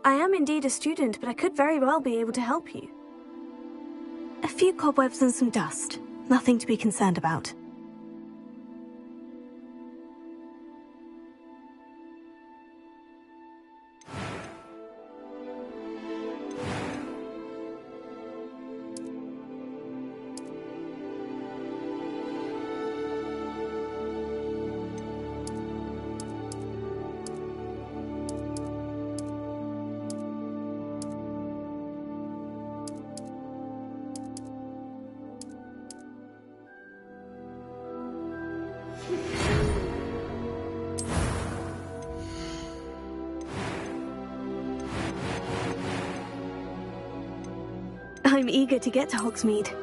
I am indeed a student, but I could very well be able to help you. A few cobwebs and some dust. Nothing to be concerned about. I'm eager to get to Hogsmeade.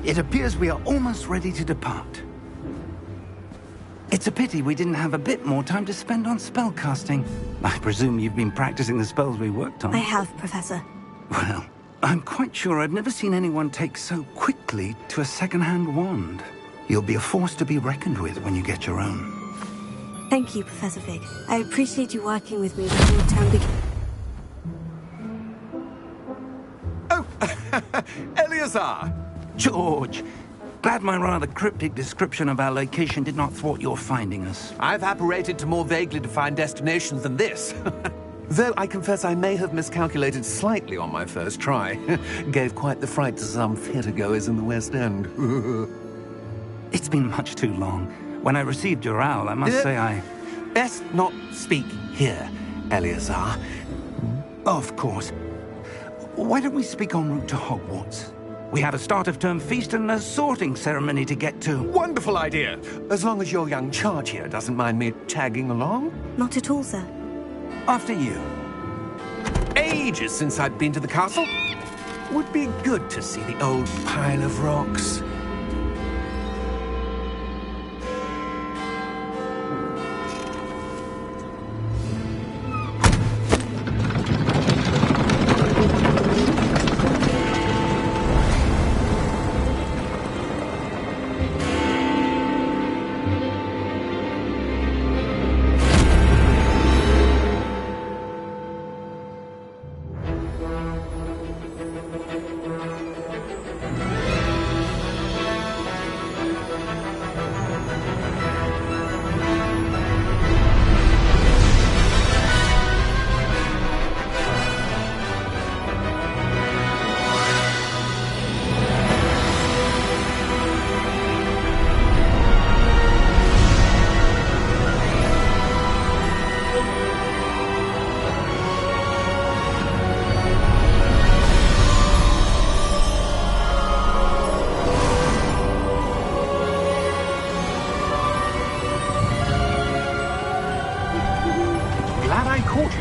It appears we are almost ready to depart. It's a pity we didn't have a bit more time to spend on spellcasting. I presume you've been practicing the spells we worked on. I have, Professor. Well, I'm quite sure I've never seen anyone take so quickly to a second-hand wand. You'll be a force to be reckoned with when you get your own. Thank you, Professor Fig. I appreciate you working with me before the term begins. Oh, Eleazar! George, glad my rather cryptic description of our location did not thwart your finding us. I've apparated to more vaguely defined destinations than this. Though I confess I may have miscalculated slightly on my first try. Gave quite the fright to some theatre-goers in the West End. It's been much too long. When I received your owl, I must say I... Best not speak here, Eleazar. Of course. Why don't we speak en route to Hogwarts? We have a start-of-term feast and a sorting ceremony to get to. Wonderful idea! As long as your young charge here doesn't mind me tagging along. Not at all, sir. After you. Ages since I've been to the castle. Would be good to see the old pile of rocks.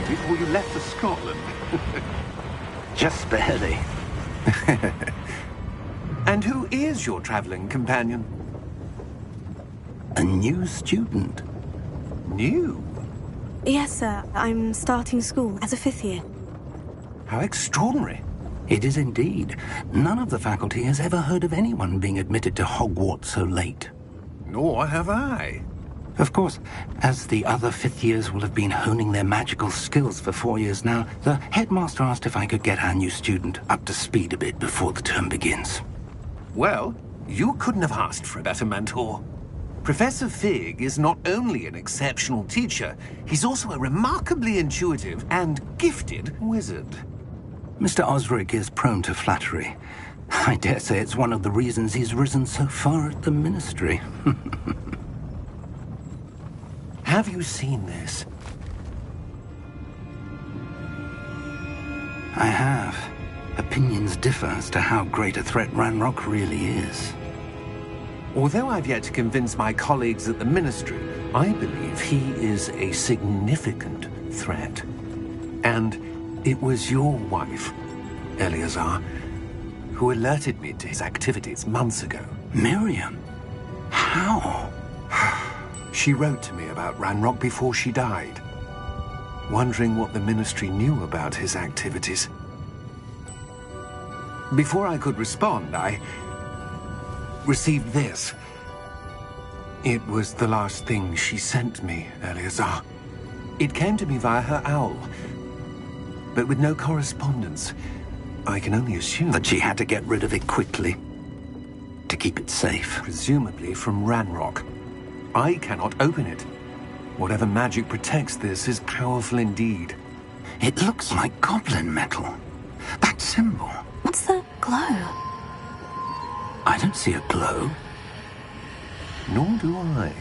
Before you left for Scotland. Just barely. And who is your traveling companion? A new student. New? Yes, sir. I'm starting school as a 5th year. How extraordinary. It is indeed. None of the faculty has ever heard of anyone being admitted to Hogwarts so late. Nor have I. Of course, as the other fifth years will have been honing their magical skills for 4 years now, the headmaster asked if I could get our new student up to speed a bit before the term begins. Well, you couldn't have asked for a better mentor. Professor Fig is not only an exceptional teacher, he's also a remarkably intuitive and gifted wizard. Mr. Osric is prone to flattery. I dare say it's one of the reasons he's risen so far at the Ministry. Have you seen this? I have. Opinions differ as to how great a threat Ranrock really is. Although I've yet to convince my colleagues at the Ministry, I believe he is a significant threat. And it was your wife, Eleazar, who alerted me to his activities months ago. Miriam? How? She wrote to me about Ranrock before she died, wondering what the Ministry knew about his activities. Before I could respond, I received this. It was the last thing she sent me, Eleazar. It came to me via her owl, but with no correspondence. I can only assume That she had to get rid of it quickly, to keep it safe. presumably from Ranrock. I cannot open it. Whatever magic protects this is powerful indeed. It looks like goblin metal. That symbol. What's the glow? I don't see a glow. Nor do I.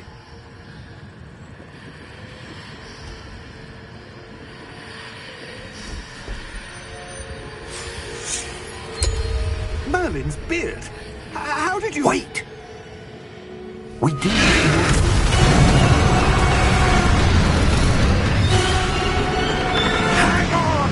Merlin's beard. How did you... Wait! We do. Hang on!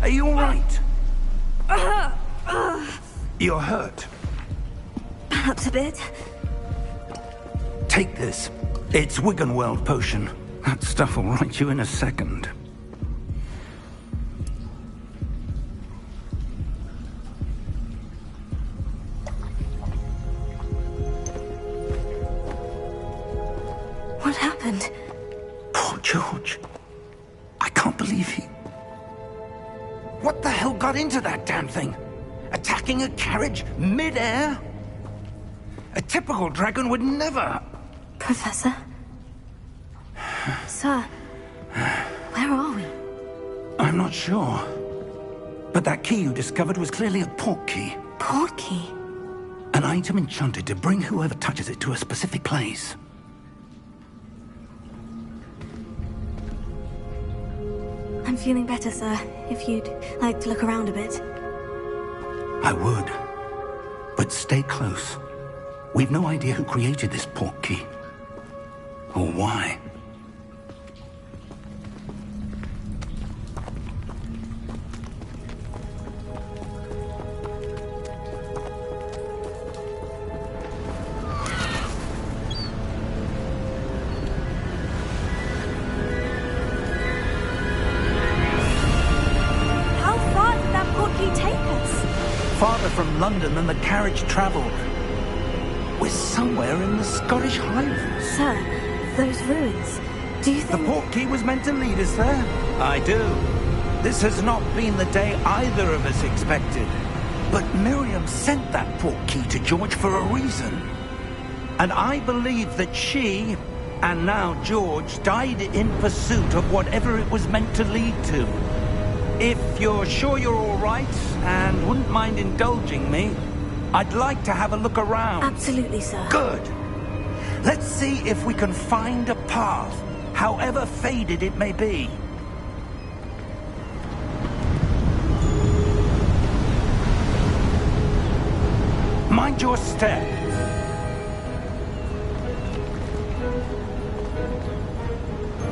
Are you all right? You're hurt. Perhaps a bit. Take this. It's Wiggenweld potion. That stuff will right you in a second. What happened? Poor George. I can't believe he... What the hell got into that damn thing? Attacking a carriage mid-air? A typical dragon would never... Professor? Sir, where are we? I'm not sure. But that key you discovered was clearly a port key. Port key? An item enchanted to bring whoever touches it to a specific place. I'm feeling better, sir. If you'd like to look around a bit. I would. But stay close. We've no idea who created this port key. Or why. How far did that port key take us? Farther from London than the carriage travelled. We're somewhere in the Scottish Highlands. Sir, those ruins. Do you The think... port key was meant to lead us there? I do. This has not been the day either of us expected. But Miriam sent that port key to George for a reason. And I believe that she, and now George, died in pursuit of whatever it was meant to lead to. If you're sure you're all right and wouldn't mind indulging me, I'd like to have a look around. Absolutely, sir. Good. Let's see if we can find a path, however faded it may be. Mind your step.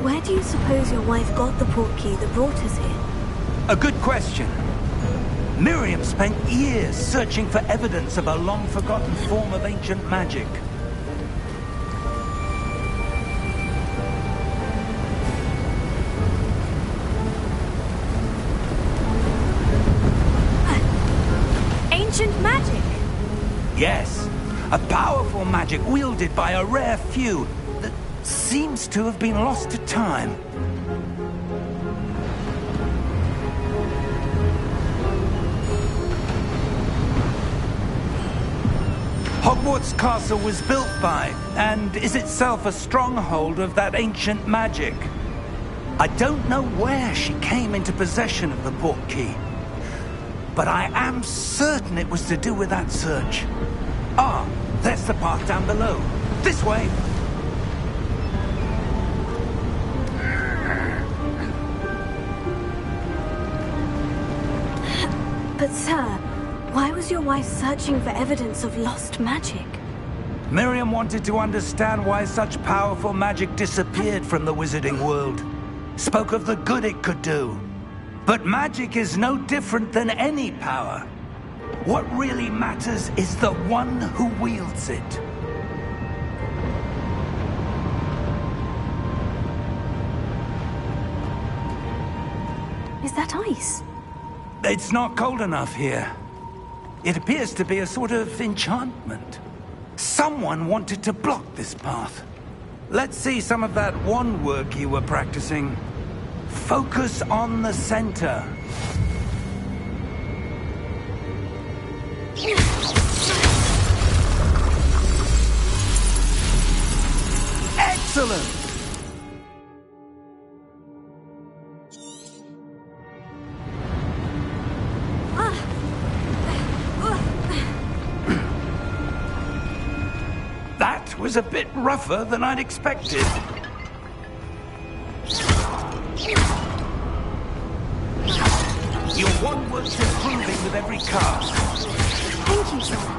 Where do you suppose your wife got the portkey that brought us here? A good question. Miriam spent years searching for evidence of a long-forgotten form of ancient magic. Ancient magic? Yes, a powerful magic wielded by a rare few that seems to have been lost to time. Hogwarts Castle was built by, and is itself a stronghold of that ancient magic. I don't know where she came into possession of the portkey, but I am certain it was to do with that search. Ah, there's the path down below. This way. But sir, why was your wife searching for evidence of lost magic? Miriam wanted to understand why such powerful magic disappeared from the wizarding world. Spoke of the good it could do. But magic is no different than any power. What really matters is the one who wields it. Is that ice? It's not cold enough here. It appears to be a sort of enchantment. Someone wanted to block this path. Let's see some of that wand work you were practicing. Focus on the center. Excellent! That was a bit rougher than I'd expected. Your wand work's improving with every cast. Thank you, sir.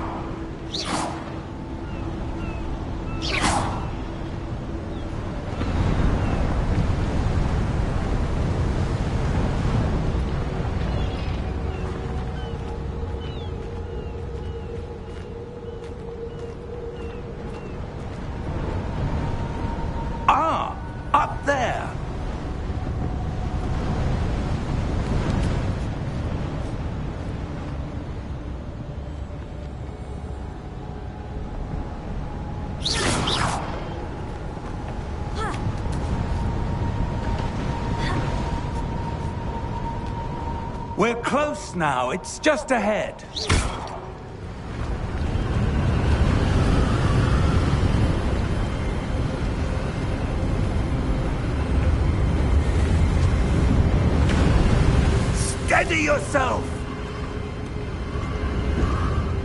Ah, up there. We're close now. It's just ahead. Steady yourself!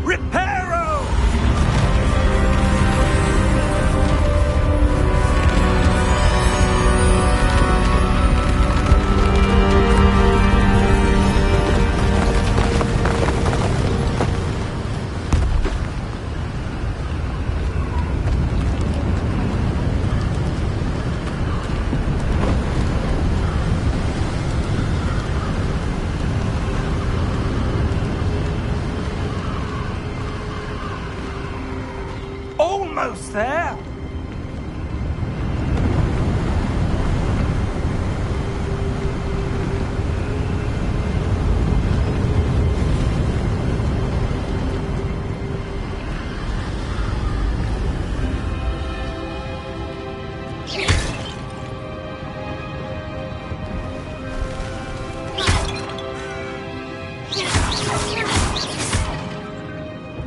Reparo! Almost there.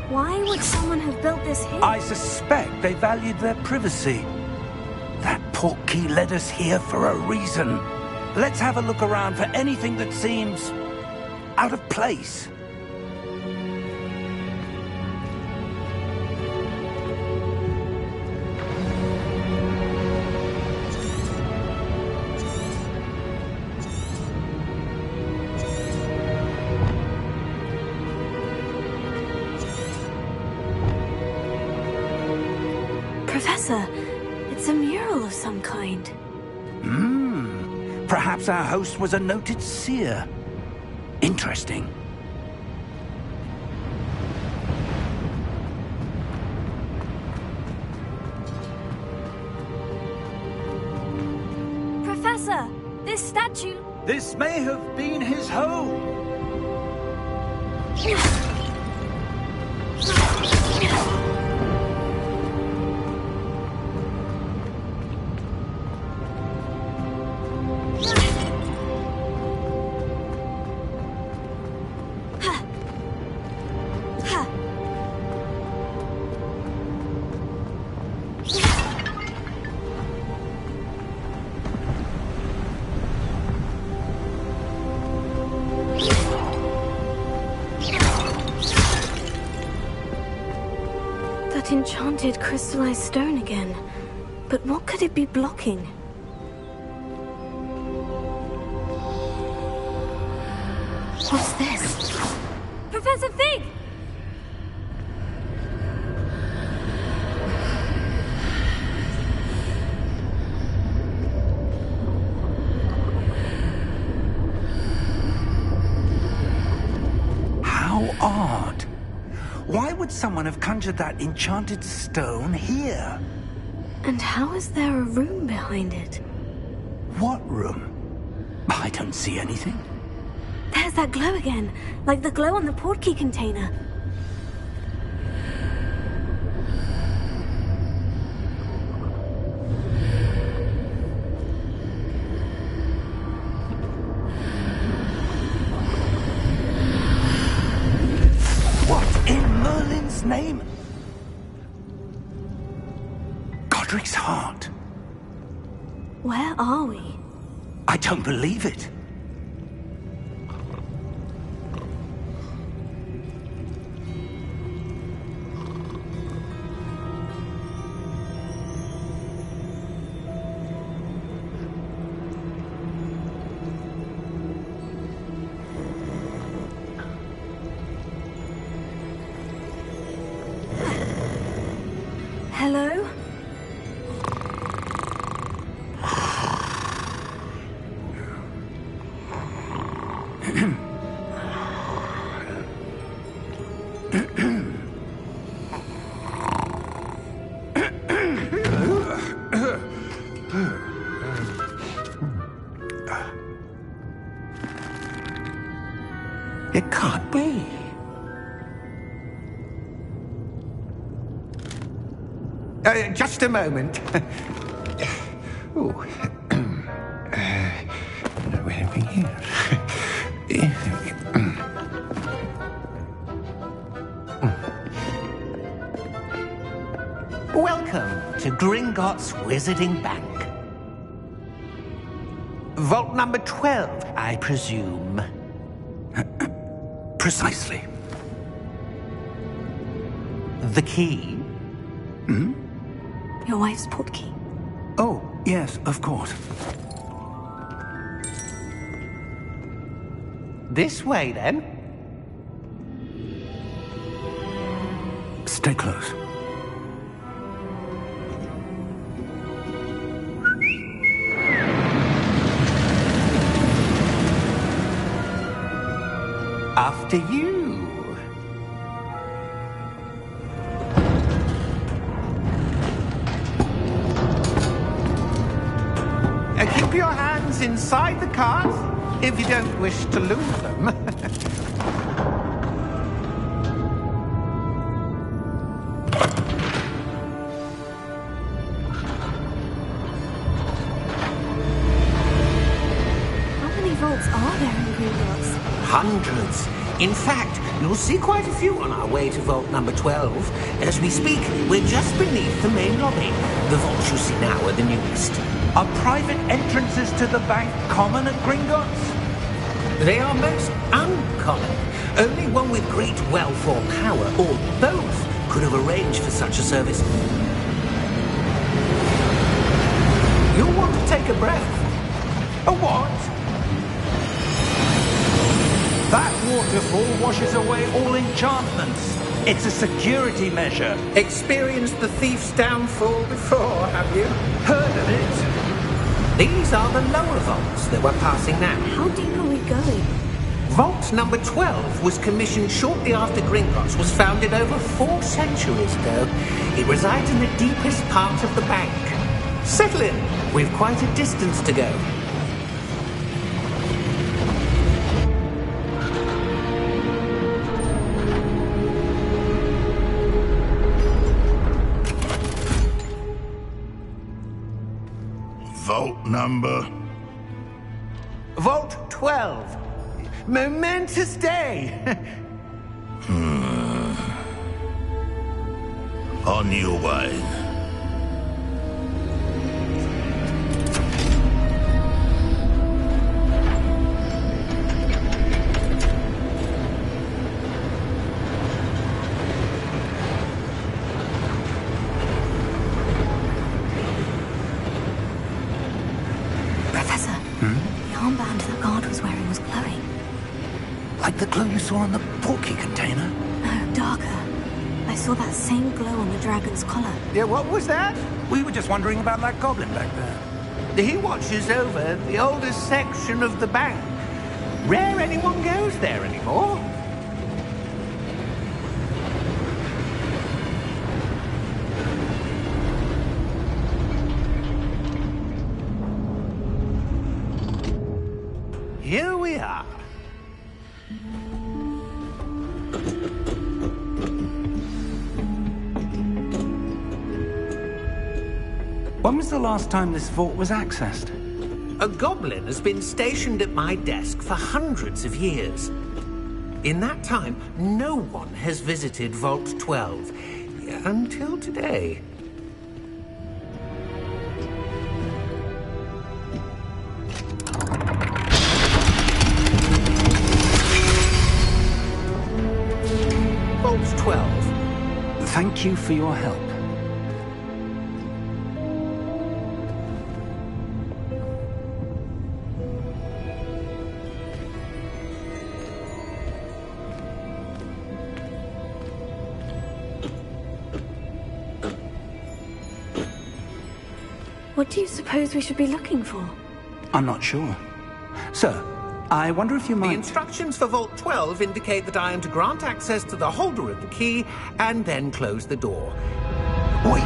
Why would someone have built this here? I suspect they valued their privacy. That portkey led us here for a reason. Let's have a look around for anything that seems out of place. Professor, it's a mural of some kind. Perhaps our host was a noted seer. Interesting. Professor, this statue... This may have been his home. That enchanted crystallized stone again. But what could it be blocking? What's this? Professor Fig! How odd. Why would someone have conjured that enchanted stone here? And how is there a room behind it? What room? I don't see anything. There's that glow again, like the glow on the portkey container. What in Merlin's name? Godric's heart. Where are we? I don't believe it. Hello? It can't be. Just a moment. Oh. Anything here? Welcome to Gringotts Wizarding Bank. Vault number 12, I presume. Precisely. The key? Your wife's portkey. Oh, yes, of course. This way, then. Stay close. After you. Keep your hands inside the cart if you don't wish to lose them. How many vaults are there in Gringotts? Hundreds. In fact, you'll see quite a few on our way to vault number 12. As we speak, we're just beneath the main lobby. The vaults you see now are the newest. Are private entrances to the bank common at Gringotts? They are most uncommon. Only one with great wealth or power, or both, could have arranged for such a service. You'll want to take a breath. A what? That waterfall washes away all enchantments. It's a security measure. Experienced the thief's downfall before, have you? Heard of it? These are the lower vaults that we're passing now. How deep are we going? Vault number 12 was commissioned shortly after Gringotts was founded over 4 centuries ago. It resides in the deepest part of the bank. Settle in. We've quite a distance to go. Vault number? Vault 12. Momentous day. On your way. Professor, the armband the guard was wearing was glowing. Like the glow you saw on the portkey container? No, darker. I saw that same glow on the dragon's collar. Yeah, what was that? We were just wondering about that goblin back there. He watches over the oldest section of the bank. Rare anyone goes there anymore. Here we are. When was the last time this vault was accessed? A goblin has been stationed at my desk for hundreds of years. In that time, no one has visited Vault 12. Until today. Vault 12. Thank you for your help. What do you suppose we should be looking for? I'm not sure. Sir, I wonder if you The might... instructions for Vault 12 indicate that I am to grant access to the holder of the key and then close the door. Wait!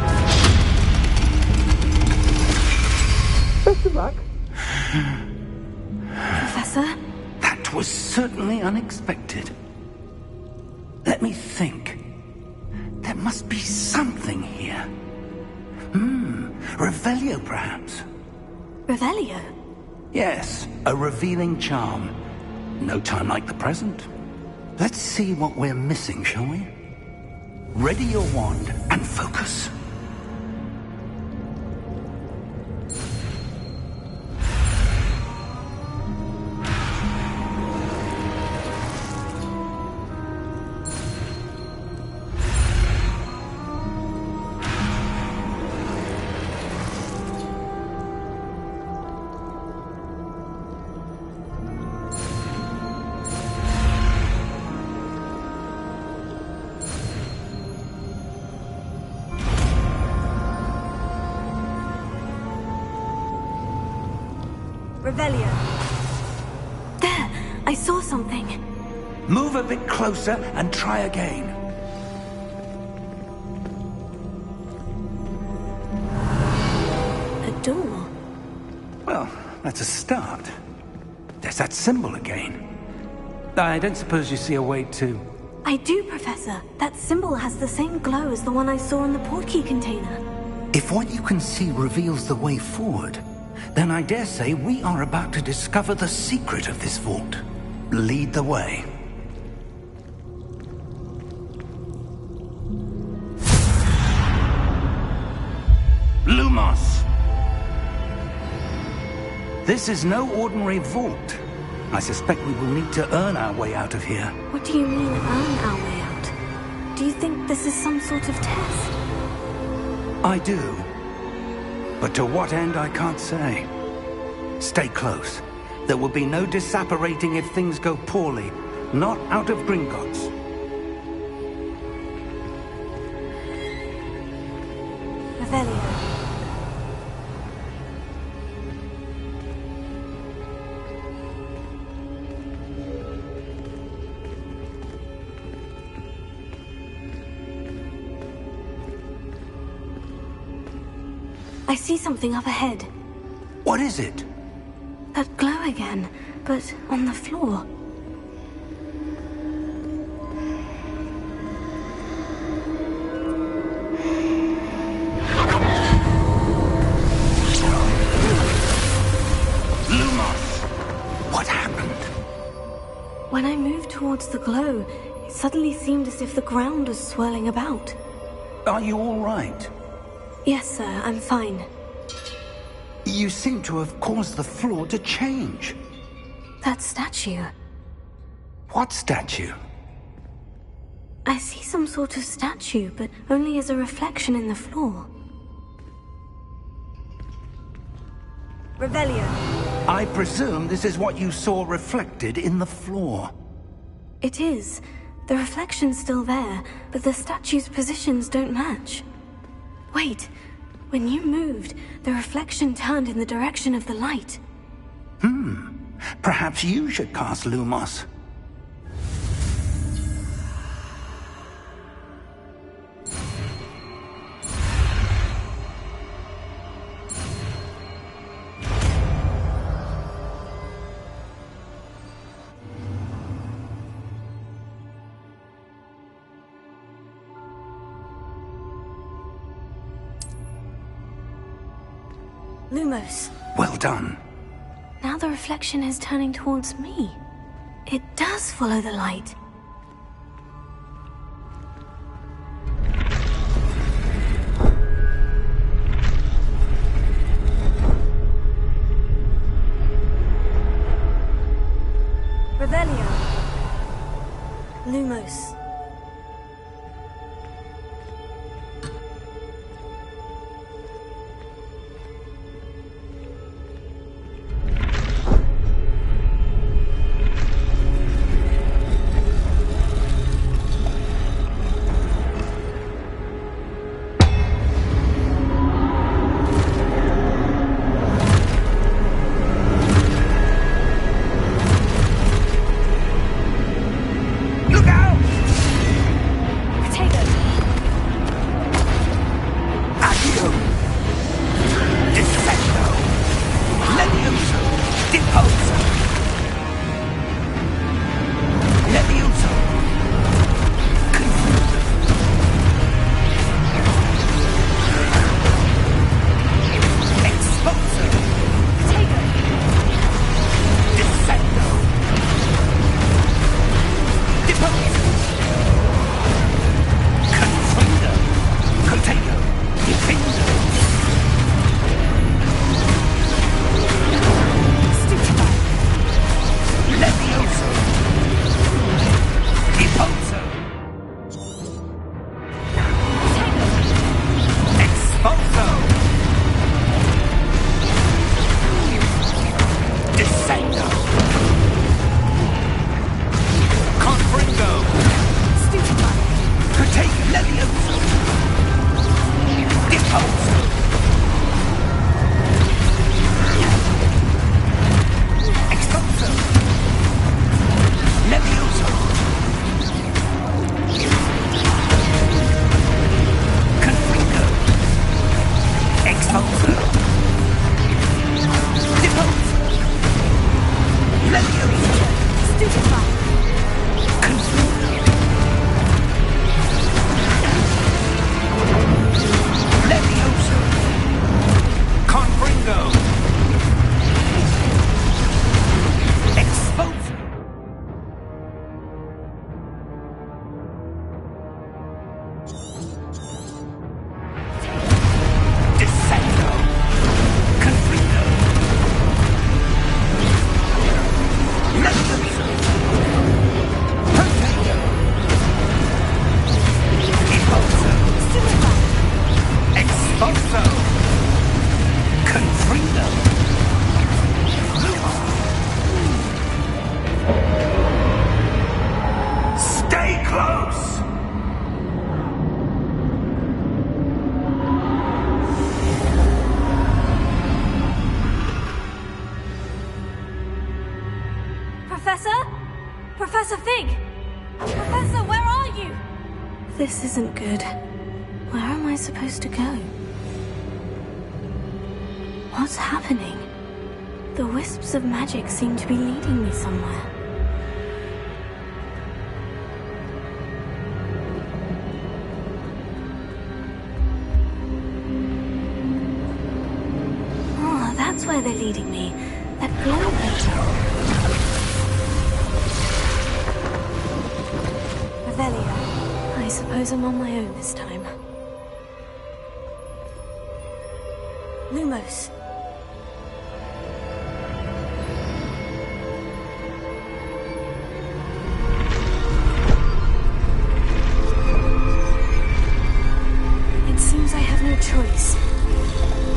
Best of luck. Professor? That was certainly unexpected. Let me think. There must be something here. Revelio, perhaps? Revelio? Yes, a revealing charm. No time like the present. Let's see what we're missing, shall we? Ready your wand and focus. Revelio. There! I saw something. Move a bit closer and try again. A door. Well, that's a start. There's that symbol again. I don't suppose you see a way to... I do, Professor. That symbol has the same glow as the one I saw in the portkey container. If what you can see reveals the way forward, then I dare say we are about to discover the secret of this vault. Lead the way. This is no ordinary vault. I suspect we will need to earn our way out of here. What do you mean, earn our way out? Do you think this is some sort of test? I do. But to what end, I can't say. Stay close. There will be no disapparating if things go poorly. Not out of Gringotts. Revelio. I see something up ahead. What is it? That glow again, but on the floor. What happened? When I moved towards the glow, it suddenly seemed as if the ground was swirling about. Are you all right? Yes, sir, I'm fine. You seem to have caused the floor to change. That statue. What statue? I see some sort of statue, but only as a reflection in the floor. Revelio. I presume this is what you saw reflected in the floor. It is. The reflection's still there, but the statue's positions don't match. Wait. When you moved, the reflection turned in the direction of the light. Perhaps you should cast Lumos. Lumos. Well done. Now the reflection is turning towards me. It does follow the light. Revelio. Lumos. Look out! Professor Fig! Professor, where are you? This isn't good. Where am I supposed to go? What's happening? The wisps of magic seem to be leading me somewhere. Oh, that's where they're leading me. That glow painting. Revelio. I suppose I'm on my own this time. Lumos. It seems I have no choice.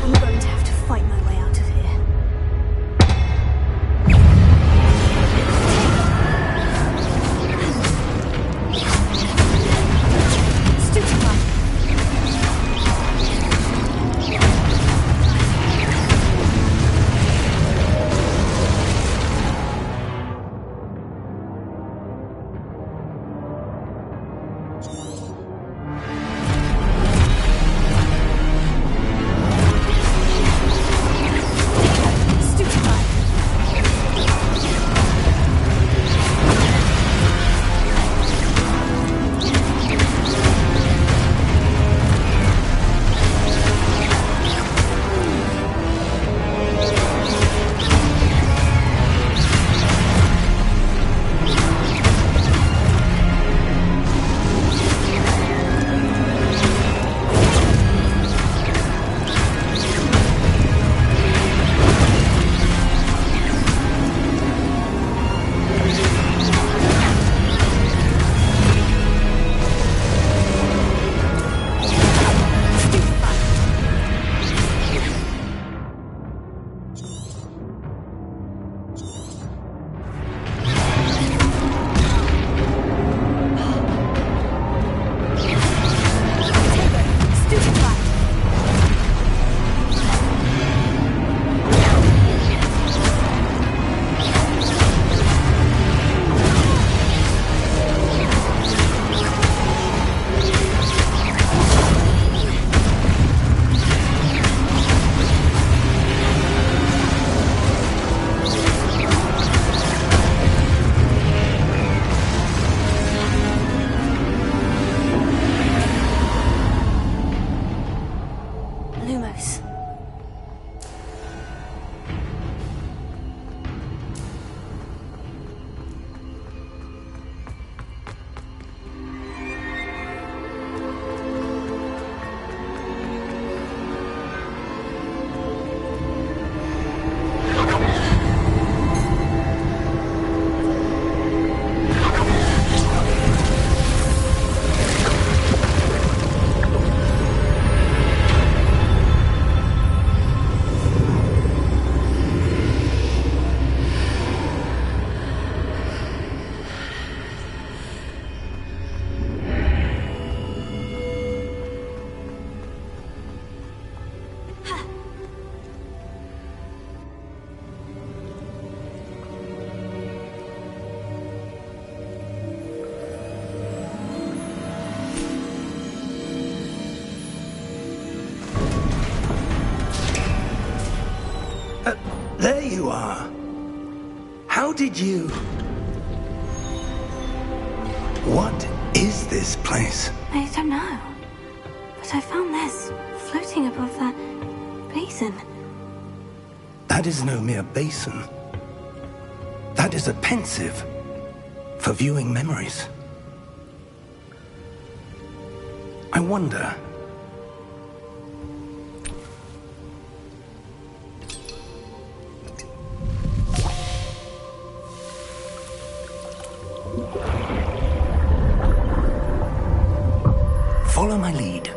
I'm going to have to fight my way out of here. Stupefy. Lumos. There you are. How did you... What is this place? I don't know. But I found this floating above that basin. That is no mere basin. That is a pensive for viewing memories. I wonder... Follow my lead.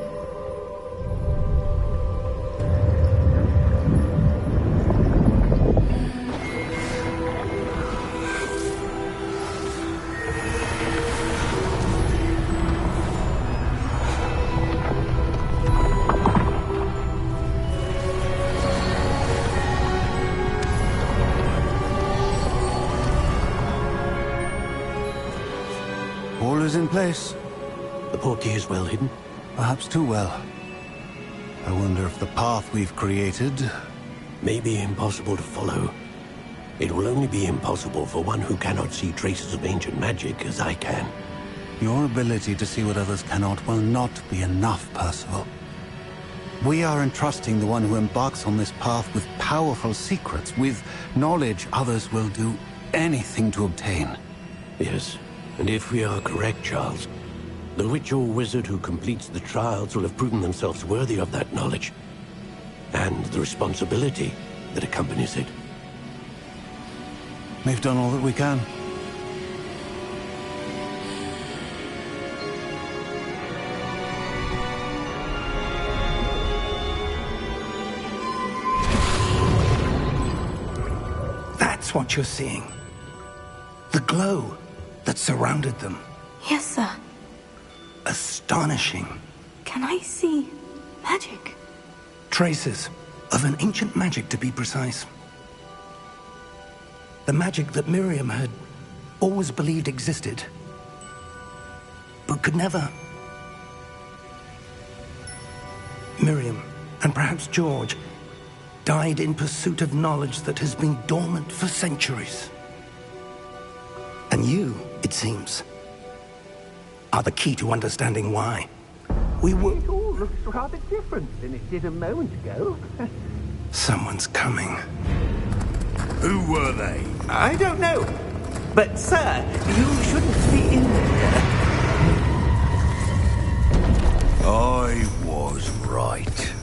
All is in place. The portkey is well hidden? Perhaps too well. I wonder if the path we've created... may be impossible to follow. It will only be impossible for one who cannot see traces of ancient magic as I can. Your ability to see what others cannot will not be enough, Percival. We are entrusting the one who embarks on this path with powerful secrets, with knowledge others will do anything to obtain. Yes, and if we are correct, Charles, the witch or wizard who completes the trials will have proven themselves worthy of that knowledge, and the responsibility that accompanies it. We've done all that we can. That's what you're seeing. The glow that surrounded them. Yes, sir. Astonishing. Can I see magic? Traces of an ancient magic, to be precise. The magic that Miriam had always believed existed, but could never. Miriam, and perhaps George, died in pursuit of knowledge that has been dormant for centuries. And you, it seems, are the key to understanding why. We were... It all looks rather different than it did a moment ago. Someone's coming. Who were they? I don't know. But, sir, you shouldn't be in there. I was right.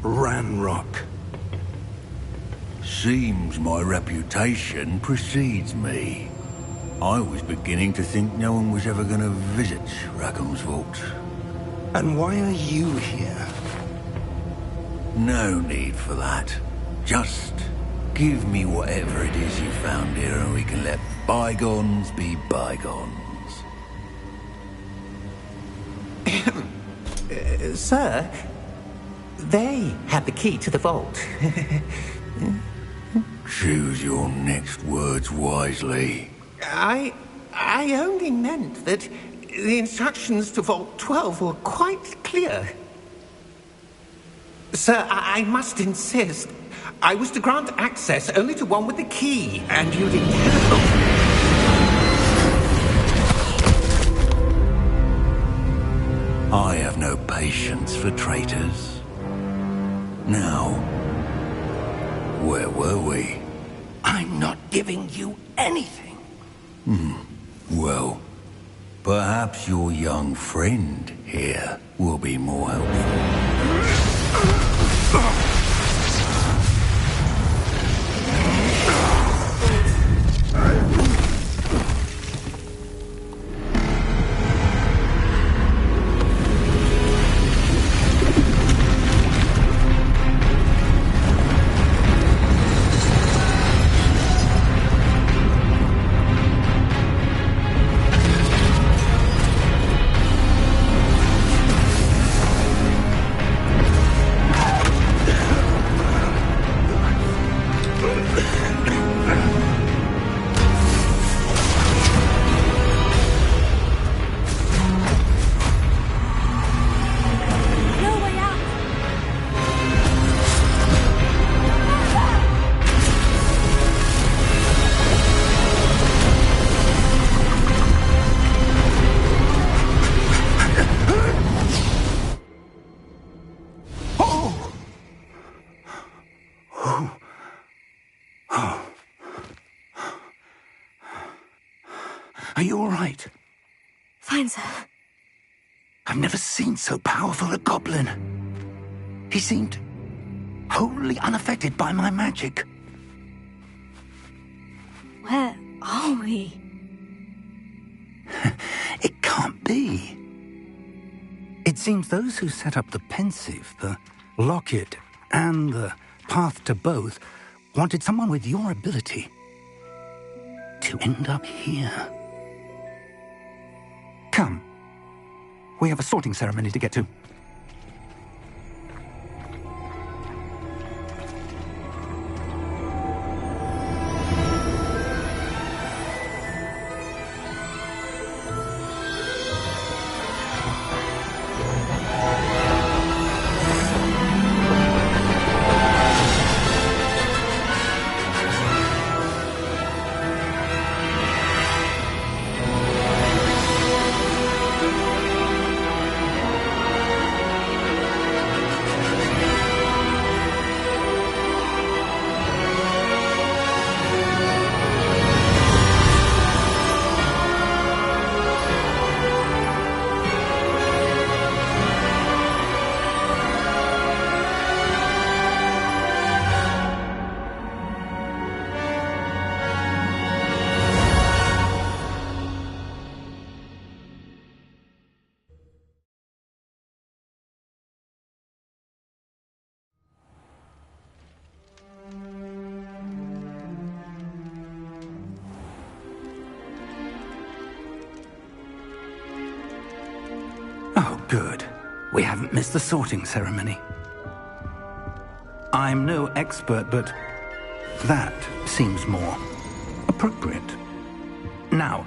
Ranrock. Seems my reputation precedes me. I was beginning to think no one was ever going to visit Rackham's vault. And why are you here? No need for that. Just give me whatever it is you found here and we can let bygones be bygones. Sir, they had the key to the vault. Choose your next words wisely. I only meant that the instructions to Vault 12 were quite clear. Sir, I must insist. I was to grant access only to one with the key, and you didn't have. I have no patience for traitors. Now, where were we? I'm not giving you anything. Well, perhaps your young friend here will be more helpful. Are you all right? Fine, sir. I've never seen so powerful a goblin. He seemed wholly unaffected by my magic. Where are we? It can't be. It seems those who set up the pensive, the locket, and the path to both wanted someone with your ability to end up here. Come. We have a sorting ceremony to get to. Good. We haven't missed the sorting ceremony. I'm no expert, but that seems more appropriate. Now,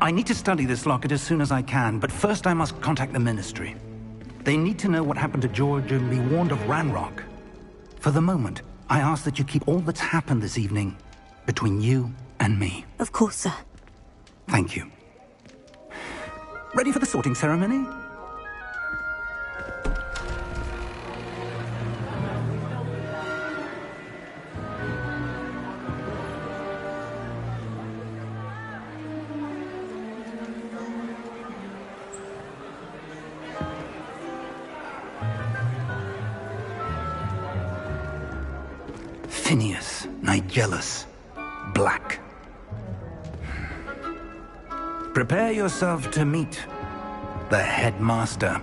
I need to study this locket as soon as I can, but first I must contact the Ministry. They need to know what happened to George and be warned of Ranrock. For the moment, I ask that you keep all that's happened this evening between you and me. Of course, sir. Thank you. Ready for the sorting ceremony? Phineas, Nigellus, Black. Prepare yourself to meet the headmaster.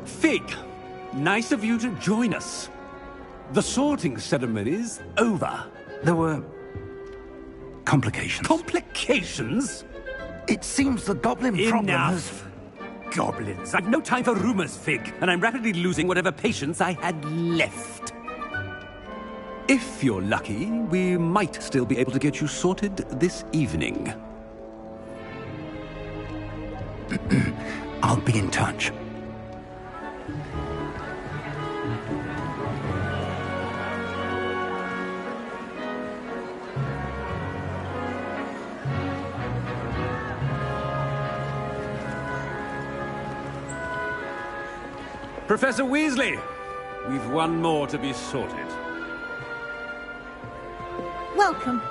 Fig, nice of you to join us. The sorting ceremony's over. There were complications. Complications? It seems the goblin problem has... Enough! Goblins. I've no time for rumors, Fig, and I'm rapidly losing whatever patience I had left. If you're lucky, we might still be able to get you sorted this evening. I'll be in touch. Professor Weasley, we've one more to be sorted. Welcome.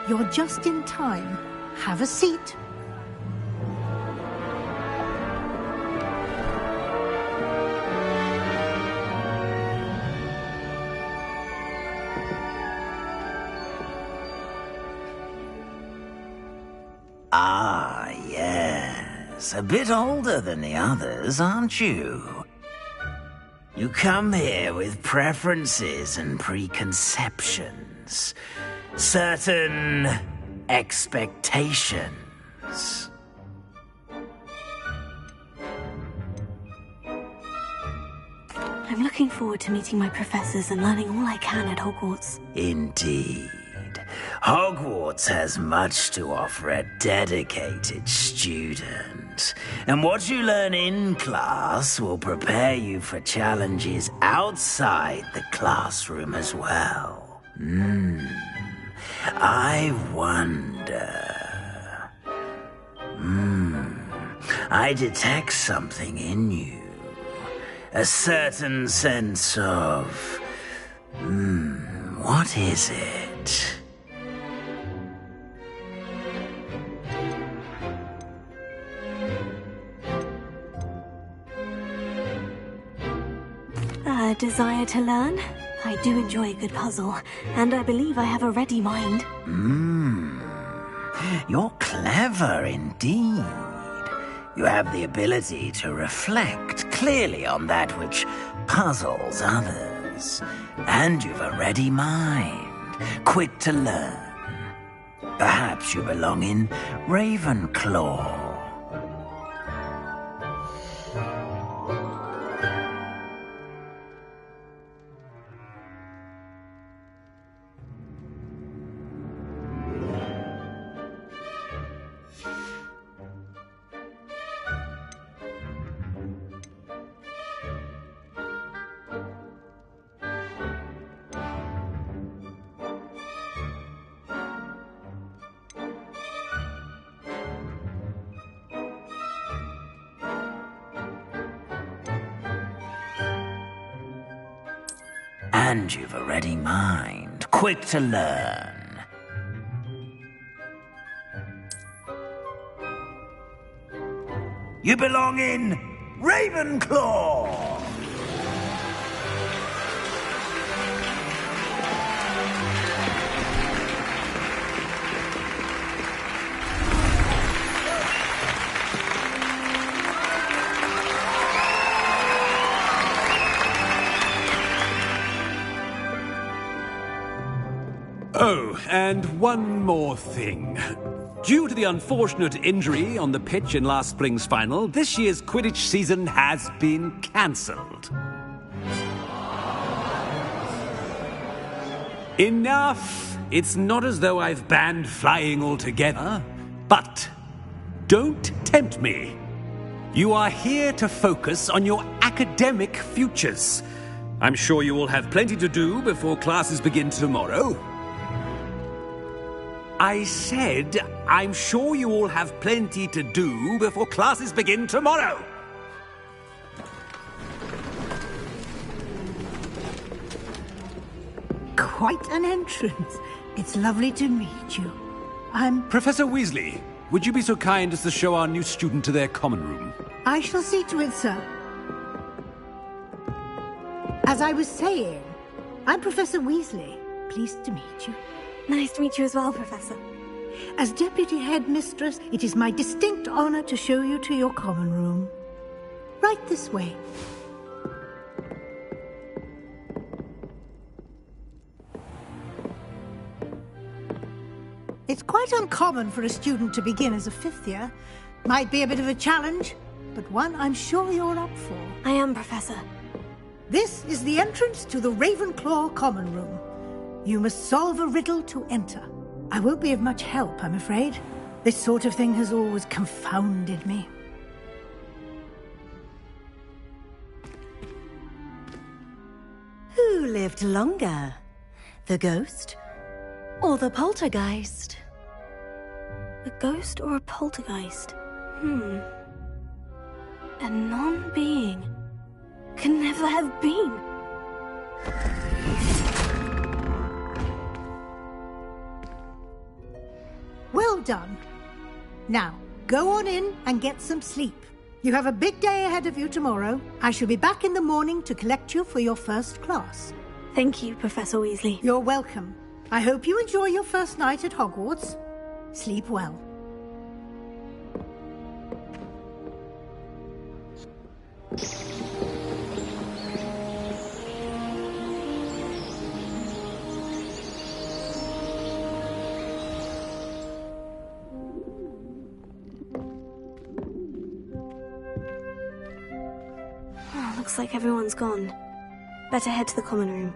You're just in time. Have a seat. Ah, yes. A bit older than the others, aren't you? You come here with preferences and preconceptions. Certain expectations. I'm looking forward to meeting my professors and learning all I can at Hogwarts. Indeed. Hogwarts has much to offer a dedicated student. And what you learn in class will prepare you for challenges outside the classroom as well. I wonder... I detect something in you. A certain sense of... what is it? A desire to learn? I do enjoy a good puzzle, and I believe I have a ready mind. You're clever indeed. You have the ability to reflect clearly on that which puzzles others. And you've a ready mind, quick to learn. Perhaps you belong in Ravenclaw. And you've a ready mind, quick to learn. You belong in Ravenclaw! Oh, and one more thing. Due to the unfortunate injury on the pitch in last spring's final, this year's Quidditch season has been cancelled. Enough! It's not as though I've banned flying altogether, but don't tempt me. You are here to focus on your academic futures. I'm sure you will have plenty to do before classes begin tomorrow. I said, I'm sure you all have plenty to do before classes begin tomorrow. Quite an entrance. It's lovely to meet you. I'm... Professor Weasley, would you be so kind as to show our new student to their common room? I shall see to it, sir. As I was saying, I'm Professor Weasley. Pleased to meet you. Nice to meet you as well, Professor. As Deputy Headmistress, it is my distinct honor to show you to your common room. Right this way. It's quite uncommon for a student to begin as a fifth year. Might be a bit of a challenge, but one I'm sure you're up for. I am, Professor. This is the entrance to the Ravenclaw common room. You must solve a riddle to enter. I won't be of much help, I'm afraid. This sort of thing has always confounded me. Who lived longer? The ghost or the poltergeist? A ghost or a poltergeist? A non-being can never have been. Well done. Now, go on in and get some sleep. You have a big day ahead of you tomorrow. I shall be back in the morning to collect you for your first class. Thank you, Professor Weasley. You're welcome. I hope you enjoy your first night at Hogwarts. Sleep well. Looks like everyone's gone. Better head to the common room.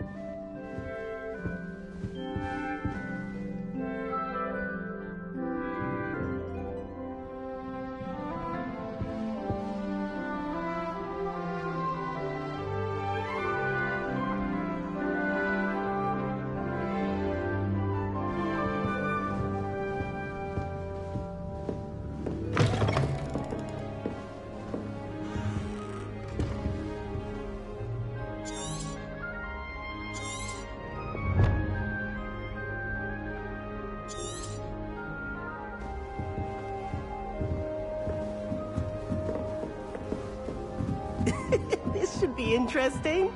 This should be interesting.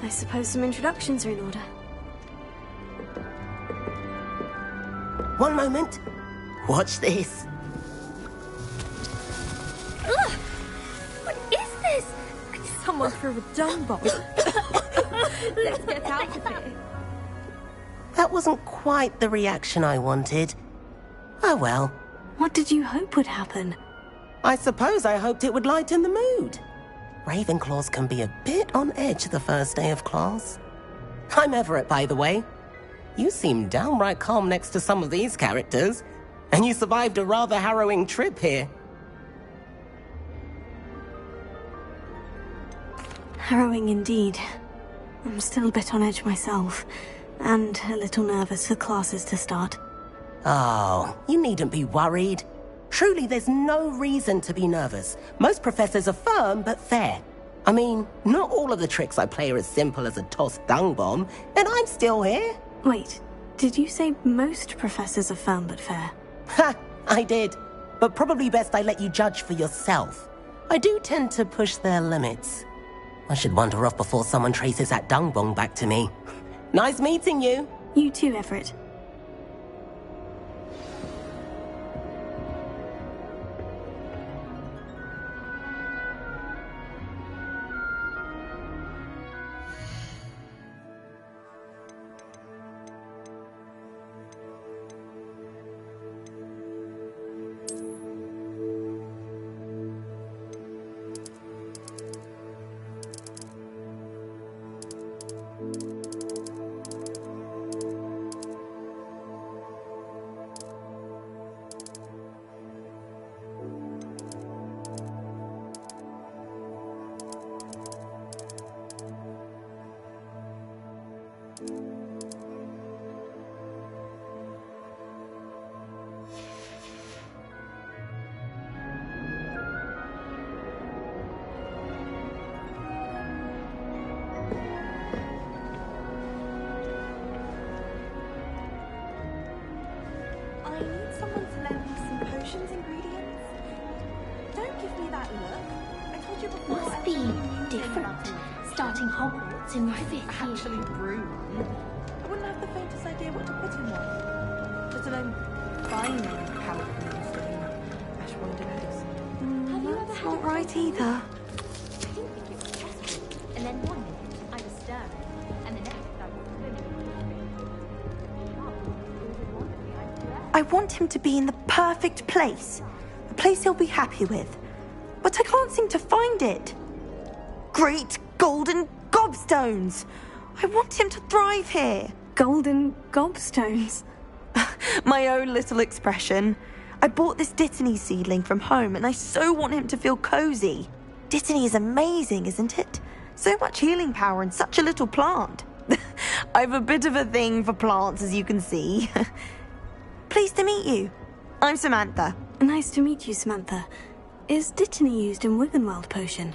I suppose some introductions are in order. One moment. Watch this. Ugh! What is this? Someone threw a dung bomb. Let's get out of here. That wasn't quite the reaction I wanted. Oh well. What did you hope would happen? I suppose I hoped it would lighten the mood. Ravenclaws can be a bit on edge the first day of class. I'm Everett, by the way. You seem downright calm next to some of these characters, and you survived a rather harrowing trip here. Harrowing indeed. I'm still a bit on edge myself, and a little nervous for classes to start. Oh, you needn't be worried. Truly, there's no reason to be nervous. Most professors are firm but fair. I mean, not all of the tricks I play are as simple as a tossed dung bomb, and I'm still here. Wait, did you say most professors are firm but fair? Ha, I did. But probably best I let you judge for yourself. I do tend to push their limits. I should wander off before someone traces that dung bomb back to me. Nice meeting you. You too, Everett. lend me some potions ingredients? Don't give me that look. I told you before. Must be different. Starting Hogwarts in your 5th year. Actually brew one. I wouldn't have the faintest idea what to put in one. Let alone buying one powerful doing that ash-winded house. Have you ever had Not right either. I didn't think it was possible. And then one minute I was stirring, and the next I was swimming. I want him to be in the perfect place. A place he'll be happy with. But I can't seem to find it. Great golden gobstones! I want him to thrive here. Golden gobstones? My own little expression. I bought this Dittany seedling from home and I so want him to feel cozy. Dittany is amazing, isn't it? So much healing power in such a little plant. I've a bit of a thing for plants, as you can see. Pleased to meet you. I'm Samantha. Nice to meet you, Samantha. Is Dittany used in Wiggenweld potion?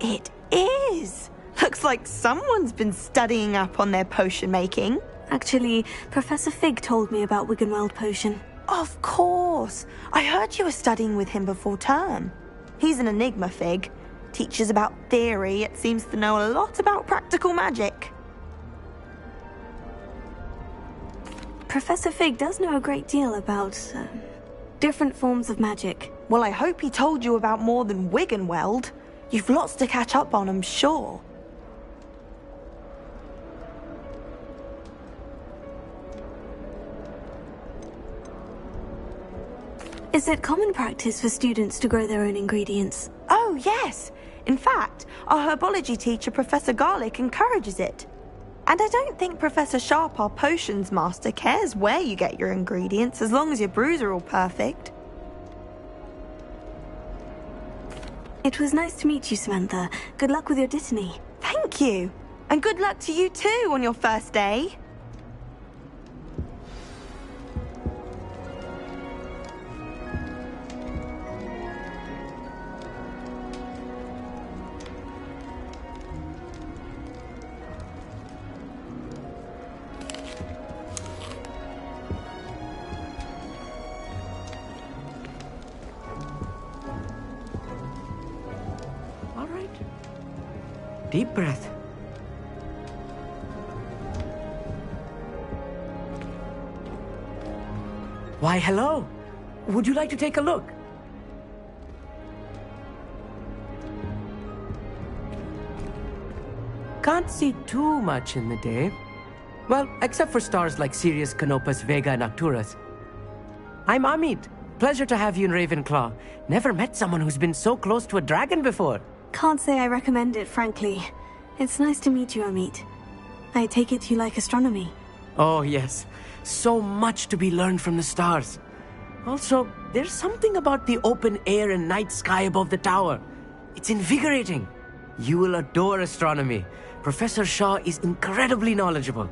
It is. Looks like someone's been studying up on their potion making. Actually, Professor Fig told me about Wiggenweld potion. Of course. I heard you were studying with him before term. He's an enigma, Fig. Teaches about theory, yet seems to know a lot about practical magic. Professor Fig does know a great deal about different forms of magic. Well, I hope he told you about more than Wiggenweld. You've lots to catch up on, I'm sure. Is it common practice for students to grow their own ingredients? Oh, yes. In fact, our herbology teacher, Professor Garlick, encourages it. And I don't think Professor Sharp, our potions master, cares where you get your ingredients as long as your brews are all perfect. It was nice to meet you, Samantha. Good luck with your Dittany. Thank you. And good luck to you too on your first day. Deep breath. Why, hello. Would you like to take a look? Can't see too much in the day. Well, except for stars like Sirius, Canopus, Vega, and Arcturus. I'm Amit. Pleasure to have you in Ravenclaw. Never met someone who's been so close to a dragon before. Can't say I recommend it, frankly. It's nice to meet you, Amit. I take it you like astronomy. Oh, yes. So much to be learned from the stars. Also, there's something about the open air and night sky above the tower. It's invigorating. You will adore astronomy. Professor Shaw is incredibly knowledgeable.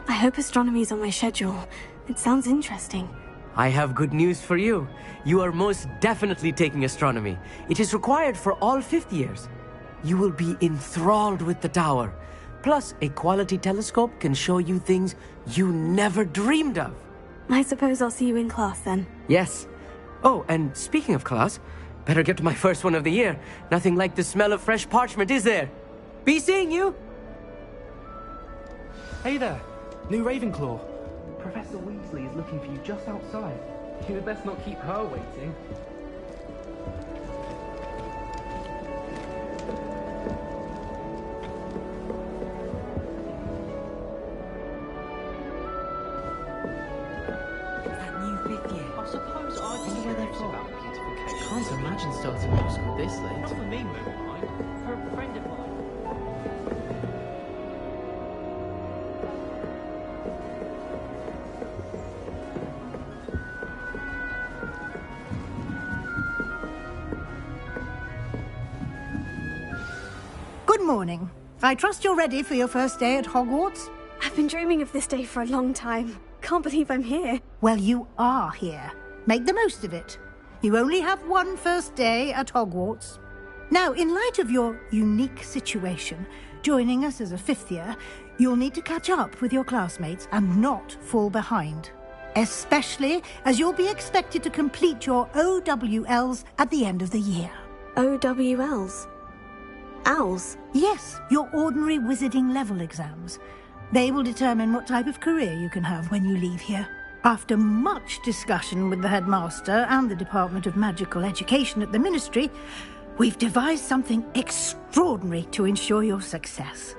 I hope astronomy's on my schedule. It sounds interesting. I have good news for you. You are most definitely taking astronomy. It is required for all 5th years. You will be enthralled with the tower. Plus, a quality telescope can show you things you never dreamed of. I suppose I'll see you in class then. Yes. Oh, and speaking of class, better get to my first one of the year. Nothing like the smell of fresh parchment, is there? Be seeing you! Hey there, new Ravenclaw. Professor Weasley is looking for you just outside. You'd best not keep her waiting. That new 5th year. I suppose I'd be curious about beautification. Can't imagine starting new school this late. Not for me, Moonlight. For a friend of mine. Good morning. I trust you're ready for your first day at Hogwarts? I've been dreaming of this day for a long time. Can't believe I'm here. Well, you are here. Make the most of it. You only have one first day at Hogwarts. Now, in light of your unique situation, joining us as a 5th year, you'll need to catch up with your classmates and not fall behind. Especially as you'll be expected to complete your OWLs at the end of the year. OWLs? Owls? Yes, your ordinary wizarding level exams. They will determine what type of career you can have when you leave here. After much discussion with the headmaster and the Department of Magical Education at the Ministry, we've devised something extraordinary to ensure your success.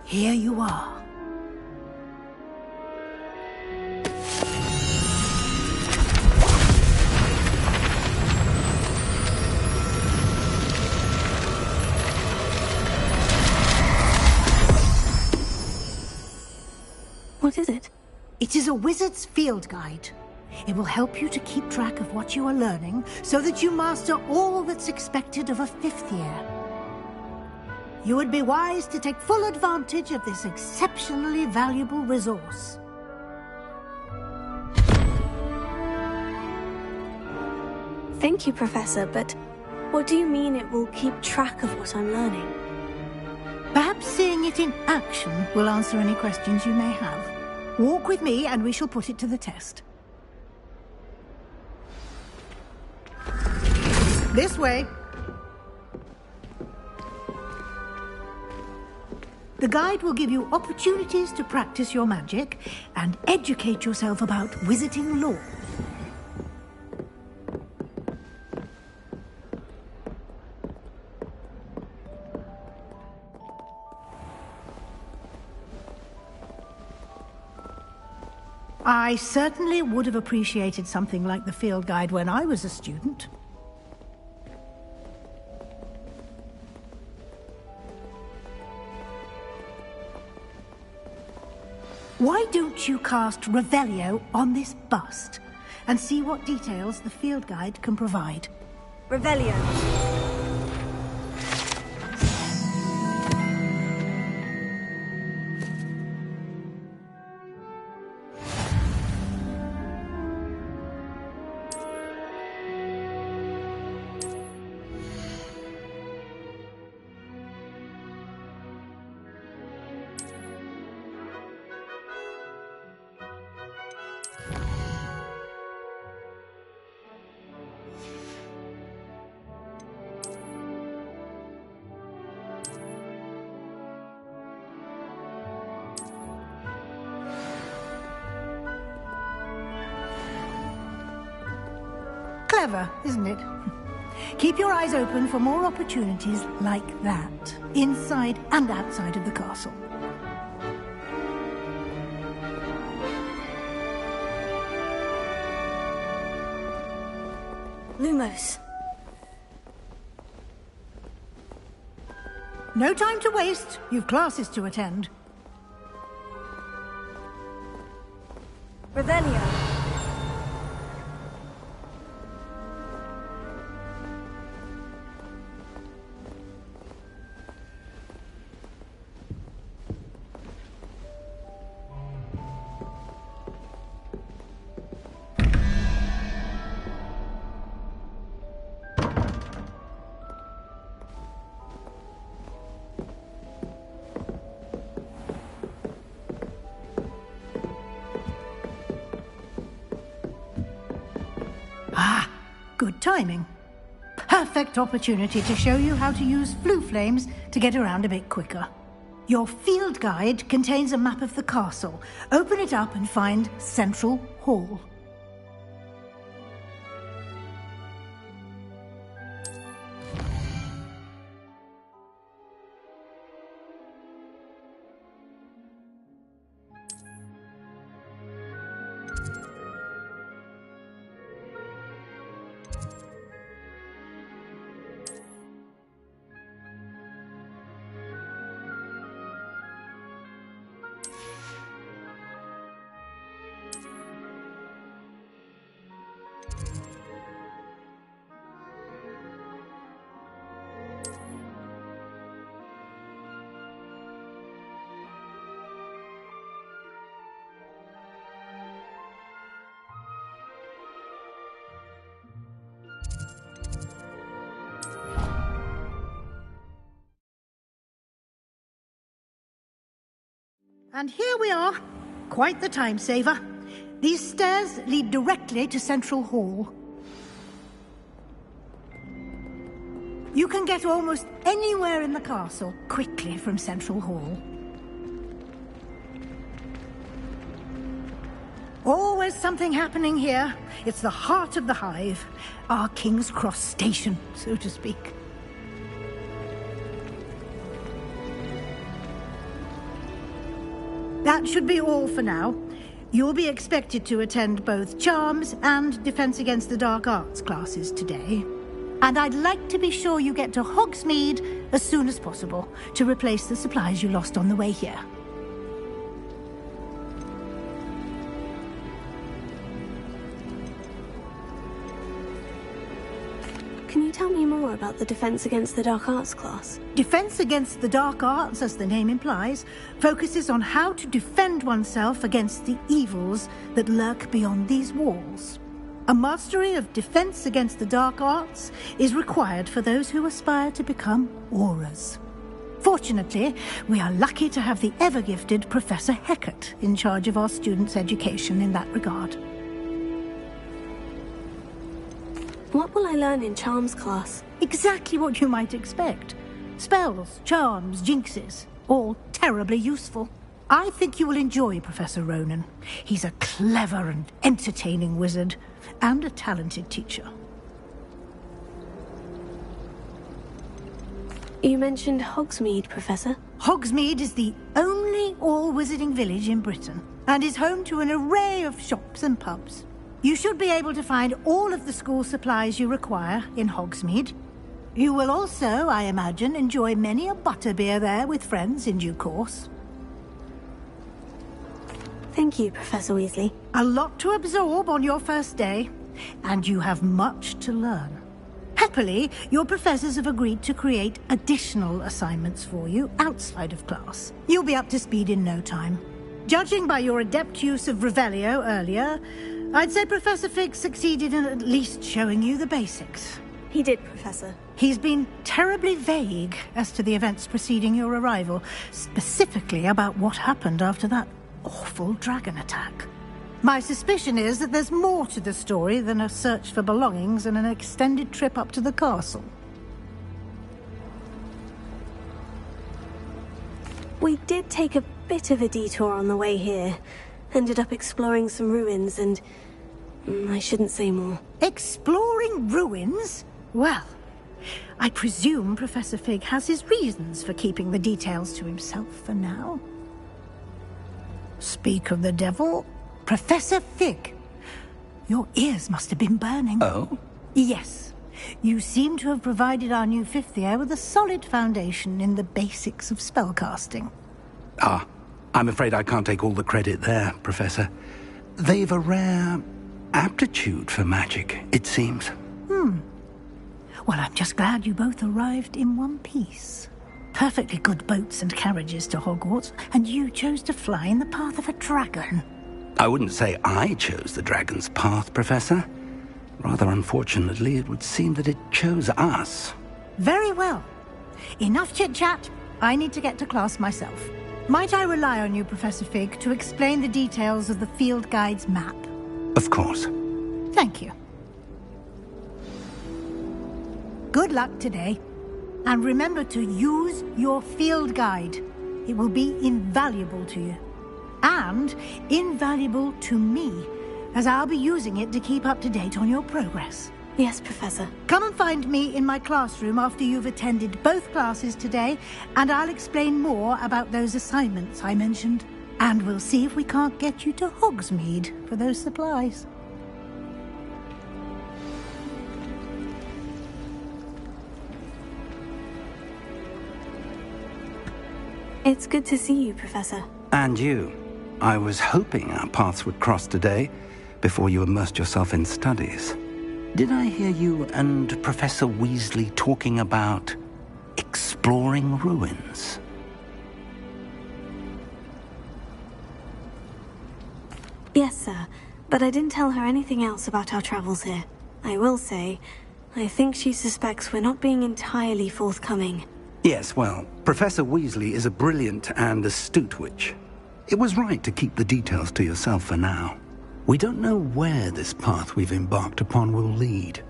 Here you are. What is it? It is a wizard's field guide. It will help you to keep track of what you are learning so that you master all that's expected of a 5th year. You would be wise to take full advantage of this exceptionally valuable resource. Thank you, Professor, but what do you mean it will keep track of what I'm learning? Perhaps seeing it in action will answer any questions you may have. Walk with me and we shall put it to the test. This way. The guide will give you opportunities to practice your magic and educate yourself about wizarding lore. I certainly would have appreciated something like the field guide when I was a student. Why don't you cast Revelio on this bust and see what details the field guide can provide? Revelio. Clever, isn't it? Keep your eyes open for more opportunities like that, inside and outside of the castle. Lumos. No time to waste. You've classes to attend. Revelio. Ah, good timing. Perfect opportunity to show you how to use flue flames to get around a bit quicker. Your field guide contains a map of the castle. Open it up and find Central Hall. And here we are. Quite the time saver. These stairs lead directly to Central Hall. You can get almost anywhere in the castle quickly from Central Hall. Always something happening here. It's the heart of the hive. Our King's Cross station, so to speak. That should be all for now. You'll be expected to attend both Charms and Defense Against the Dark Arts classes today. And I'd like to be sure you get to Hogsmeade as soon as possible to replace the supplies you lost on the way here. Can you tell me more about the Defense Against the Dark Arts class? Defense Against the Dark Arts, as the name implies, focuses on how to defend oneself against the evils that lurk beyond these walls. A mastery of Defense Against the Dark Arts is required for those who aspire to become Auras. Fortunately, we are lucky to have the ever-gifted Professor Heckert in charge of our students' education in that regard. What will I learn in Charms class? Exactly what you might expect. Spells, charms, jinxes, all terribly useful. I think you will enjoy Professor Ronan. He's a clever and entertaining wizard, and a talented teacher. You mentioned Hogsmeade, Professor. Hogsmeade is the only all-wizarding village in Britain, and is home to an array of shops and pubs. You should be able to find all of the school supplies you require in Hogsmeade. You will also, I imagine, enjoy many a butterbeer there with friends in due course. Thank you, Professor Weasley. A lot to absorb on your first day, and you have much to learn. Happily, your professors have agreed to create additional assignments for you outside of class. You'll be up to speed in no time. Judging by your adept use of Revelio earlier, I'd say Professor Fig succeeded in at least showing you the basics. He did, Professor. He's been terribly vague as to the events preceding your arrival, specifically about what happened after that awful dragon attack. My suspicion is that there's more to the story than a search for belongings and an extended trip up to the castle. We did take a bit of a detour on the way here. Ended up exploring some ruins and... I shouldn't say more. Exploring ruins? Well, I presume Professor Fig has his reasons for keeping the details to himself for now. Speak of the devil, Professor Fig. Your ears must have been burning. Oh? Yes. You seem to have provided our new fifth year with a solid foundation in the basics of spellcasting. Ah, I'm afraid I can't take all the credit there, Professor. They've a rare aptitude for magic, it seems. Well, I'm just glad you both arrived in one piece. Perfectly good boats and carriages to Hogwarts, and you chose to fly in the path of a dragon. I wouldn't say I chose the dragon's path, Professor. Rather unfortunately, it would seem that it chose us. Very well. Enough chit-chat. I need to get to class myself. Might I rely on you, Professor Fig, to explain the details of the field guide's map? Of course. Thank you. Good luck today. And remember to use your field guide. It will be invaluable to you. And invaluable to me, as I'll be using it to keep up to date on your progress. Yes, Professor. Come and find me in my classroom after you've attended both classes today, and I'll explain more about those assignments I mentioned. And we'll see if we can't get you to Hogsmeade for those supplies. It's good to see you, Professor. And you. I was hoping our paths would cross today, before you immersed yourself in studies. Did I hear you and Professor Weasley talking about exploring ruins? Yes, sir. But I didn't tell her anything else about our travels here. I will say, I think she suspects we're not being entirely forthcoming. Yes, well, Professor Weasley is a brilliant and astute witch. It was right to keep the details to yourself for now. We don't know where this path we've embarked upon will lead.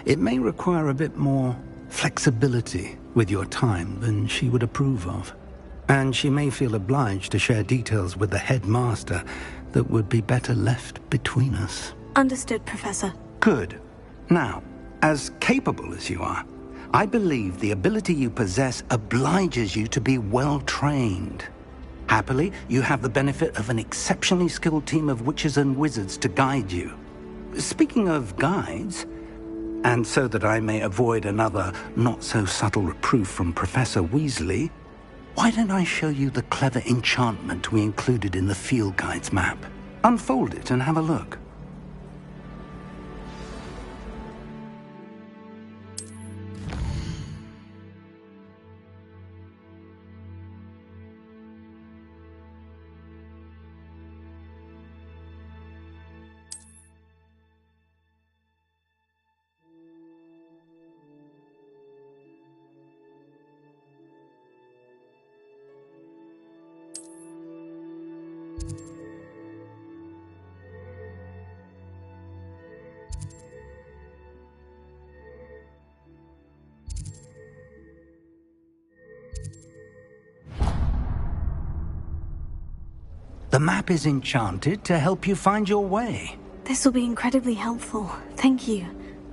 It may require a bit more flexibility with your time than she would approve of. And she may feel obliged to share details with the headmaster that would be better left between us. Understood, Professor. Good. Now, as capable as you are, I believe the ability you possess obliges you to be well trained. Happily, you have the benefit of an exceptionally skilled team of witches and wizards to guide you. Speaking of guides, and so that I may avoid another not-so-subtle reproof from Professor Weasley, why don't I show you the clever enchantment we included in the field guide's map? Unfold it and have a look. The map is enchanted to help you find your way. This will be incredibly helpful. Thank you.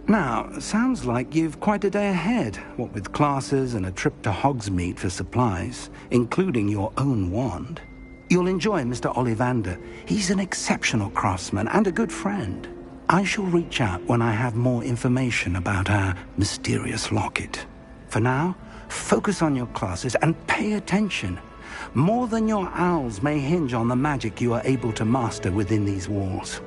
Now, sounds like you've quite a day ahead, what with classes and a trip to Hogsmeade for supplies, including your own wand. You'll enjoy Mr. Ollivander. He's an exceptional craftsman and a good friend. I shall reach out when I have more information about our mysterious locket. For now, focus on your classes and pay attention. More than your owls may hinge on the magic you are able to master within these walls.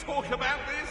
Talk about this?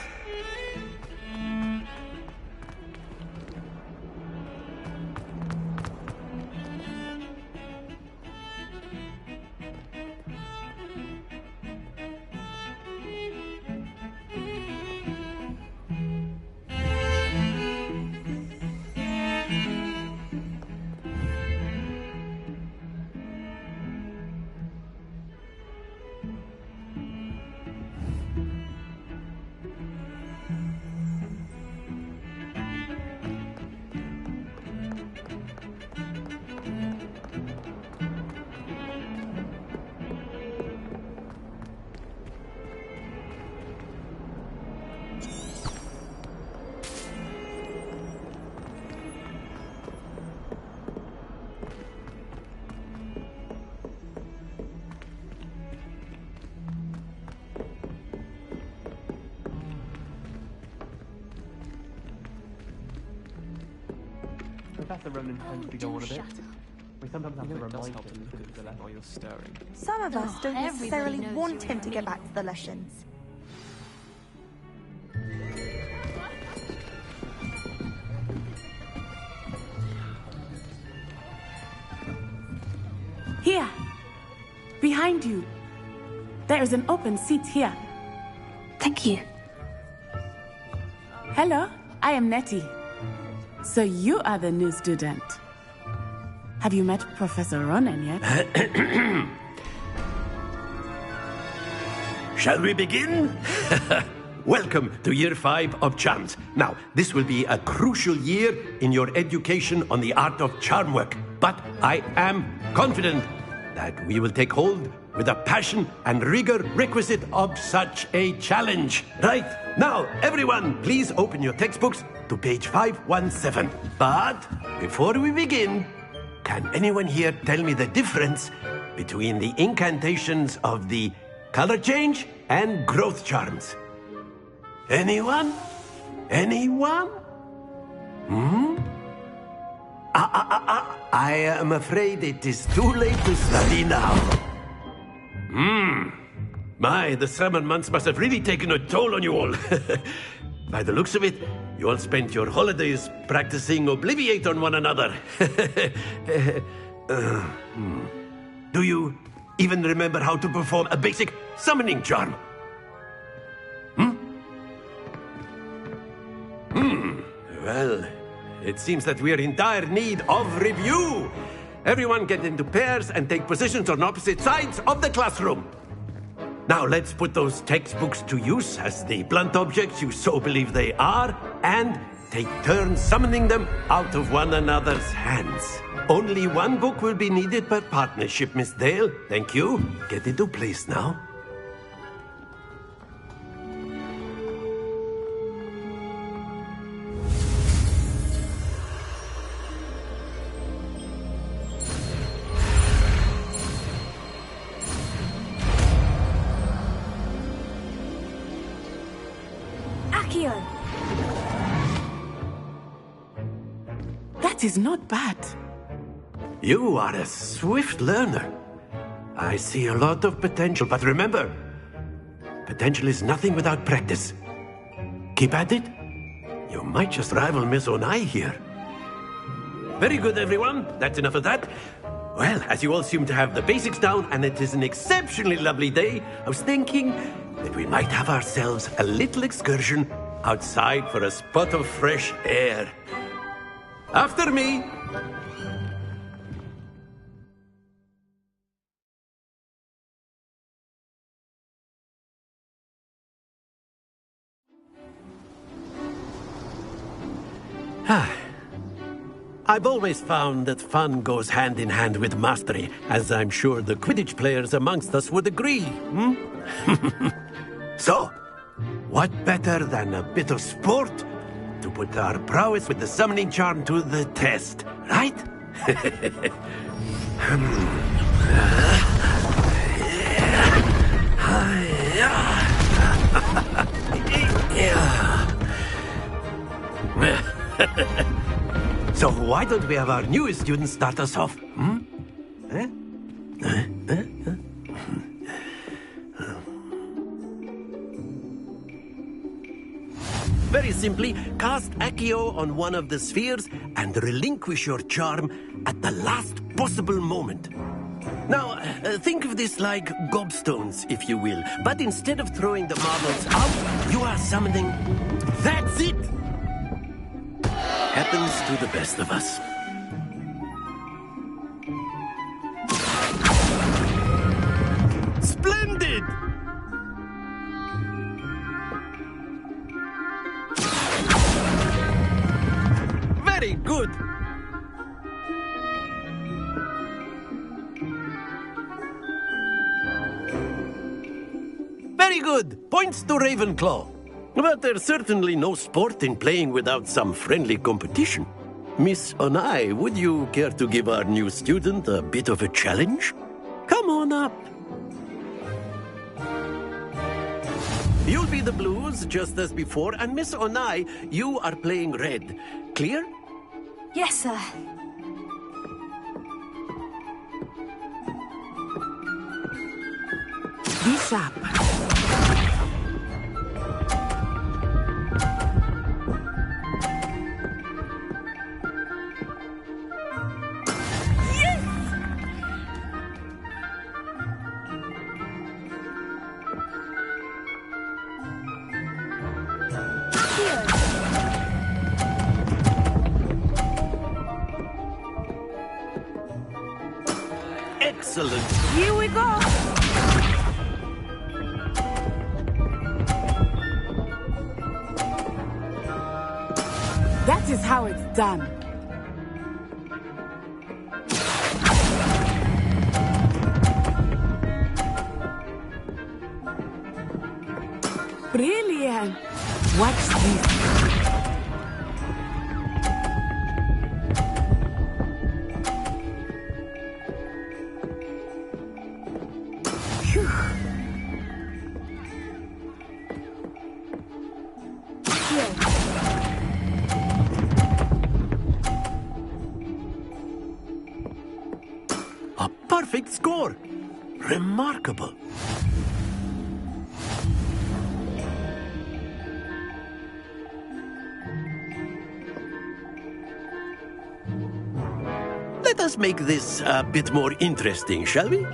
Professor Ronan tends to go on a bit. We sometimes have to remind him to the left while you're stirring. Some of us don't necessarily want him to get back to the lessons. Here, behind you. There is an open seat here. Thank you. Hello, I am Nettie. So you are the new student. Have you met Professor Ronen yet? Shall we begin? Welcome to Year 5 of Charms. Now, this will be a crucial year in your education on the art of charm work. But I am confident that we will take hold with the passion and rigor requisite of such a challenge. Right, now, everyone, please open your textbooks to page 517. But before we begin, can anyone here tell me the difference between the incantations of the color change and growth charms? Anyone? Anyone? I am afraid it is too late to study now. My, the summer months must have really taken a toll on you all. By the looks of it, you all spent your holidays practicing Obliviate on one another. Do you even remember how to perform a basic summoning charm? Well, it seems that we are in dire need of review. Everyone get into pairs and take positions on opposite sides of the classroom. Now let's put those textbooks to use as the blunt objects you so believe they are, and take turns summoning them out of one another's hands. Only one book will be needed per partnership, Miss Dale. Thank you. Get into place now. That is not bad. You are a swift learner. I see a lot of potential, but remember, potential is nothing without practice. Keep at it. You might just rival Miss Onai here. Very good, everyone. That's enough of that. Well, as you all seem to have the basics down, and it is an exceptionally lovely day, I was thinking that we might have ourselves a little excursion outside for a spot of fresh air. After me. I've always found that fun goes hand in hand with mastery, as I'm sure the Quidditch players amongst us would agree. So, what better than a bit of sport to put our prowess with the summoning charm to the test, right? So why don't we have our newest student start us off? Very simply, cast Accio on one of the spheres and relinquish your charm at the last possible moment. Now, think of this like gobstones, if you will. But instead of throwing the marbles out, you are summoning... That's it! Happens to the best of us. Splendid! Very good! Very good! Points to Ravenclaw. But there's certainly no sport in playing without some friendly competition. Miss Onai, would you care to give our new student a bit of a challenge? Come on up. You'll be the blues, just as before, and Miss Onai, you are playing red. Clear? Yes, sir. Be sharp. Excellent. Here we go. That is how it's done. Brilliant. Watch this. Phew. A perfect score. Remarkable. Let us make this a bit more interesting, shall we?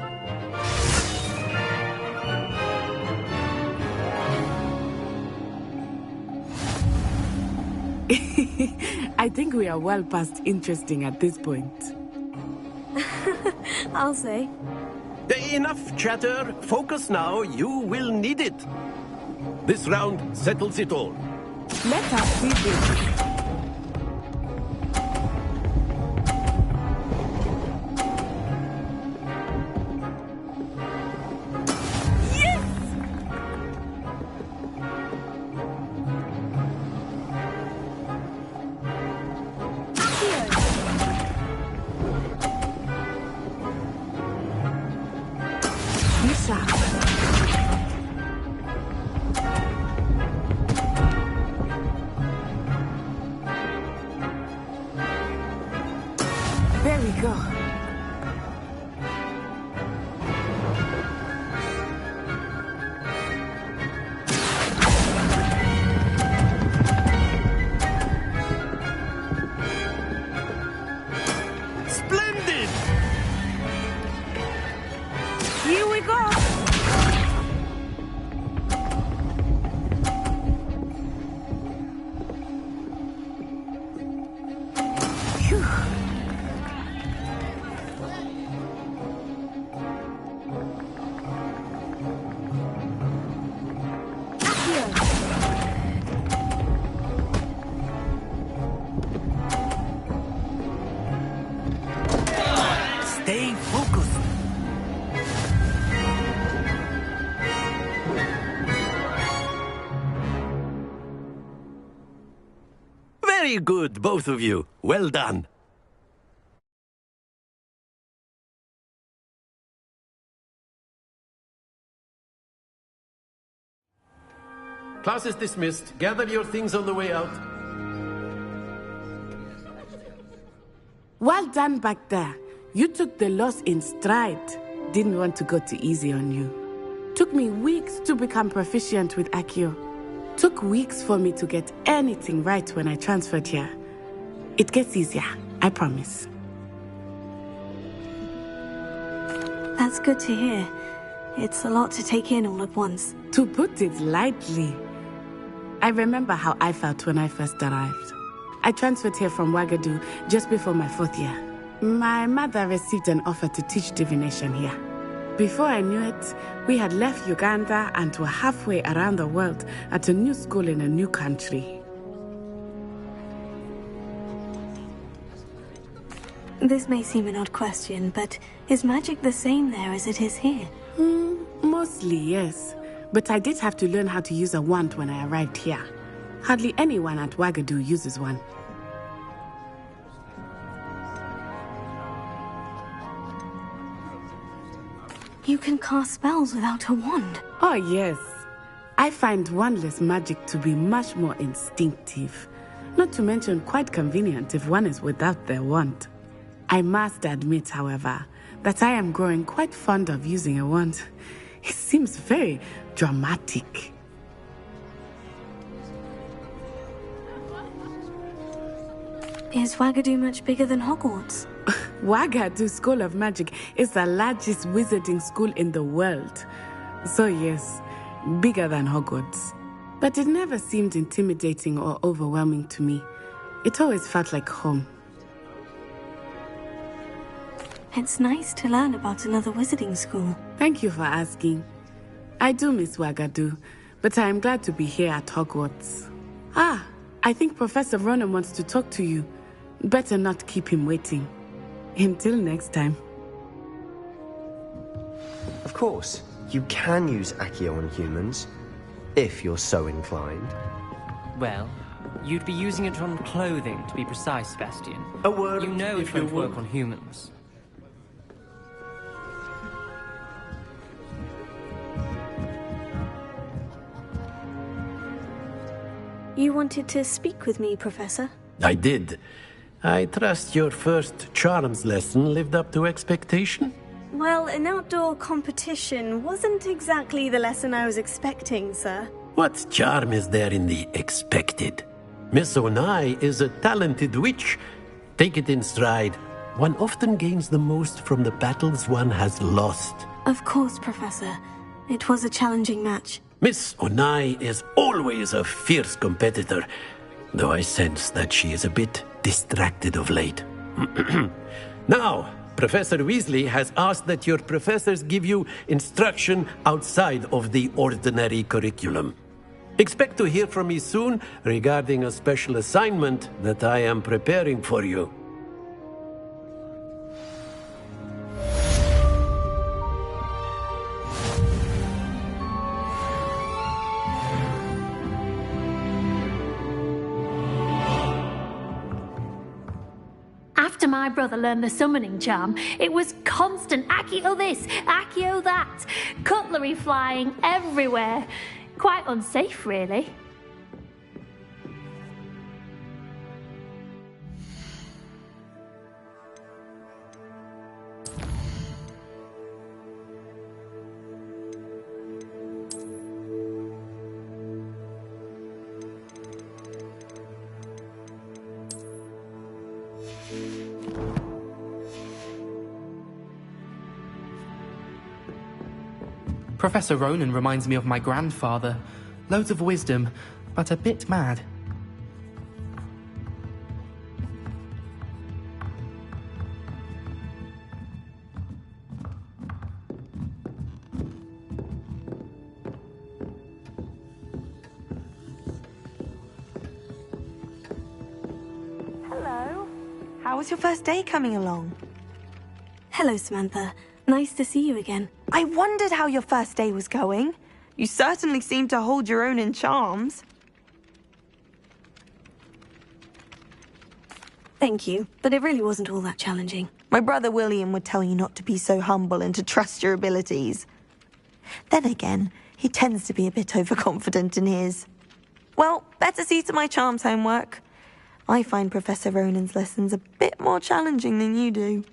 I think we are well past interesting at this point. I'll say. Enough chatter. Focus now. You will need it. This round settles it all. Let us see this. There we go. Splendid! Here we go. Phew. Stay focused. Very good, both of you. Well done. Class is dismissed. Gather your things on the way out. Well done back there. You took the loss in stride. Didn't want to go too easy on you. Took me weeks to become proficient with Accio. Took weeks for me to get anything right when I transferred here. It gets easier, I promise. That's good to hear. It's a lot to take in all at once. To put it lightly, I remember how I felt when I first arrived. I transferred here from Ouagadougou just before my 4th year. My mother received an offer to teach divination here. Before I knew it, we had left Uganda and were halfway around the world at a new school in a new country. This may seem an odd question, but is magic the same there as it is here? Mostly, yes. But I did have to learn how to use a wand when I arrived here. Hardly anyone at Ouagadougou uses one. You can cast spells without a wand. Oh, yes. I find wandless magic to be much more instinctive. Not to mention quite convenient if one is without their wand. I must admit, however, that I am growing quite fond of using a wand. It seems very dramatic. Is Ouagadougou much bigger than Hogwarts? Ouagadougou School of Magic is the largest wizarding school in the world. So yes, bigger than Hogwarts. But it never seemed intimidating or overwhelming to me. It always felt like home. It's nice to learn about another wizarding school. Thank you for asking. I do miss Wagadu, but I am glad to be here at Hogwarts. Ah, I think Professor Ronan wants to talk to you. Better not keep him waiting. Until next time. Of course, you can use Accio on humans, if you're so inclined. Well, you'd be using it on clothing, to be precise, Sebastian. A word, You know it if you won't work would. on humans. You wanted to speak with me, Professor? I did. I trust your first charms lesson lived up to expectation? Well, an outdoor competition wasn't exactly the lesson I was expecting, sir. What charm is there in the expected? Miss Onai is a talented witch. Take it in stride. One often gains the most from the battles one has lost. Of course, Professor. It was a challenging match. Miss Onai is always a fierce competitor, though I sense that she is a bit distracted of late. Now, Professor Weasley has asked that your professors give you instruction outside of the ordinary curriculum. Expect to hear from me soon regarding a special assignment that I am preparing for you. After my brother learned the summoning charm, it was constant Accio this, Accio that, cutlery flying everywhere. Quite unsafe, really. Professor Ronan reminds me of my grandfather. Loads of wisdom, but a bit mad. Hello. How was your first day coming along? Hello, Samantha. Nice to see you again. I wondered how your first day was going. You certainly seem to hold your own in charms. Thank you, but it really wasn't all that challenging. My brother William would tell you not to be so humble and to trust your abilities. Then again, he tends to be a bit overconfident in his. Well, better see to my charms homework. I find Professor Ronan's lessons a bit more challenging than you do.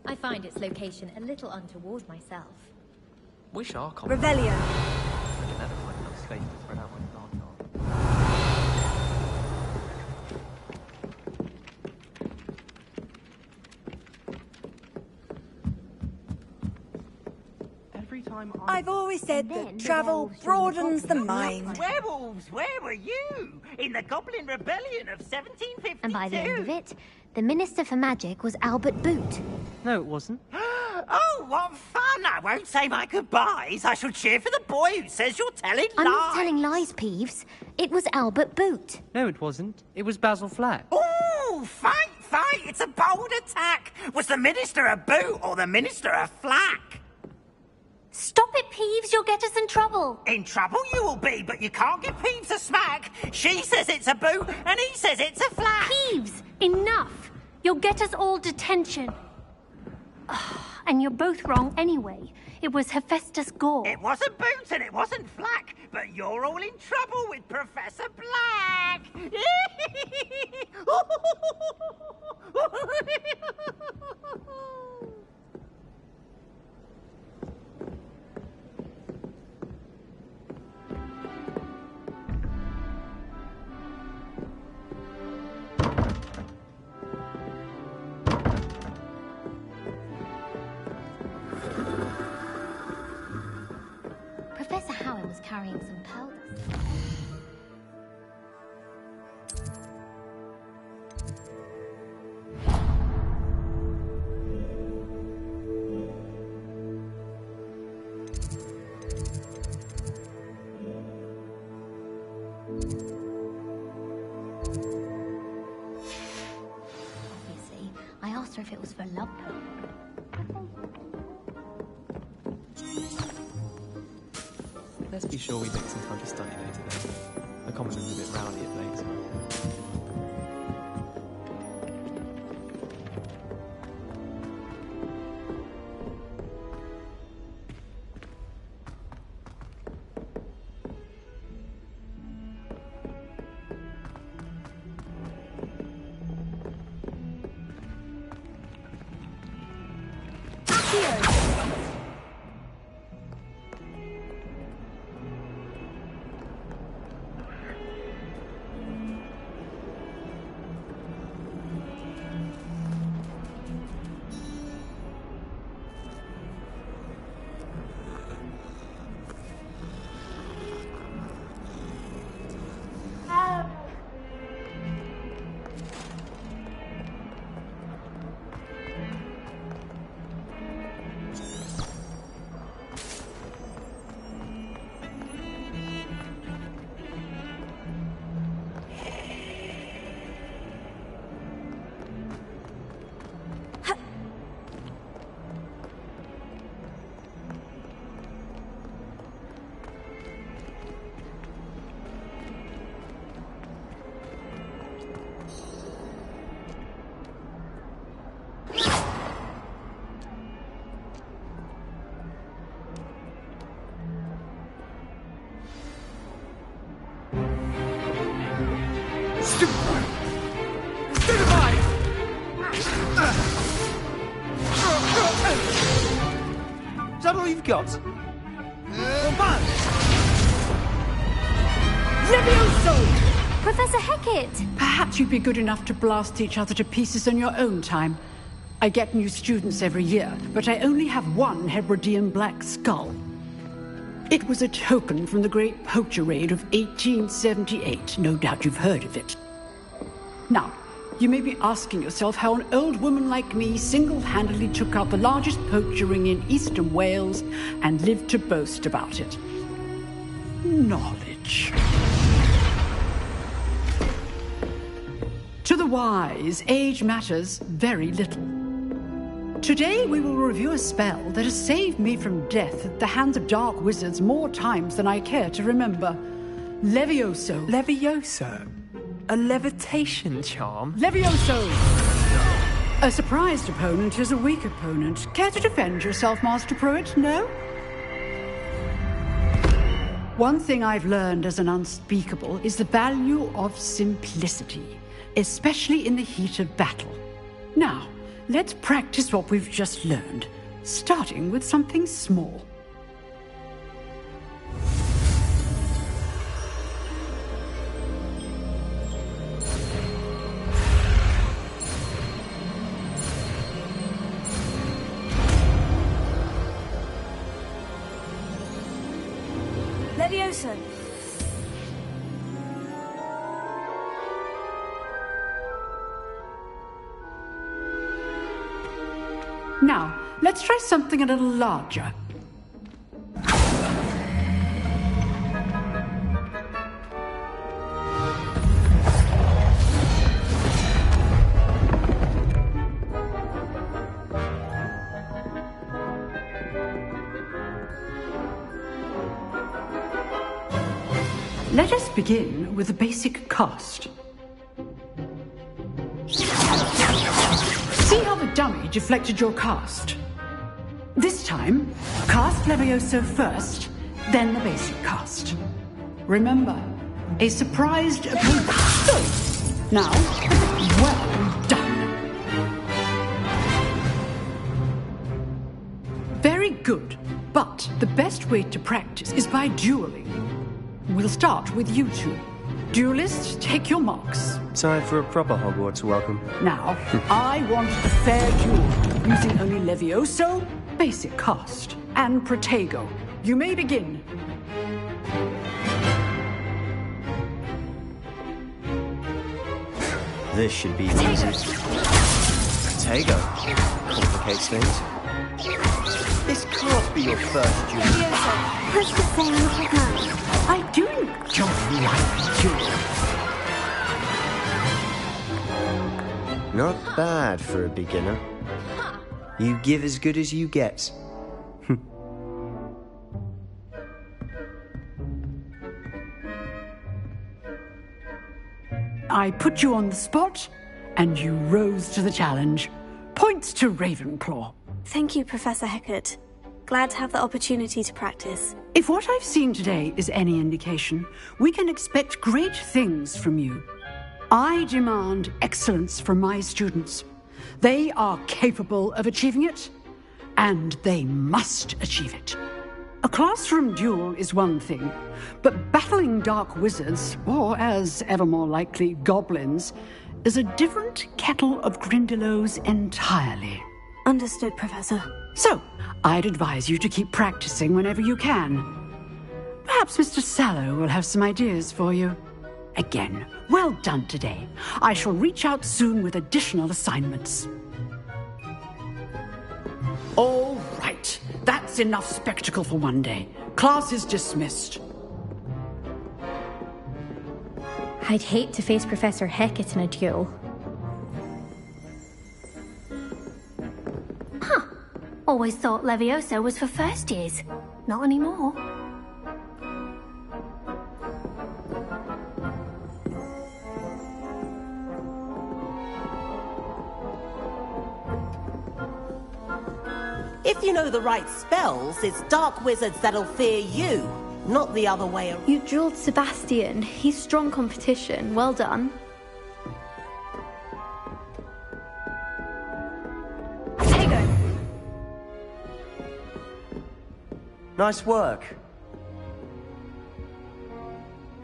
I find its location a little untoward myself. Wish our Revelio. I've always said that travel broadens the mind. Werewolves, where were you? In the Goblin Rebellion of 1752. And by the end of it, the Minister for Magic was Albert Boot. No, it wasn't. Oh, what fun! I won't say my goodbyes. I shall cheer for the boy who says you're telling lies. I'm not telling lies, Peeves. It was Albert Boot. No, it wasn't. It was Basil Flack. Oh, fight! It's a bold attack. Was the Minister a boot or the Minister a flack? Stop it, Peeves. You'll get us in trouble. In trouble you will be, but you can't give Peeves a smack. She says it's a boot, and he says it's a flack. Peeves, enough. You'll get us all detention. And you're both wrong anyway. It was Hephaestus Gore. It wasn't Boot and it wasn't Flack, but you're all in trouble with Professor Black. was carrying some pearl dust. Obviously, I asked her if it was for love potion. Let's be sure we make some time to study later then. The common room's a bit rowdy at late. Is that all you've got? Levioso! Professor Hecat! Perhaps you'd be good enough to blast each other to pieces on your own time. I get new students every year, but I only have one Hebridean black skull. It was a token from the Great Poacher Raid of 1878. No doubt you've heard of it. Now, you may be asking yourself how an old woman like me single-handedly took out the largest poacher ring in eastern Wales and lived to boast about it. Knowledge. To the wise, age matters very little. Today we will review a spell that has saved me from death at the hands of dark wizards more times than I care to remember. Levioso. Levioso? A levitation charm? Levioso! A surprised opponent is a weak opponent. Care to defend yourself, Master Pruitt? No? One thing I've learned as an unspeakable is the value of simplicity, especially in the heat of battle. Now, let's practice what we've just learned, starting with something small. Levioso. Now, let's try something a little larger. Let us begin with the basic cast. See how the dummy deflected your cast? This time, cast Levioso first, then the basic cast. Remember, a surprised opponent. So, now, well done. Very good, but the best way to practice is by dueling. We'll start with you two. Duelists, take your marks. Time for a proper Hogwarts welcome. Now, I want a fair duel, using only Levioso, basic cast, and Protego. You may begin. This should be easy. Protego. Complicates things. This can't be your first duel. Let's just say I'm a man. I do enjoy life, Not bad for a beginner. You give as good as you get. I put you on the spot, and you rose to the challenge. Points to Ravenclaw. Thank you, Professor Hecat. Glad to have the opportunity to practice. If what I've seen today is any indication, we can expect great things from you. I demand excellence from my students. They are capable of achieving it, and they must achieve it. A classroom duel is one thing, but battling dark wizards, or as ever more likely, goblins, is a different kettle of Grindylows entirely. Understood, Professor. So, I'd advise you to keep practicing whenever you can. Perhaps Mr. Sallow will have some ideas for you. Again, well done today. I shall reach out soon with additional assignments. All right. That's enough spectacle for one day. Class is dismissed. I'd hate to face Professor Hecat in a duel. Huh. Always thought Levioso was for first years. Not anymore. If you know the right spells, it's dark wizards that'll fear you, not the other way around. You drilled Sebastian. He's strong competition. Well done. Nice work.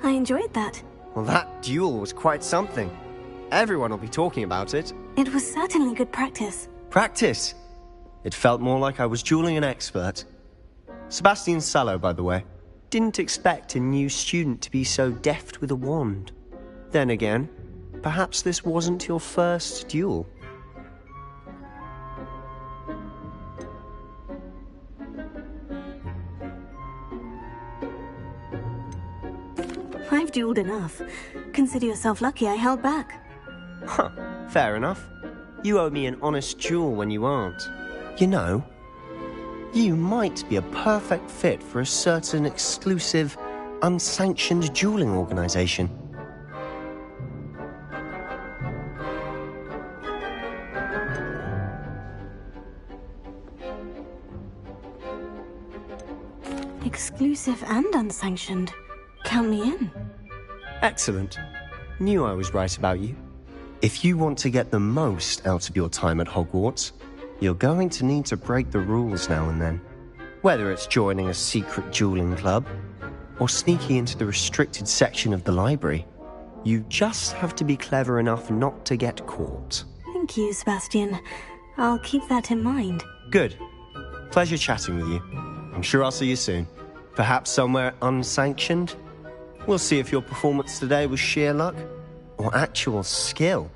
I enjoyed that. Well, that duel was quite something. Everyone will be talking about it. It was certainly good practice. Practice? It felt more like I was dueling an expert. Sebastian Sallow, by the way. Didn't expect a new student to be so deft with a wand. Then again, perhaps this wasn't your first duel. I've dueled enough. Consider yourself lucky I held back. Huh, fair enough. You owe me an honest duel when you aren't. You know, you might be a perfect fit for a certain exclusive, unsanctioned dueling organization. Exclusive and unsanctioned. Count me in. Excellent. Knew I was right about you. If you want to get the most out of your time at Hogwarts, you're going to need to break the rules now and then. Whether it's joining a secret dueling club, or sneaking into the restricted section of the library, you just have to be clever enough not to get caught. Thank you, Sebastian. I'll keep that in mind. Good. Pleasure chatting with you. I'm sure I'll see you soon. Perhaps somewhere unsanctioned? We'll see if your performance today was sheer luck or actual skill.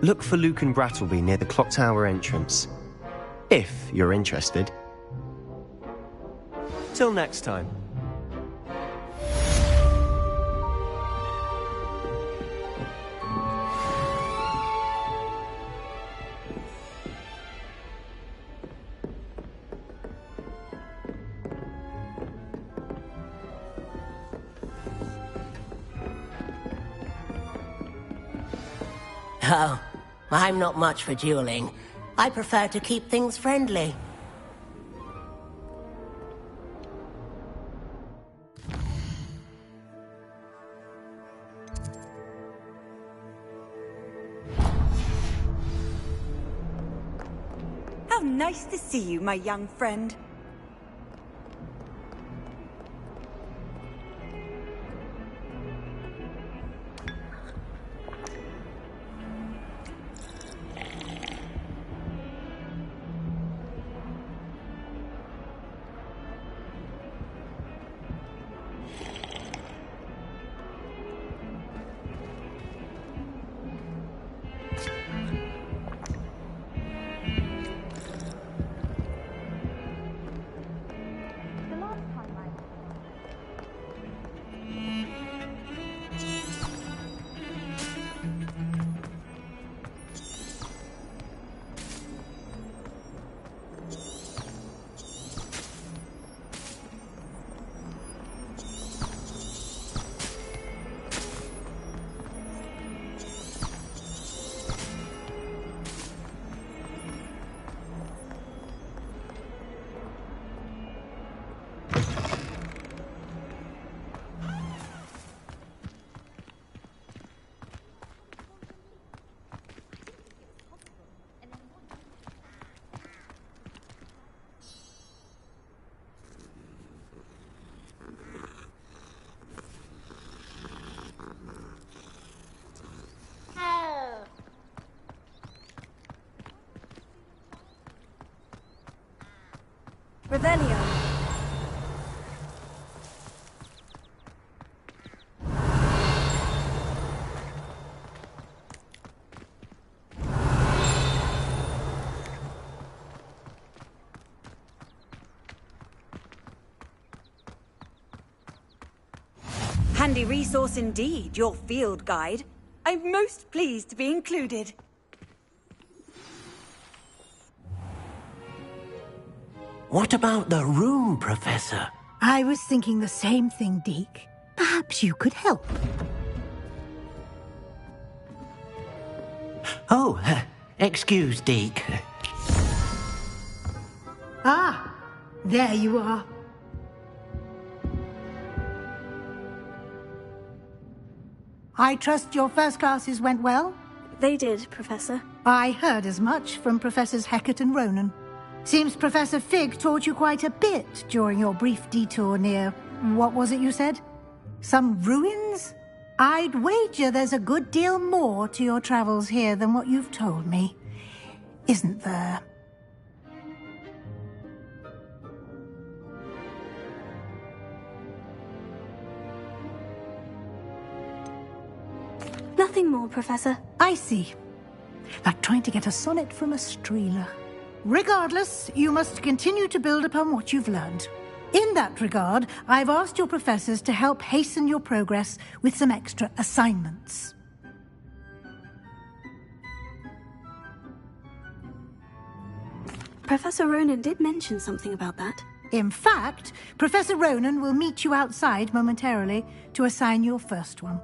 Look for Luke and Brattleby near the clock tower entrance, if you're interested. Till next time. Oh, I'm not much for dueling. I prefer to keep things friendly. How nice to see you, my young friend. Revelio. Handy resource indeed, your field guide. I'm most pleased to be included. What about the room, Professor? I was thinking the same thing, Deke. Perhaps you could help. Oh, excuse, Deke. Ah, there you are. I trust your first classes went well? They did, Professor. I heard as much from Professors Hecat and Ronan. Seems Professor Fig taught you quite a bit during your brief detour near... what was it you said? Some ruins? I'd wager there's a good deal more to your travels here than what you've told me. Isn't there? Nothing more, Professor. I see. Like trying to get a sonnet from a streeler. Regardless, you must continue to build upon what you've learned. In that regard, I've asked your professors to help hasten your progress with some extra assignments. Professor Ronan did mention something about that. In fact, Professor Ronan will meet you outside momentarily to assign your first one.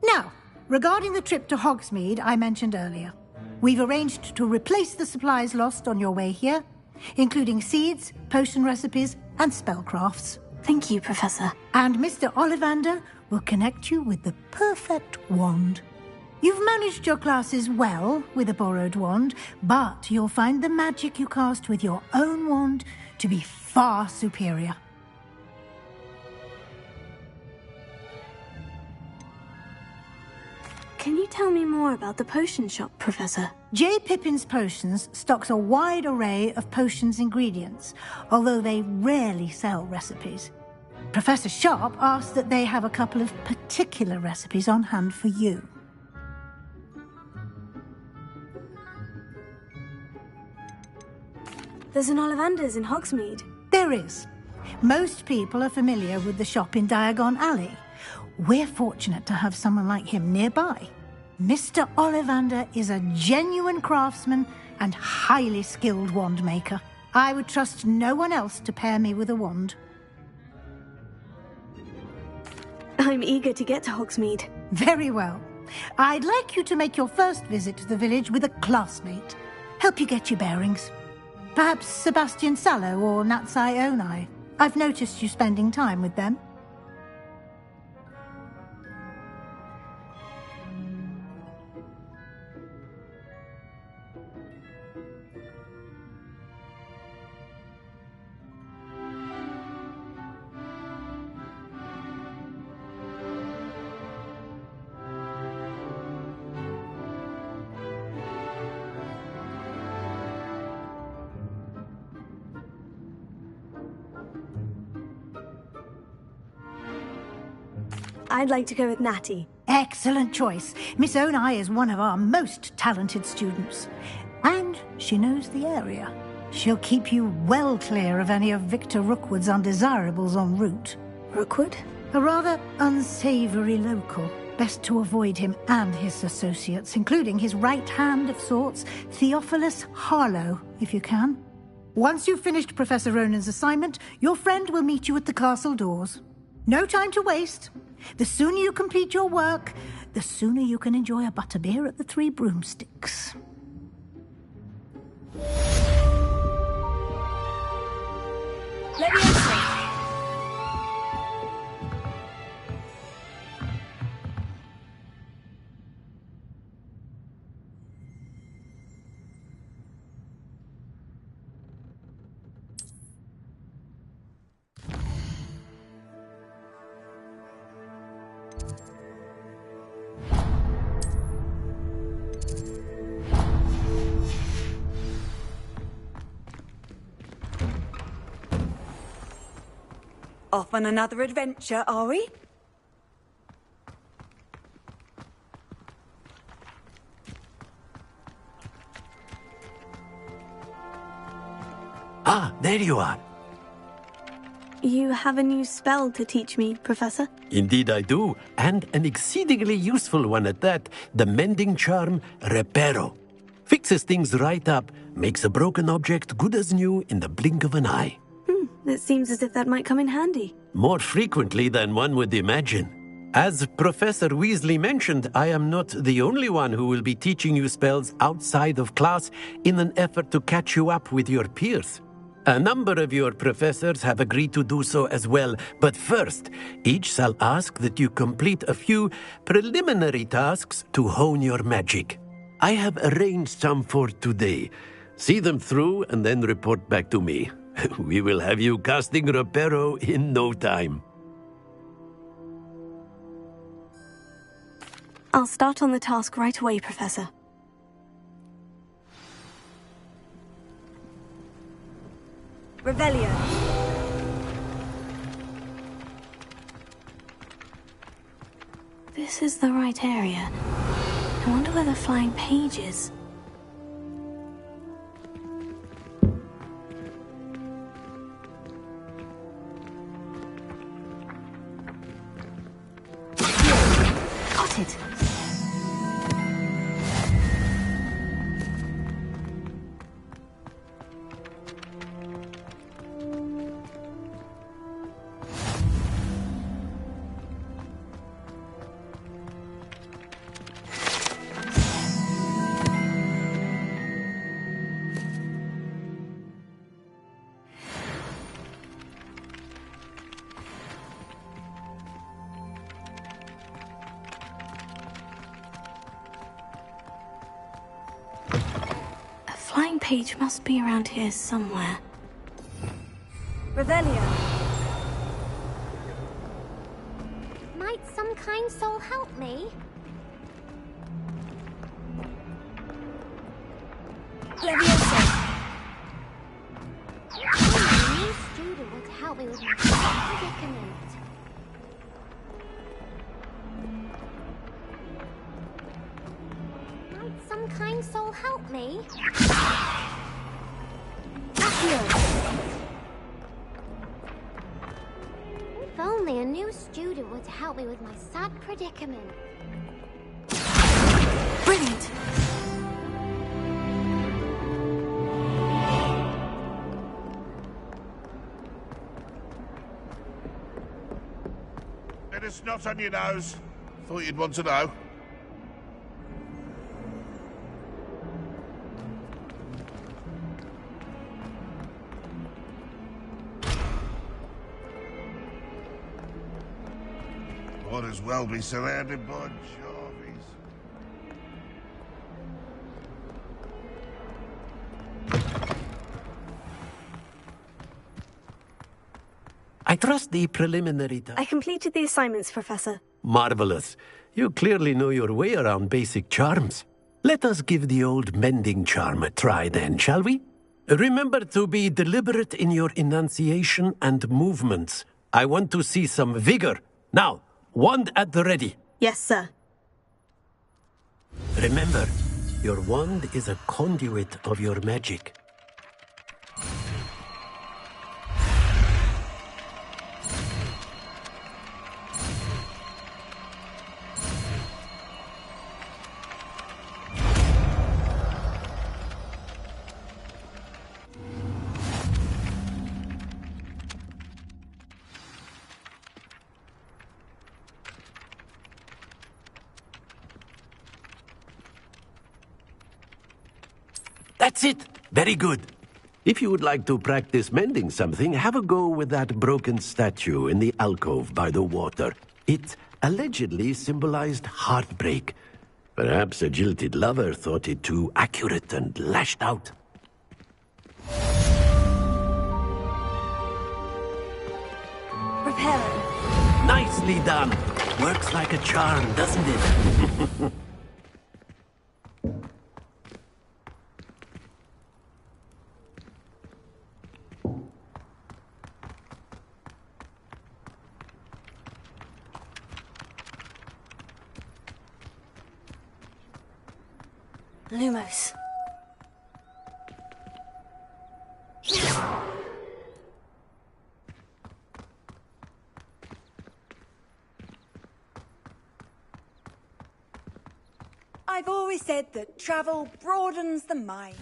Now, regarding the trip to Hogsmeade I mentioned earlier, we've arranged to replace the supplies lost on your way here, including seeds, potion recipes, and spellcrafts. Thank you, Professor. And Mr. Ollivander will connect you with the perfect wand. You've managed your classes well with a borrowed wand, but you'll find the magic you cast with your own wand to be far superior. Can you tell me more about the potion shop, Professor? J. Pippin's Potions stocks a wide array of potions ingredients, although they rarely sell recipes. Professor Sharp asked that they have a couple of particular recipes on hand for you. There's an Ollivander's in Hogsmeade. There is. Most people are familiar with the shop in Diagon Alley. We're fortunate to have someone like him nearby. Mr. Ollivander is a genuine craftsman and highly skilled wand maker. I would trust no one else to pair me with a wand. I'm eager to get to Hogsmeade. Very well. I'd like you to make your first visit to the village with a classmate. Help you get your bearings. Perhaps Sebastian Sallow or Natsai Onai. I've noticed you spending time with them. I'd like to go with Natty. Excellent choice. Miss Onai is one of our most talented students. And she knows the area. She'll keep you well clear of any of Victor Rookwood's undesirables en route. Rookwood? A rather unsavory local. Best to avoid him and his associates, including his right hand of sorts, Theophilus Harlow, if you can. Once you've finished Professor Ronan's assignment, your friend will meet you at the castle doors. No time to waste. The sooner you complete your work, the sooner you can enjoy a butterbeer at the Three Broomsticks. Let me answer. Off on another adventure, are we? Ah, there you are. You have a new spell to teach me, Professor? Indeed I do, and an exceedingly useful one at that. The mending charm, Reparo. Fixes things right up, makes a broken object good as new in the blink of an eye. It seems as if that might come in handy. More frequently than one would imagine. As Professor Weasley mentioned, I am not the only one who will be teaching you spells outside of class in an effort to catch you up with your peers. A number of your professors have agreed to do so as well, but first, each shall ask that you complete a few preliminary tasks to hone your magic. I have arranged some for today. See them through and then report back to me. We will have you casting Reparo in no time. I'll start on the task right away, Professor. Revelio. This is the right area. I wonder where the flying page is. Got it. Flying page must be around here somewhere. Revelio. Might some kind soul help me? Leviosa. A new student will help me with my predicament. Might some kind soul help me? If only a new student would help me with my sad predicament. Brilliant! Bit of snot on your nose. Thought you'd want to know. Might as well be surrounded by Jarvies. I trust the preliminary I completed the assignments, Professor. Marvelous. You clearly know your way around basic charms. Let us give the old mending charm a try then, shall we? Remember to be deliberate in your enunciation and movements. I want to see some vigor. Now, wand at the ready. Yes, sir. Remember, your wand is a conduit of your magic. That's it. Very good. If you would like to practice mending something, have a go with that broken statue in the alcove by the water. It allegedly symbolized heartbreak. Perhaps a jilted lover thought it too accurate and lashed out. Reparo. Nicely done. Works like a charm, doesn't it? Lumos. I've always said that travel broadens the mind.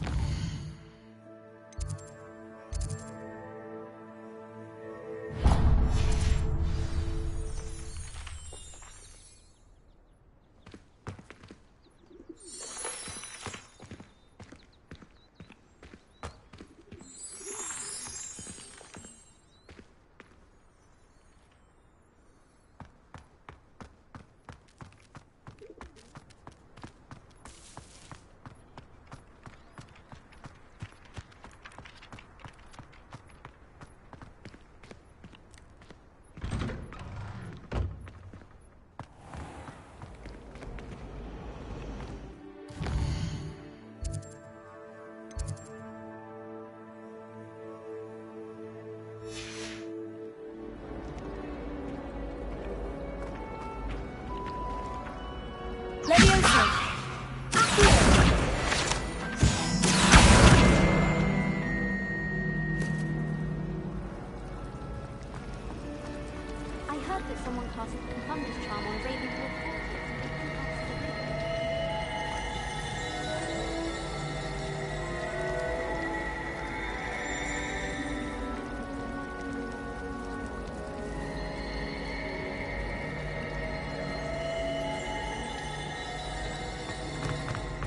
I heard that someone cast the Confunder's charm on Ravenclaw portrait.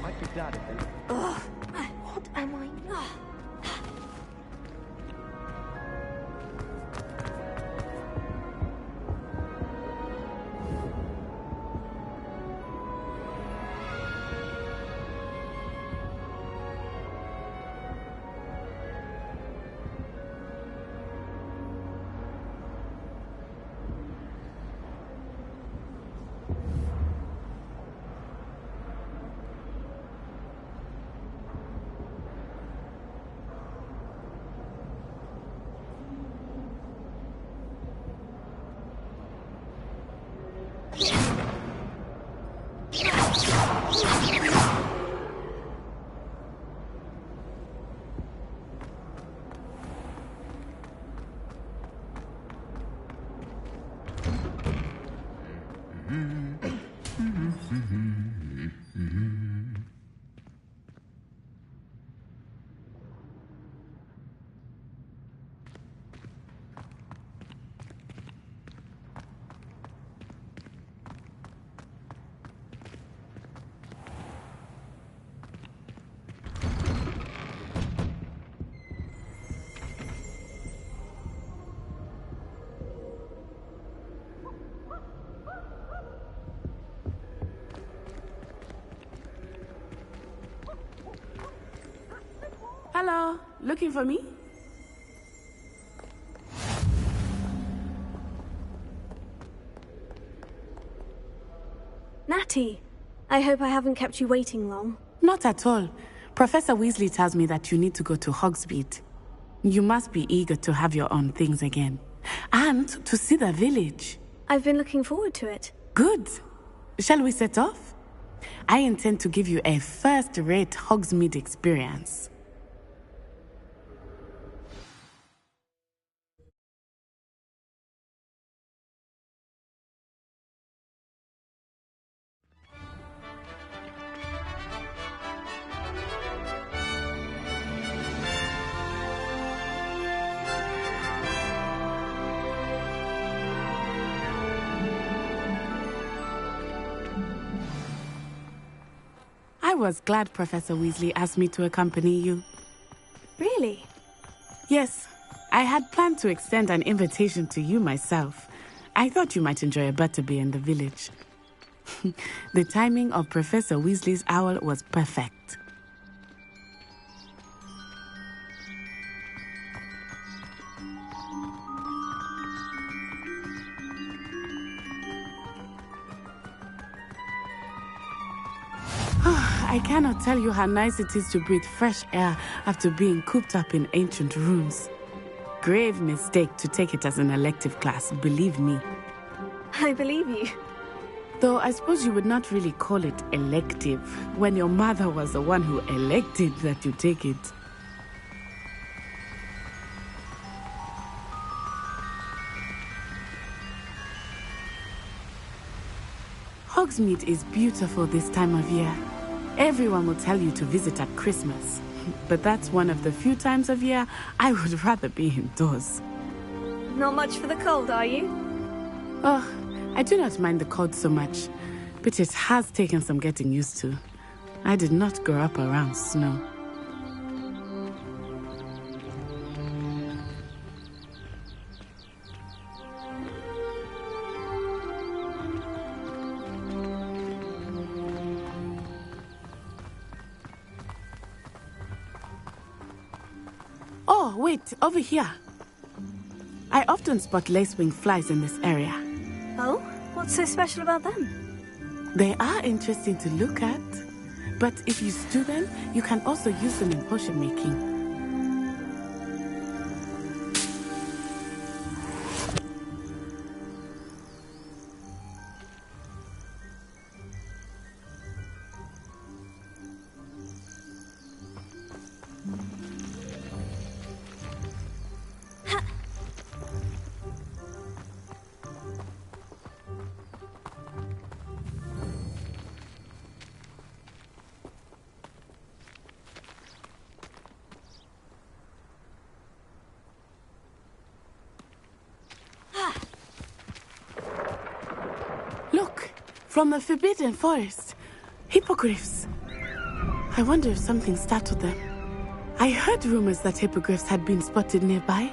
Might be glad of it. Ugh, what am I? Hello, looking for me? Natty, I hope I haven't kept you waiting long. Not at all. Professor Weasley tells me that you need to go to Hogsmeade. You must be eager to have your own things again. And to see the village. I've been looking forward to it. Good. Shall we set off? I intend to give you a first-rate Hogsmeade experience. I was glad Professor Weasley asked me to accompany you. Really? Yes. I had planned to extend an invitation to you myself. I thought you might enjoy a butterbeer in the village. The timing of Professor Weasley's owl was perfect. I cannot tell you how nice it is to breathe fresh air after being cooped up in ancient rooms. Grave mistake to take it as an elective class, believe me. I believe you. Though I suppose you would not really call it elective when your mother was the one who elected that you take it. Hogsmeade is beautiful this time of year. Everyone will tell you to visit at Christmas. But that's one of the few times of year I would rather be indoors. Not much for the cold, are you? Oh, I do not mind the cold so much, but it has taken some getting used to. I did not grow up around snow. Oh, wait, over here. I often spot lacewing flies in this area. Oh? What's so special about them? They are interesting to look at, but if you stew them, you can also use them in potion making. Look, from the Forbidden Forest. Hippogriffs. I wonder if something startled them. I heard rumors that hippogriffs had been spotted nearby.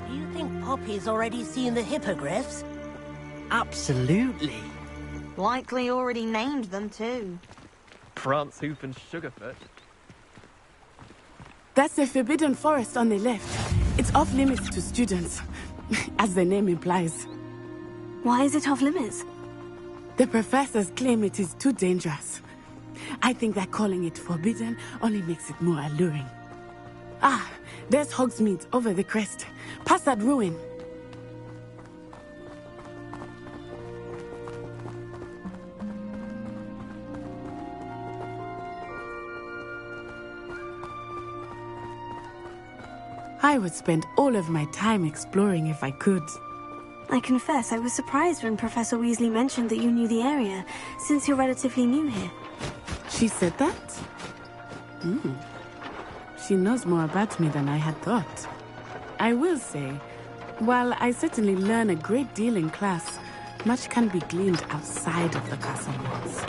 Do you think Poppy's already seen the hippogriffs? Absolutely. Likely already named them too. Prance, Hoof and Sugarfoot. That's the Forbidden Forest on the left. It's off limits to students, as the name implies. Why is it off limits? The professors claim it is too dangerous. I think that calling it forbidden only makes it more alluring. Ah, there's Hogsmeade over the crest. Past that ruin. I would spend all of my time exploring if I could. I confess I was surprised when Professor Weasley mentioned that you knew the area, since you're relatively new here. She said that? She knows more about me than I had thought. I will say, while I certainly learn a great deal in class, much can be gleaned outside of the castle walls.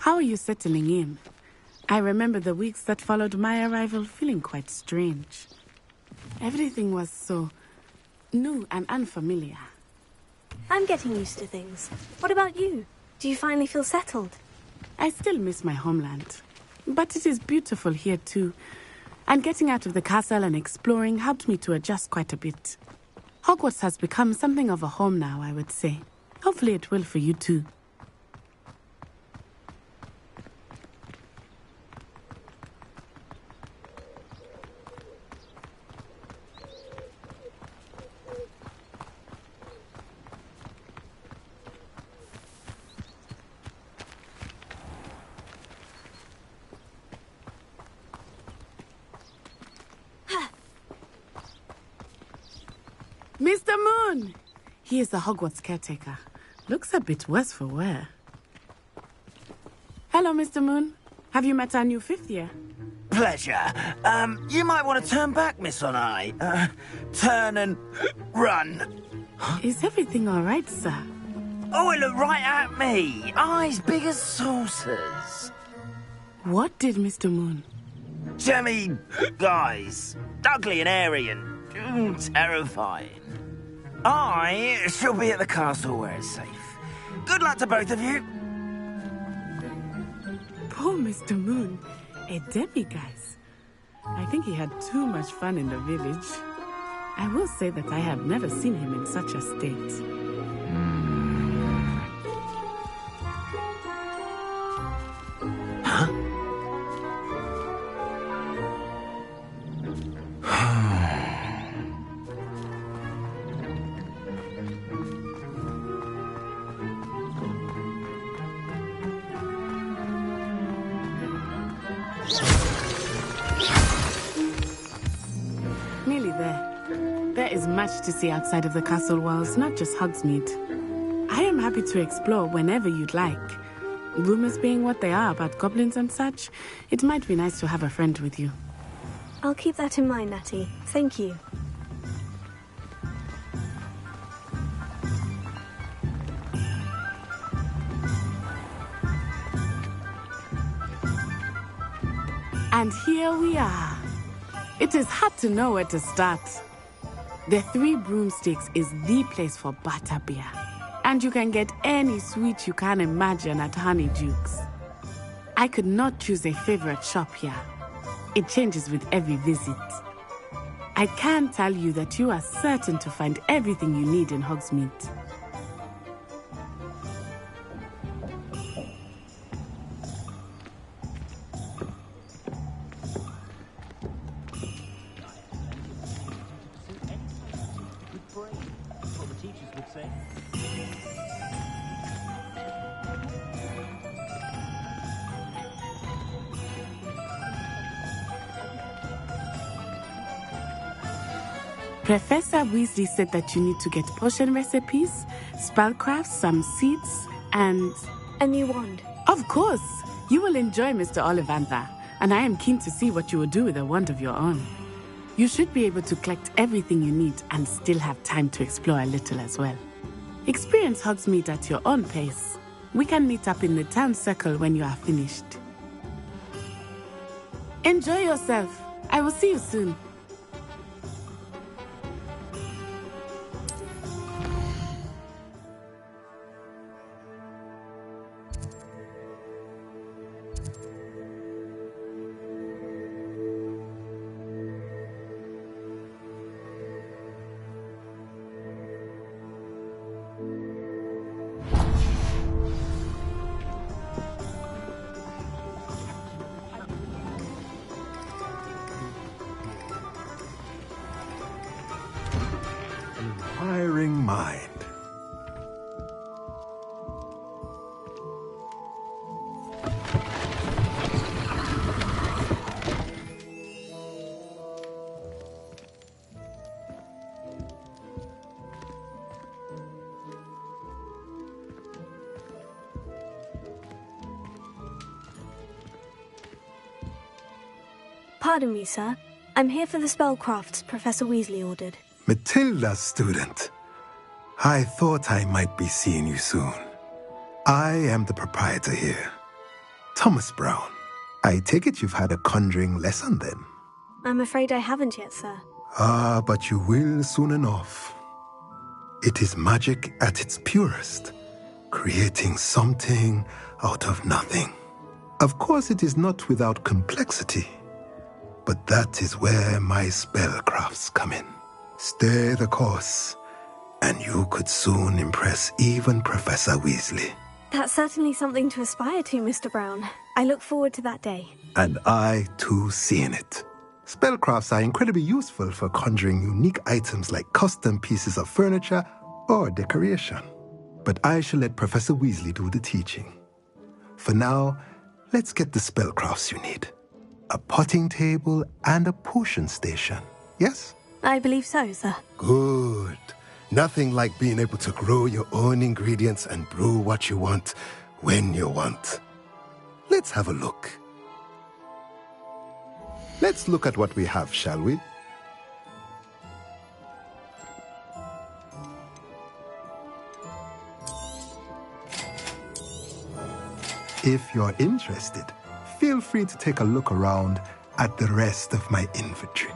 How are you settling in? I remember the weeks that followed my arrival feeling quite strange. Everything was so new and unfamiliar. I'm getting used to things. What about you? Do you finally feel settled? I still miss my homeland, but it is beautiful here too. And getting out of the castle and exploring helped me to adjust quite a bit. Hogwarts has become something of a home now, I would say. Hopefully it will for you too. Mr. Moon! He is the Hogwarts caretaker. Looks a bit worse for wear. Hello, Mr. Moon. Have you met our new fifth year? pleasure. You might want to turn back, Miss Onai. Turn and run. Is everything all right, sir? Oh, it looked right at me. Eyes big as saucers. What did Mr. Moon? Jemmy, guys. Ugly and airy and terrifying. I shall be at the castle where it's safe. Good luck to both of you. Poor Mr. Moon. A demiguise. I think he had too much fun in the village. I will say that I have never seen him in such a state. Huh? Nearly there. There is much to see outside of the castle walls, not just Hogsmeade. I am happy to explore whenever you'd like. Rumors being what they are about goblins and such, it might be nice to have a friend with you. I'll keep that in mind, Natty. Thank you. And here we are. It is hard to know where to start. The Three Broomsticks is the place for butterbeer. And you can get any sweet you can imagine at Honeydukes. I could not choose a favorite shop here. It changes with every visit. I can tell you that you are certain to find everything you need in Hogsmeade. Professor Weasley said that you need to get potion recipes, spellcrafts, some seeds, and... a new wand. Of course! You will enjoy Mr. Ollivander, and I am keen to see what you will do with a wand of your own. You should be able to collect everything you need and still have time to explore a little as well. Experience Hogsmeade at your own pace. We can meet up in the town circle when you are finished. Enjoy yourself. I will see you soon. Inquiring mind. Pardon me, sir. I'm here for the spellcrafts Professor Weasley ordered. Matilda's student. I thought I might be seeing you soon. I am the proprietor here, Thomas Brown. I take it you've had a conjuring lesson then? I'm afraid I haven't yet, sir. Ah, but you will soon enough. It is magic at its purest, creating something out of nothing. Of course, it is not without complexity, but that is where my spellcrafts come in. Stay the course, and you could soon impress even Professor Weasley. That's certainly something to aspire to, Mr. Brown. I look forward to that day. And I, too, seeing it. Spellcrafts are incredibly useful for conjuring unique items like custom pieces of furniture or decoration. But I shall let Professor Weasley do the teaching. For now, let's get the spellcrafts you need. A potting table and a potion station, yes? I believe so, sir. Good. Nothing like being able to grow your own ingredients and brew what you want when you want. Let's have a look. Let's look at what we have, shall we? If you're interested, feel free to take a look around at the rest of my inventory.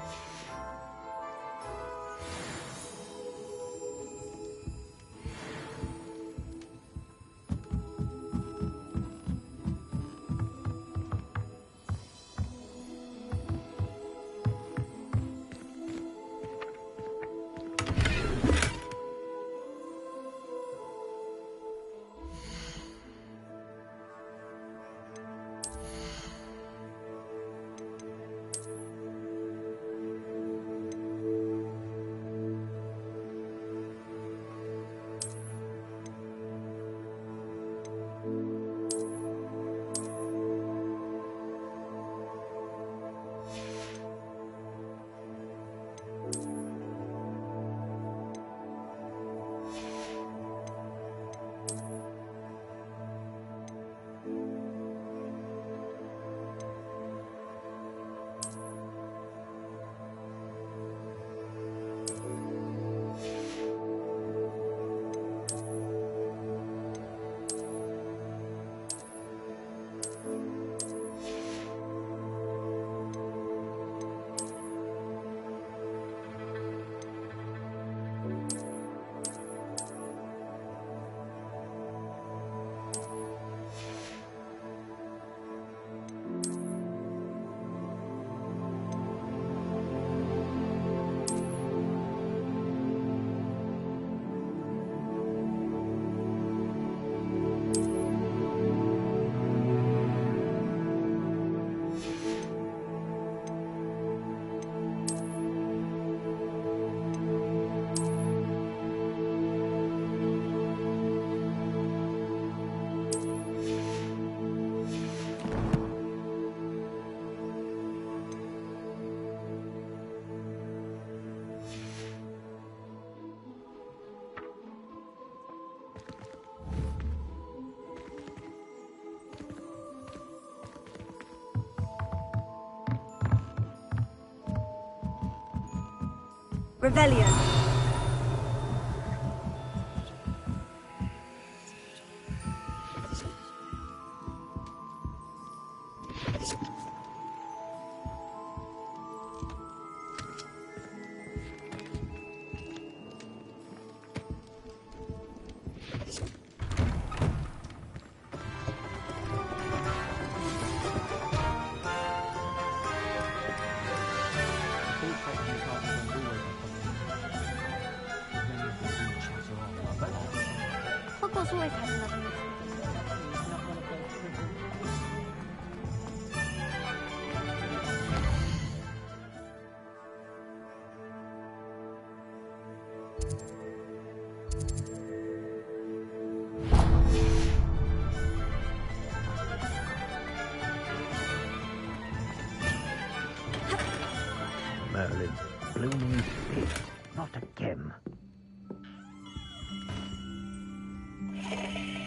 Rebellion. Hogwarts always has another mission. Merlin, blooming fish, not again.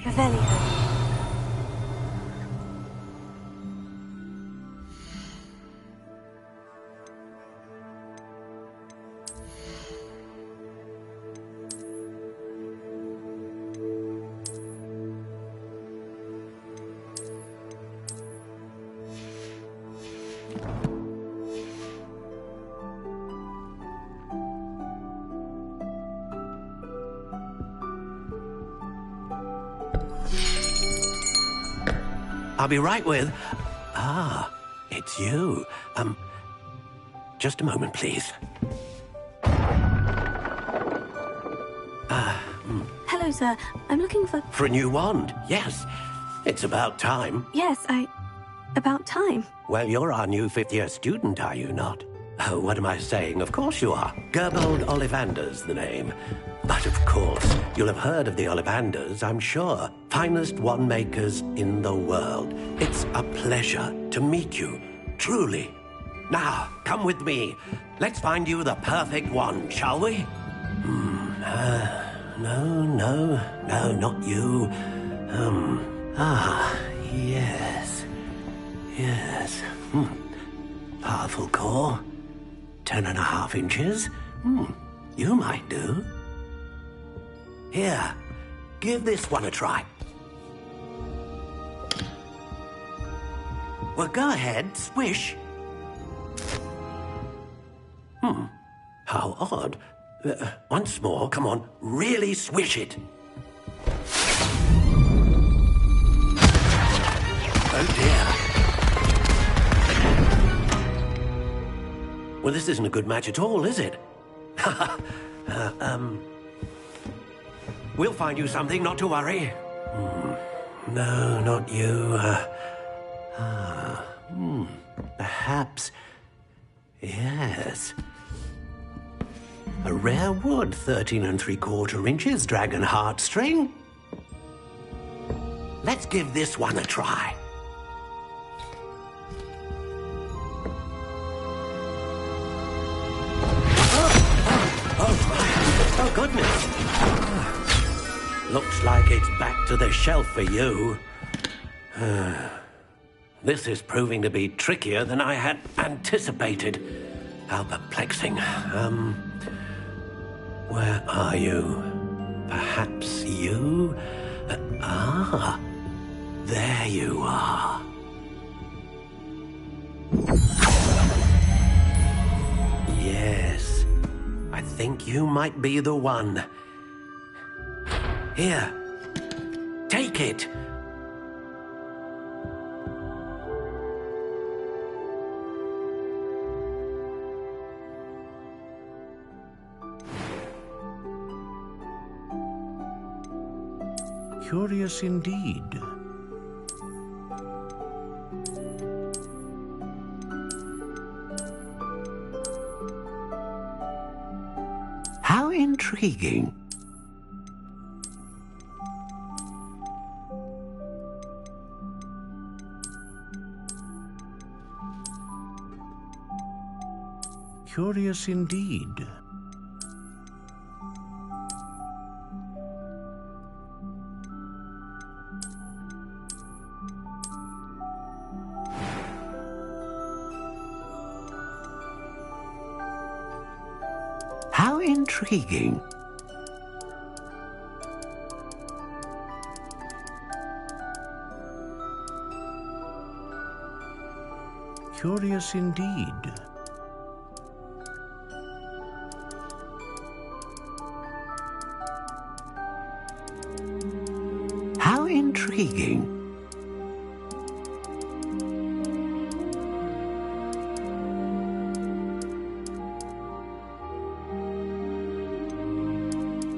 Revelio. I'll be right with... Ah, it's you. Just a moment, please. Hello, sir. I'm looking for... For a new wand, yes. It's about time. Yes, about time. Well, you're our new fifth-year student, are you not? Oh, what am I saying? Of course you are. Gerbold Ollivander's the name. But of course, you'll have heard of the Ollivanders, I'm sure. Finest wand makers in the world. It's a pleasure to meet you, truly. Now, come with me. Let's find you the perfect wand, shall we? No, not you. Yes. Powerful core. 10.5 inches. You might do. Here, give this one a try. Well, go ahead, swish. How odd. Once more, come on, really swish it. Oh dear. Well, this isn't a good match at all, is it? We'll find you something, not to worry. No, not you. Perhaps. Yes. A rare wood, 13 3/4 inches, dragon heartstring. Let's give this one a try. Oh, goodness. Looks like it's back to the shelf for you. This is proving to be trickier than I had anticipated. How perplexing. Where are you? Perhaps you? There you are. Yes, I think you might be the one. Here, take it. Curious indeed. How intriguing. Curious indeed. How intriguing. Curious indeed. How intriguing.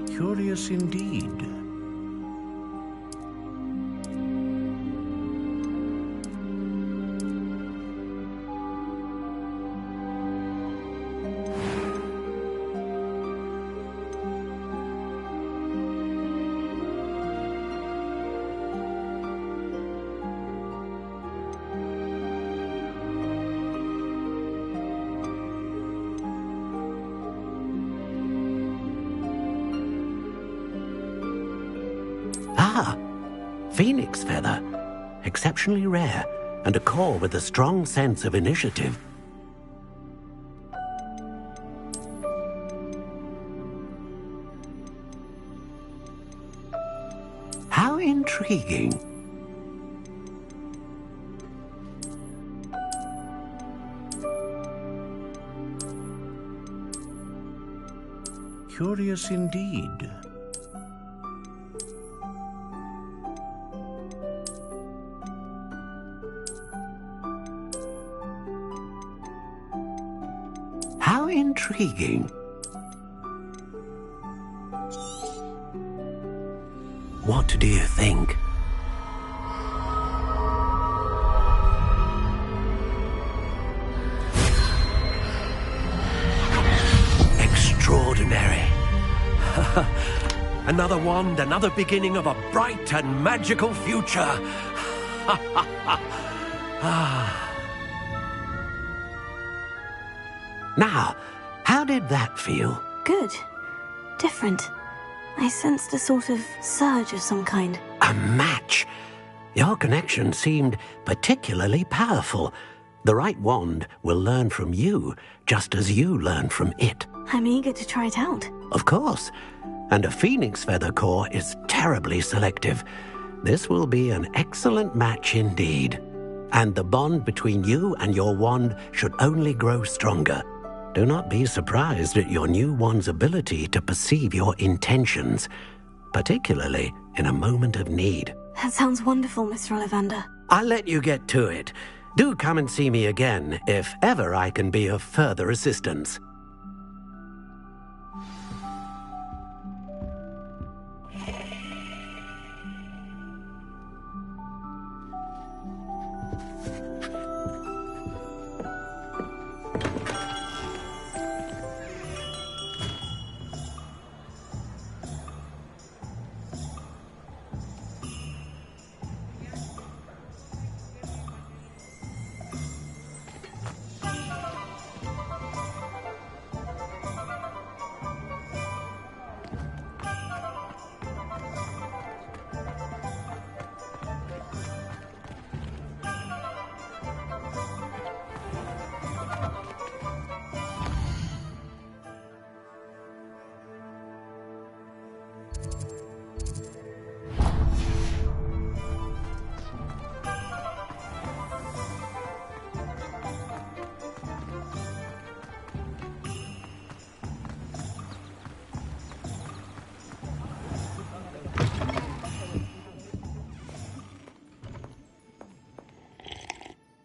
Curious indeed. Phoenix feather. Exceptionally rare, and a core with a strong sense of initiative. How intriguing. Curious indeed. How intriguing. What do you think? Extraordinary. Another wand, another beginning of a bright and magical future. Now, how did that feel? Good. Different. I sensed a sort of surge of some kind. A match. Your connection seemed particularly powerful. The right wand will learn from you, just as you learn from it. I'm eager to try it out. Of course. And a phoenix feather core is terribly selective. This will be an excellent match indeed. And the bond between you and your wand should only grow stronger. Do not be surprised at your new wand's ability to perceive your intentions, particularly in a moment of need. That sounds wonderful, Mr. Ollivander. I'll let you get to it. Do come and see me again if ever I can be of further assistance.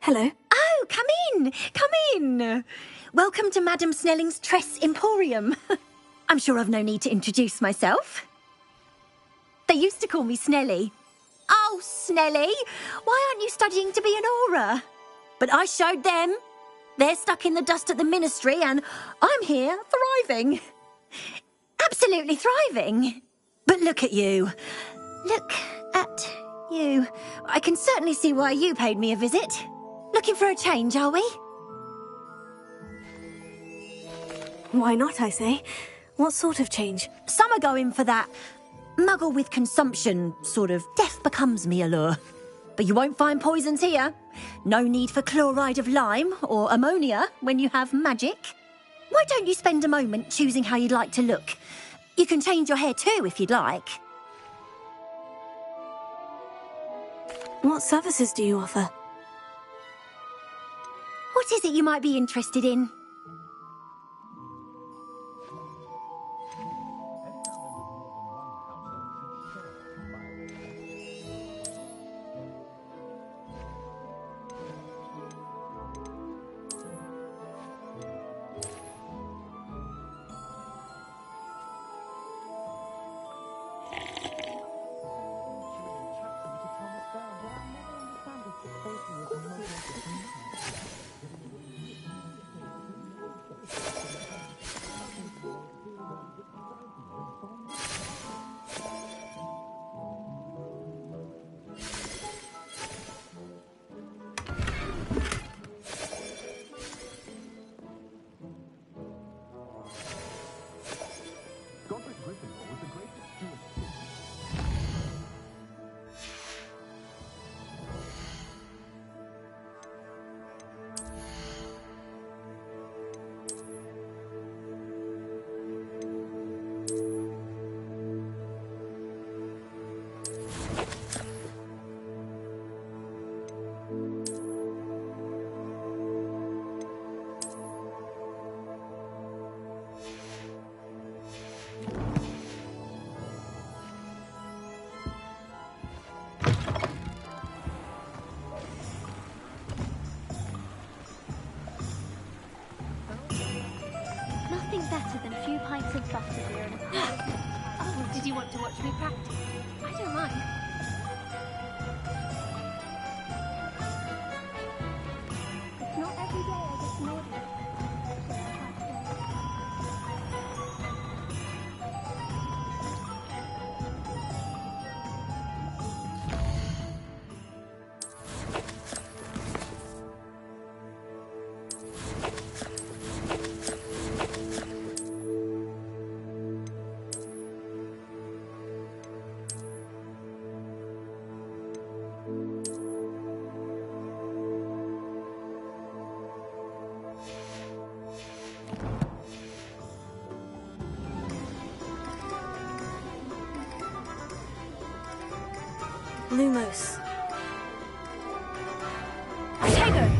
Hello. Oh, come in. Come in. Welcome to Madame Snelling's Tress Emporium. I'm sure I've no need to introduce myself. They used to call me Snelly. Oh, Snelly, why aren't you studying to be an aura? But I showed them. They're stuck in the dust at the ministry and I'm here thriving. Absolutely thriving. But look at you. Look at you. I can certainly see why you paid me a visit. Looking for a change, are we? Why not, I say? What sort of change? Some are going for that muggle with consumption, sort of death becomes me allure. But you won't find poisons here. No need for chloride of lime or ammonia when you have magic. Why don't you spend a moment choosing how you'd like to look? You can change your hair too if you'd like. What services do you offer? What is it you might be interested in? Better than a few pints of butter beer and a Oh, did you want to watch me practice? I don't mind. It's not every day I get an audience. Lumos. Tego!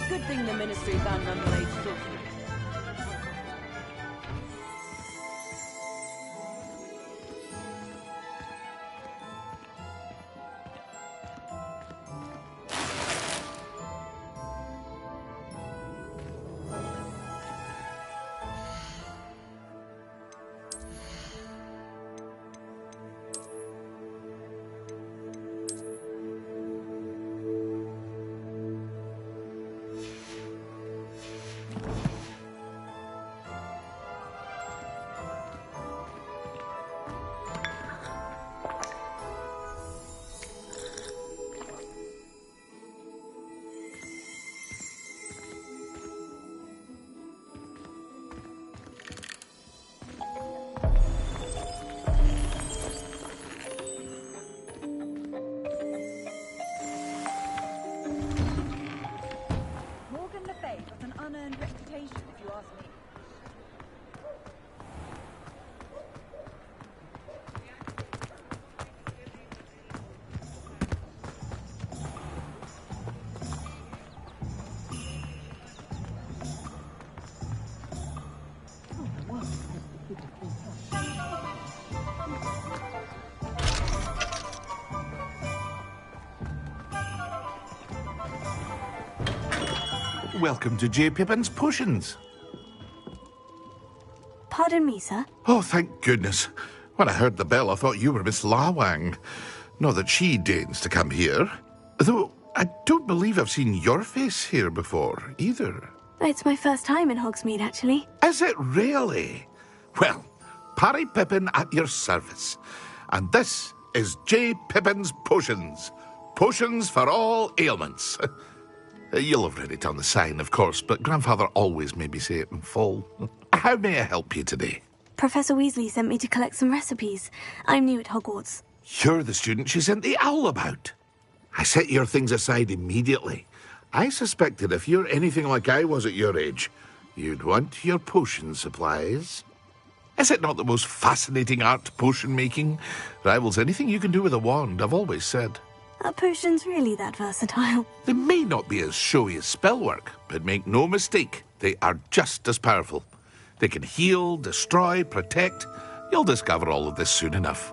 Good thing the Ministry found underage sorcery. Welcome to J. Pippin's Potions. Pardon me, sir. Oh, thank goodness. When I heard the bell, I thought you were Miss Lawang. Not that she deigns to come here. Though I don't believe I've seen your face here before, either. It's my first time in Hogsmeade, actually. Is it really? Well, Parry Pippin at your service. And this is J. Pippin's Potions. Potions for all ailments. You'll have read it on the sign, of course, but Grandfather always made me say it in full. How may I help you today? Professor Weasley sent me to collect some recipes. I'm new at Hogwarts. You're the student she sent the owl about. I set your things aside immediately. I suspected if you're anything like I was at your age, you'd want your potion supplies. Is it not the most fascinating art, potion making? Rivals anything you can do with a wand, I've always said. Are potions really that versatile? They may not be as showy as spellwork, but make no mistake, they are just as powerful. They can heal, destroy, protect. You'll discover all of this soon enough.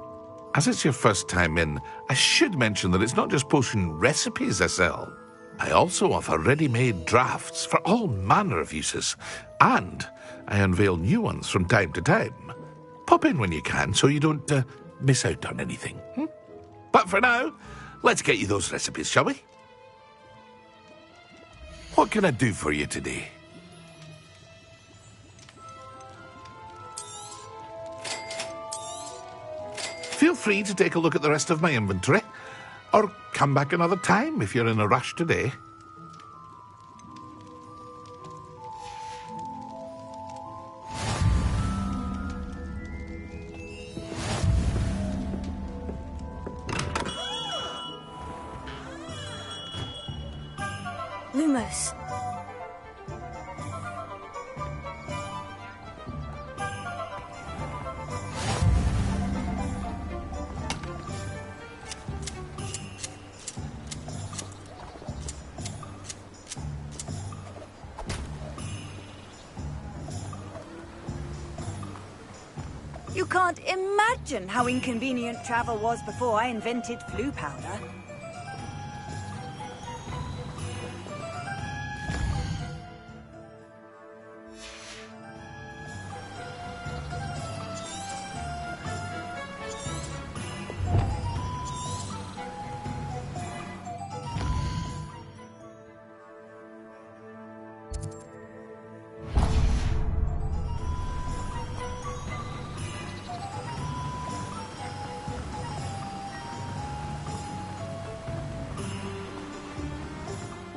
As it's your first time in, I should mention that it's not just potion recipes I sell. I also offer ready-made drafts for all manner of uses, and I unveil new ones from time to time. Pop in when you can so you don't miss out on anything. But for now, let's get you those recipes, shall we? What can I do for you today? Feel free to take a look at the rest of my inventory, or come back another time if you're in a rush today. Lumos. You can't imagine how inconvenient travel was before I invented flu powder.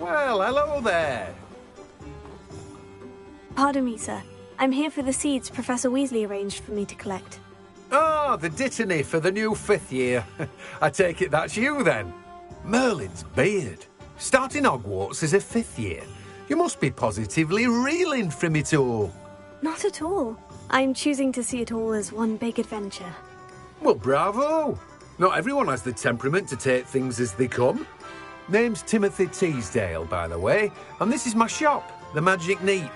Well, hello there. Pardon me, sir. I'm here for the seeds Professor Weasley arranged for me to collect. Ah, the dittany for the new 5th year. I take it that's you, then. Merlin's beard. Starting Hogwarts as a 5th year. You must be positively reeling from it all. Not at all. I'm choosing to see it all as one big adventure. Well, bravo. Not everyone has the temperament to take things as they come. Name's Timothy Teasdale, by the way, and this is my shop, the Magic Neep.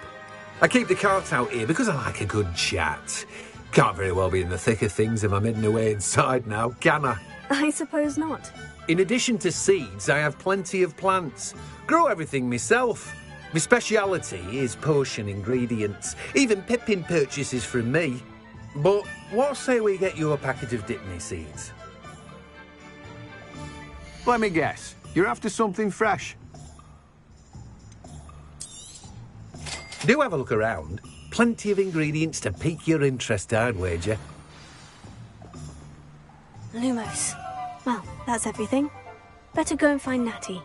I keep the cart out here because I like a good chat. Can't very well be in the thick of things if I'm hidden away inside now, can I? I suppose not. In addition to seeds, I have plenty of plants. Grow everything myself. My speciality is potion ingredients. Even Pippin purchases from me. But what say we get you a packet of dittany seeds? Let me guess. You're after something fresh. Do have a look around. Plenty of ingredients to pique your interest, I'd wager. Lumos. Well, that's everything. Better go and find Natty.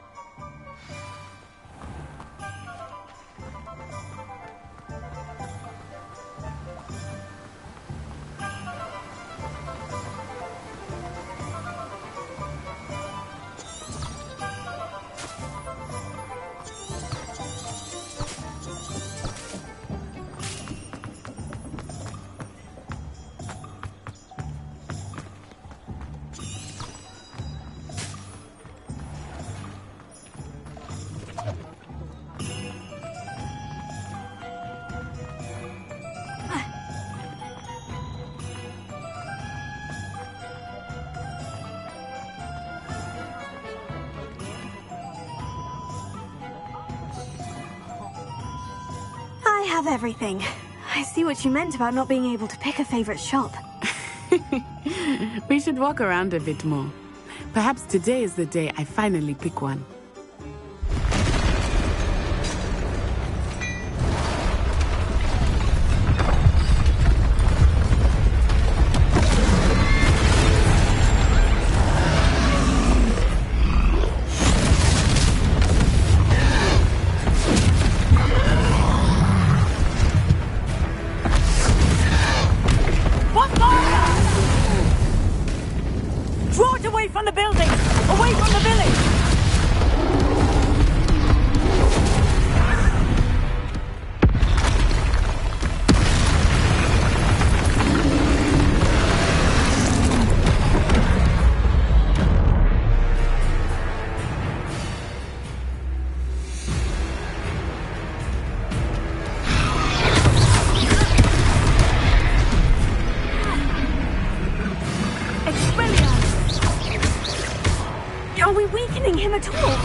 I have everything. I see what you meant about not being able to pick a favorite shop. We should walk around a bit more. Perhaps today is the day I finally pick one. Are we weakening him at all?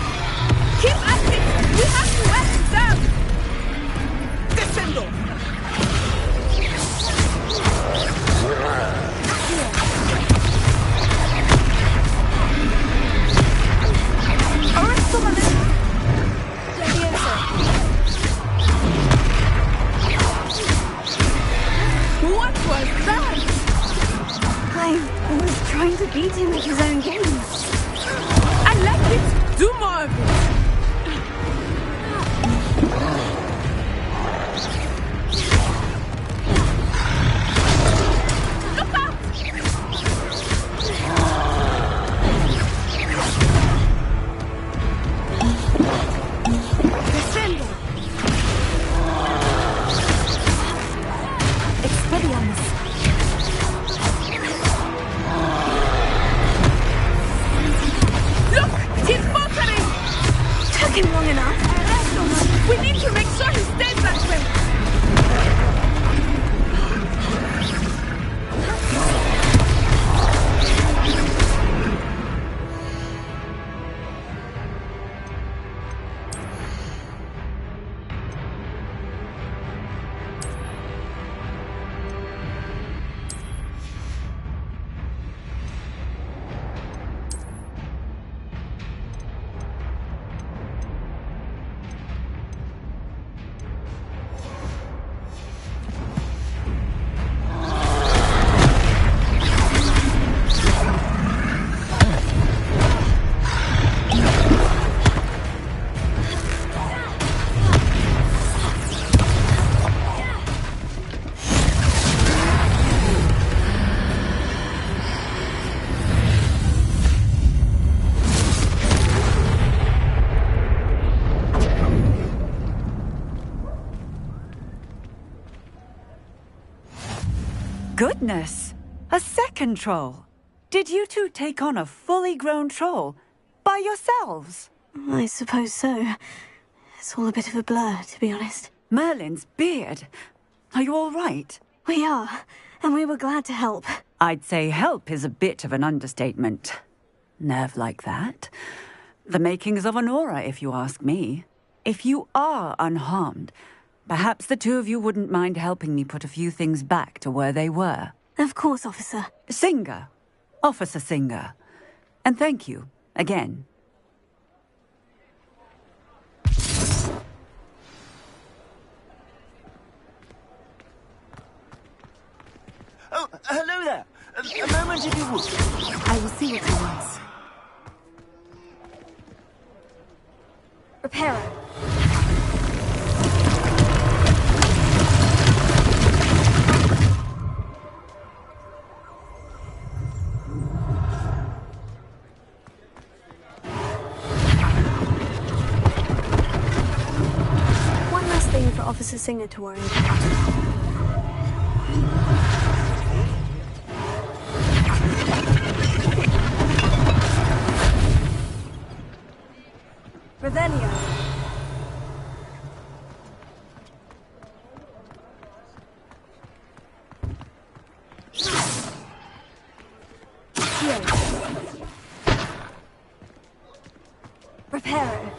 Keep at it! We have to wear him down! Descendo! What was that? I was trying to beat him at his own game. I like it! Do more of it! Look out! Descendo! Expelliarmus! Look! He's faltering! goodness! A second troll! Did you two take on a fully grown troll by yourselves? I suppose so. It's all a bit of a blur, to be honest. Merlin's beard. Are you all right? We are, and we were glad to help. I'd say help is a bit of an understatement. Nerve like that. The makings of an aura, if you ask me. If you are unharmed, perhaps the two of you wouldn't mind helping me put a few things back to where they were. Of course, officer. Singer. Officer Singer. And thank you, again. Oh, hello there. A moment if you would. I will see what he wants. Repairer. One last thing for Officer Singer to worry about. Revelio. Here. Reparo.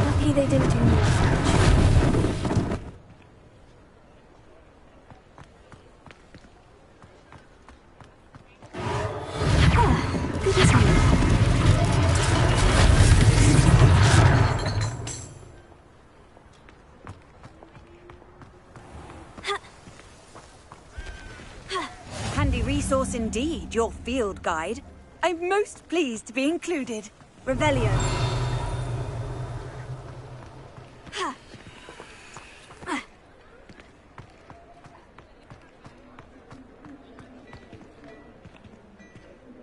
Lucky they didn't do more damage. Handy resource indeed, your field guide. I'm most pleased to be included. Revelio.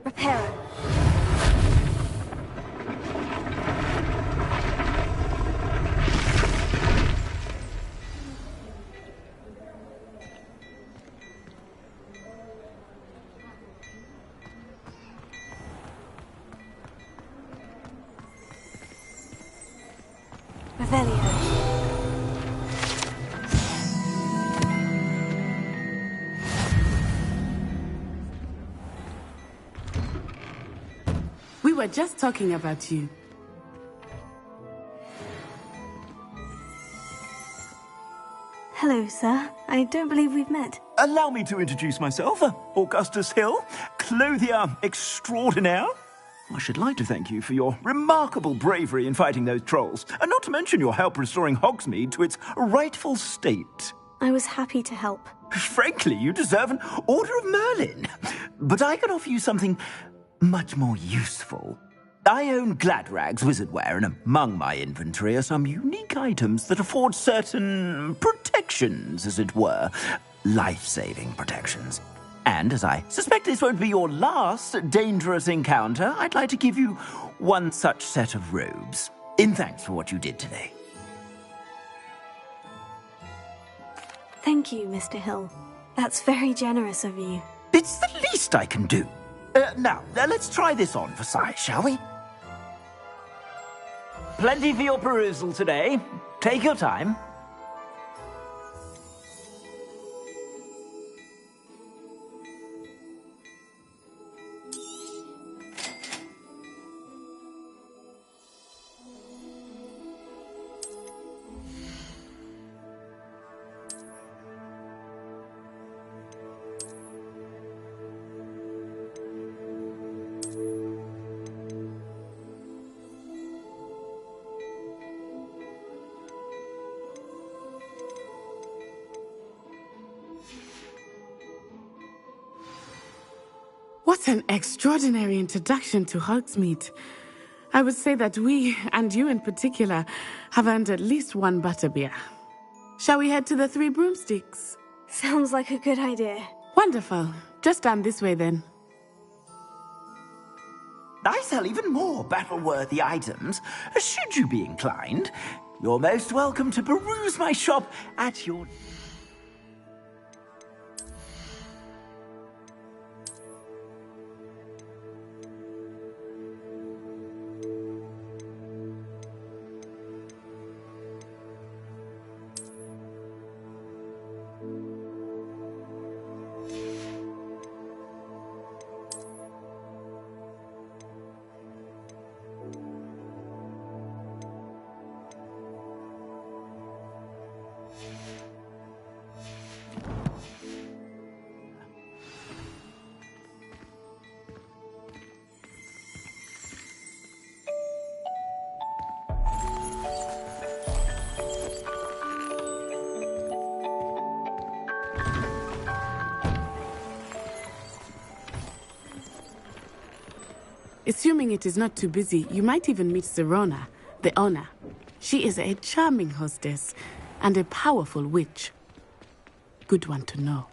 Reparo. Revelio. We were just talking about you. Hello, sir. I don't believe we've met. Allow me to introduce myself. Augustus Hill, clothier extraordinaire. I should like to thank you for your remarkable bravery in fighting those trolls, and not to mention your help restoring Hogsmeade to its rightful state. I was happy to help. Frankly, you deserve an Order of Merlin. But I can offer you something much more useful. I own Gladrag's wizardware, and among my inventory are some unique items that afford certain protections, as it were. Life-saving protections. And as I suspect this won't be your last dangerous encounter, I'd like to give you one such set of robes, in thanks for what you did today. Thank you, Mr. Hill. That's very generous of you. It's the least I can do. Now, let's try this on for size, shall we? Plenty for your perusal today. Take your time. What an extraordinary introduction to Hogsmeade. I would say that we, and you in particular, have earned at least one butterbeer. Shall we head to the Three Broomsticks? Sounds like a good idea. Wonderful. Just down this way then. I sell even more battle-worthy items. Should you be inclined, you're most welcome to peruse my shop at your... Assuming it is not too busy, you might even meet Serona, the owner. She is a charming hostess and a powerful witch. Good one to know.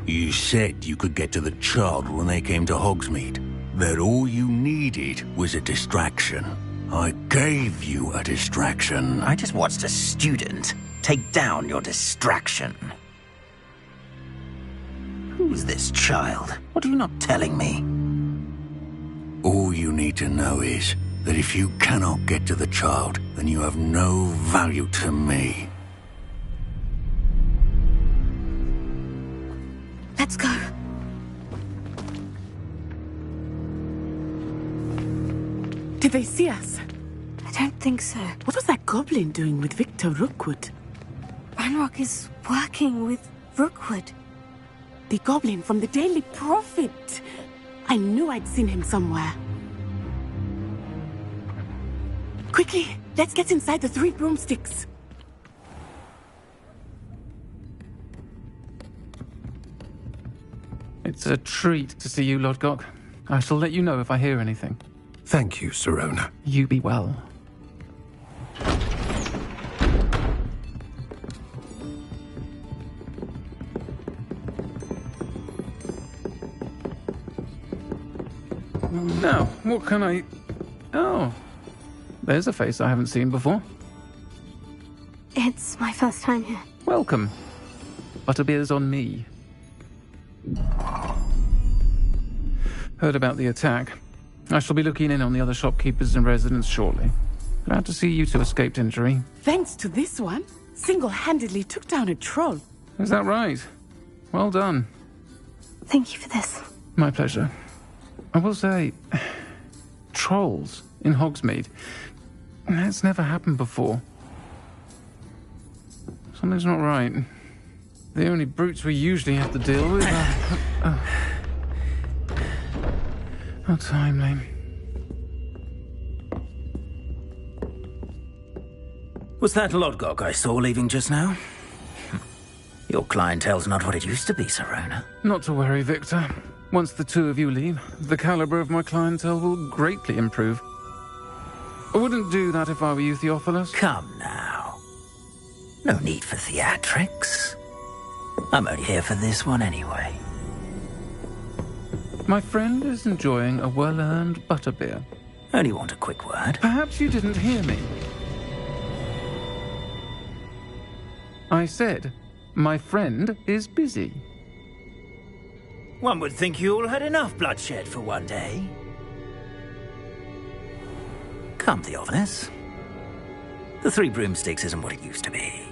You said you could get to the child when they came to Hogsmeade. That all you needed was a distraction. I gave you a distraction. I just watched a student take down your distraction. Who's this child? What are you not telling me? All you need to know is that if you cannot get to the child, then you have no value to me. Let's go. Did they see us? I don't think so. What was that goblin doing with Victor Rookwood? Ranrock is working with Rookwood. The goblin from the Daily Prophet. I knew I'd seen him somewhere. Quickly, let's get inside the 3 broomsticks. It's a treat to see you, Lodgok. I shall let you know if I hear anything. Thank you, Serona. You be well. Now, what can I... Oh, there's a face I haven't seen before. It's my first time here. Welcome. Butterbeer's on me. Heard about the attack. I shall be looking in on the other shopkeepers and residents shortly. Glad to see you two escaped injury. Thanks to this one, single-handedly took down a troll. Is that right? Well done. Thank you for this. My pleasure. I will say, trolls in Hogsmeade. That's never happened before. Something's not right. The only brutes we usually have to deal with are... How timely. Was that Lodgok I saw leaving just now? Your clientele's not what it used to be, Serona. Not to worry, Victor. Once the two of you leave, the caliber of my clientele will greatly improve. I wouldn't do that if I were you, Theophilus. Come now. No need for theatrics. I'm only here for this one anyway. My friend is enjoying a well-earned butterbeer. Only want a quick word. Perhaps you didn't hear me. I said, my friend is busy. One would think you all had enough bloodshed for one day. Come, Theophilus. The 3 broomsticks isn't what it used to be.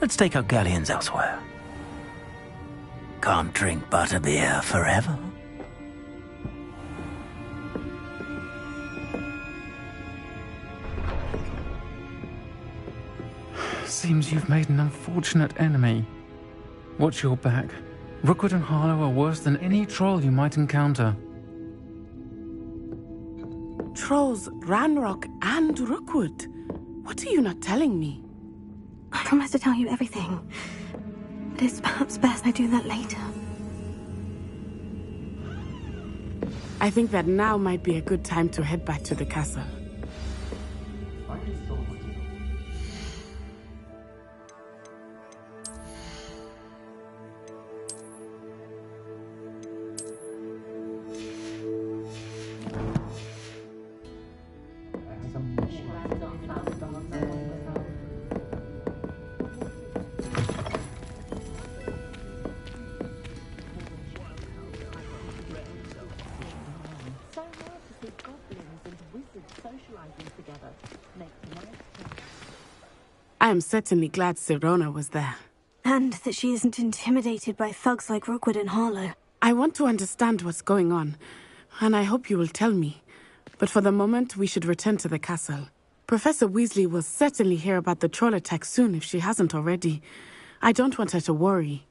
Let's take our galleons elsewhere. Can't drink butterbeer forever. Seems you've made an unfortunate enemy. Watch your back. Rookwood and Harlow are worse than any troll you might encounter. Trolls, Ranrock, and Rookwood. What are you not telling me? I promise to tell you everything. But it's perhaps best I do that later. I think that now might be a good time to head back to the castle. I am certainly glad Sirona was there. And that she isn't intimidated by thugs like Rookwood and Harlow. I want to understand what's going on, and I hope you will tell me. But for the moment, we should return to the castle. Professor Weasley will certainly hear about the troll attack soon if she hasn't already. I don't want her to worry.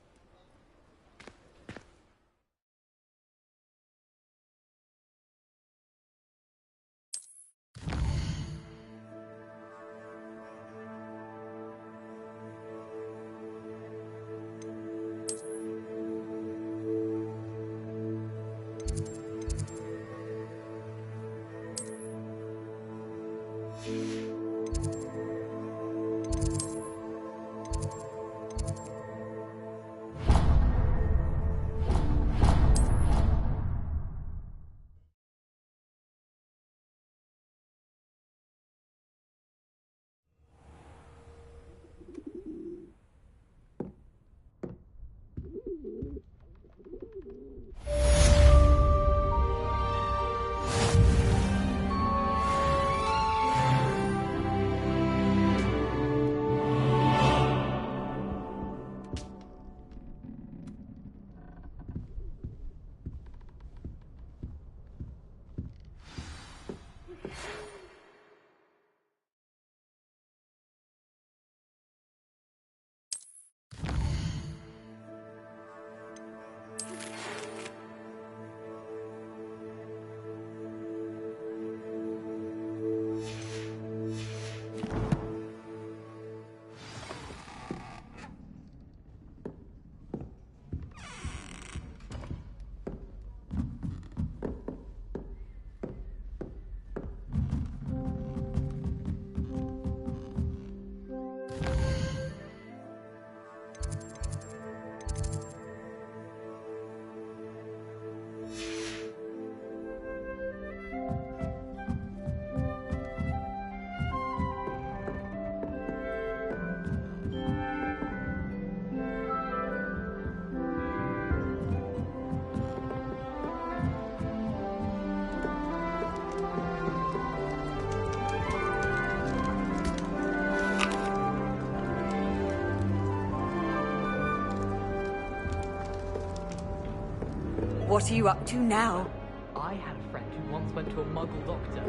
What are you up to now? I had a friend who once went to a muggle doctor.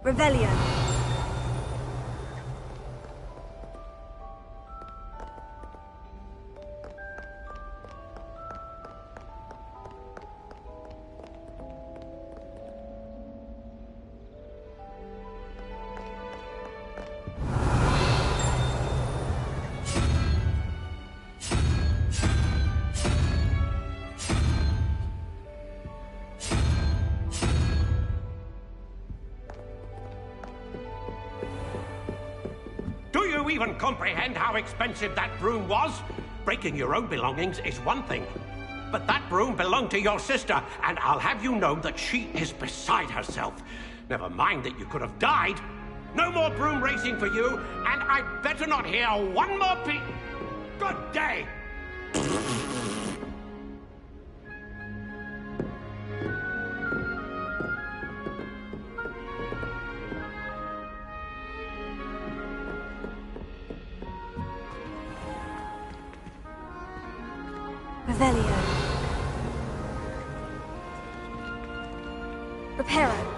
Revelio. Even comprehend how expensive that broom was? Breaking your own belongings is one thing, but that broom belonged to your sister, and I'll have you know that she is beside herself. Never mind that you could have died. No more broom racing for you, and I'd better not hear one more Good day! Revelio. Reparo.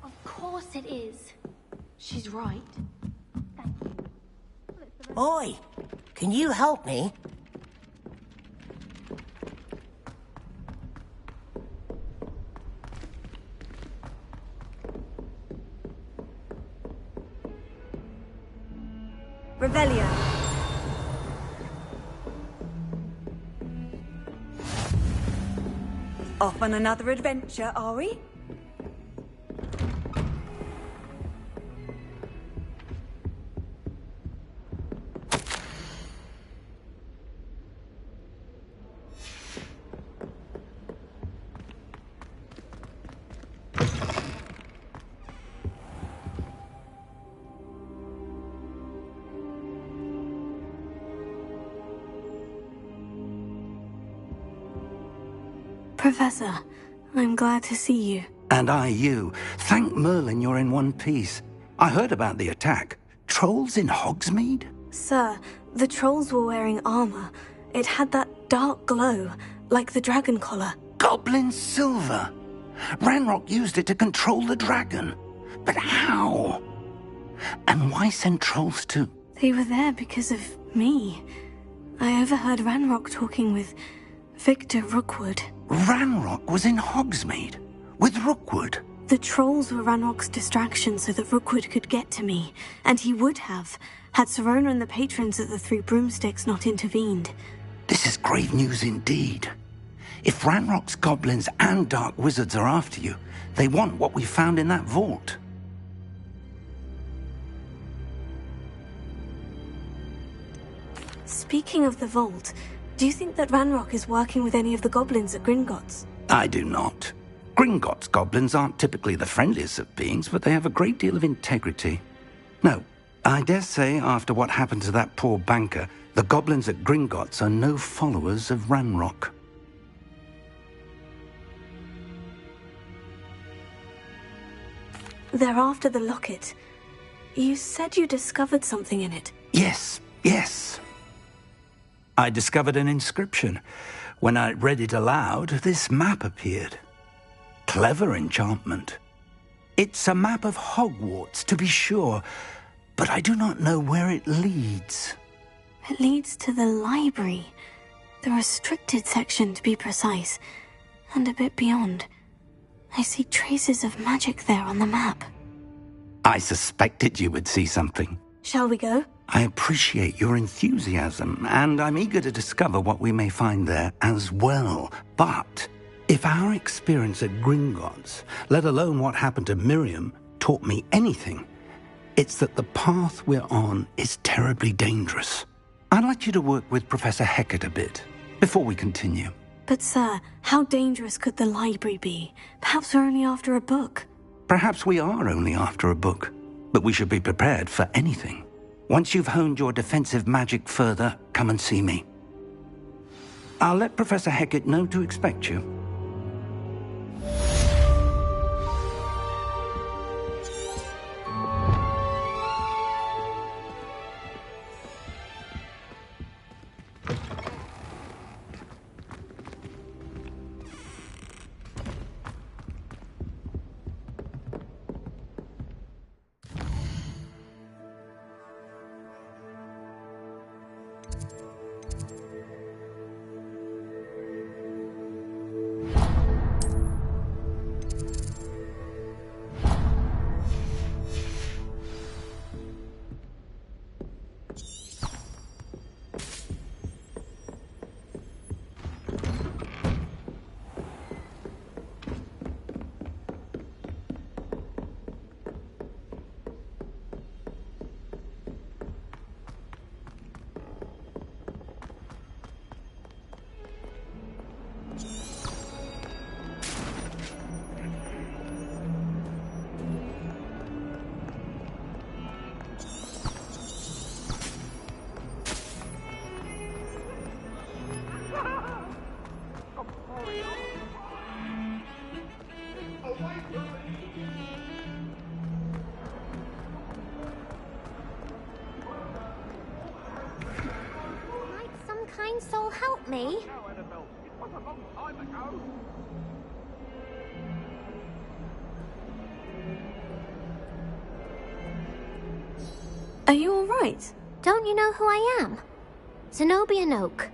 Of course it is. She's right. Thank you. Oi, can you help me? Revelio. Off on another adventure, are we? Professor, I'm glad to see you. And I you. Thank Merlin you're in one piece. I heard about the attack. Trolls in Hogsmeade? Sir, the trolls were wearing armor. It had that dark glow, like the dragon collar. Goblin silver. Ranrock used it to control the dragon. But how? And why send trolls to... They were there because of me. I overheard Ranrock talking with Victor Rookwood. Ranrock was in Hogsmeade? With Rookwood? The trolls were Ranrock's distraction so that Rookwood could get to me. And he would have, had Sirona and the patrons at the Three Broomsticks not intervened. This is grave news indeed. If Ranrock's goblins and dark wizards are after you, they want what we found in that vault. Speaking of the vault, do you think that Ranrock is working with any of the goblins at Gringotts? I do not. Gringotts goblins aren't typically the friendliest of beings, but they have a great deal of integrity. No, I dare say after what happened to that poor banker, the goblins at Gringotts are no followers of Ranrock. They're after the locket. You said you discovered something in it. Yes. I discovered an inscription. When I read it aloud, this map appeared. Clever enchantment. It's a map of Hogwarts, to be sure, but I do not know where it leads. It leads to the library. The restricted section, to be precise. And a bit beyond. I see traces of magic there on the map. I suspected you would see something. Shall we go? I appreciate your enthusiasm, and I'm eager to discover what we may find there as well. But if our experience at Gringotts, let alone what happened to Miriam, taught me anything, it's that the path we're on is terribly dangerous. I'd like you to work with Professor Hecat a bit before we continue. But sir, how dangerous could the library be? Perhaps we're only after a book. Perhaps we are only after a book, but we should be prepared for anything. Once you've honed your defensive magic further, come and see me. I'll let Professor Hecat know to expect you. Kind soul help me? Are you all right? Don't you know who I am? Zenobia Noak,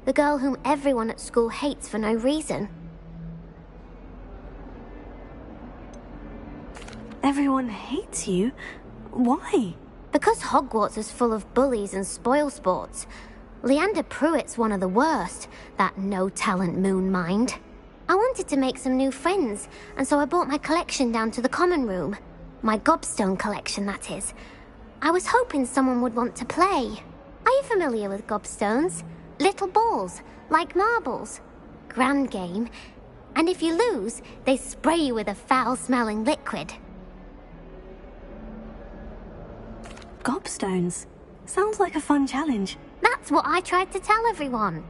the girl whom everyone at school hates for no reason. Everyone hates you? Why? Because Hogwarts is full of bullies and spoilsports. Leander Pruitt's one of the worst, that no-talent moon mind. I wanted to make some new friends, and so I brought my collection down to the common room. My gobstone collection, that is. I was hoping someone would want to play. Are you familiar with gobstones? Little balls, like marbles. Grand game. And if you lose, they spray you with a foul-smelling liquid. Gobstones? Sounds like a fun challenge. That's what I tried to tell everyone.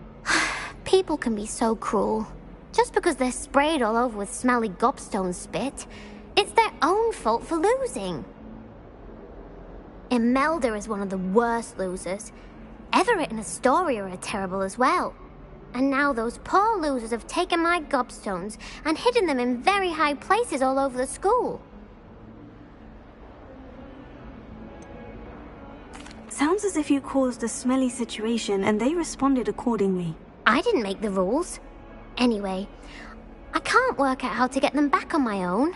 People can be so cruel. Just because they're sprayed all over with smelly gobstone spit, it's their own fault for losing. Imelda is one of the worst losers. Everett and Astoria are terrible as well. And now those poor losers have taken my gobstones and hidden them in very high places all over the school. Sounds as if you caused a smelly situation and they responded accordingly. I didn't make the rules. Anyway, I can't work out how to get them back on my own.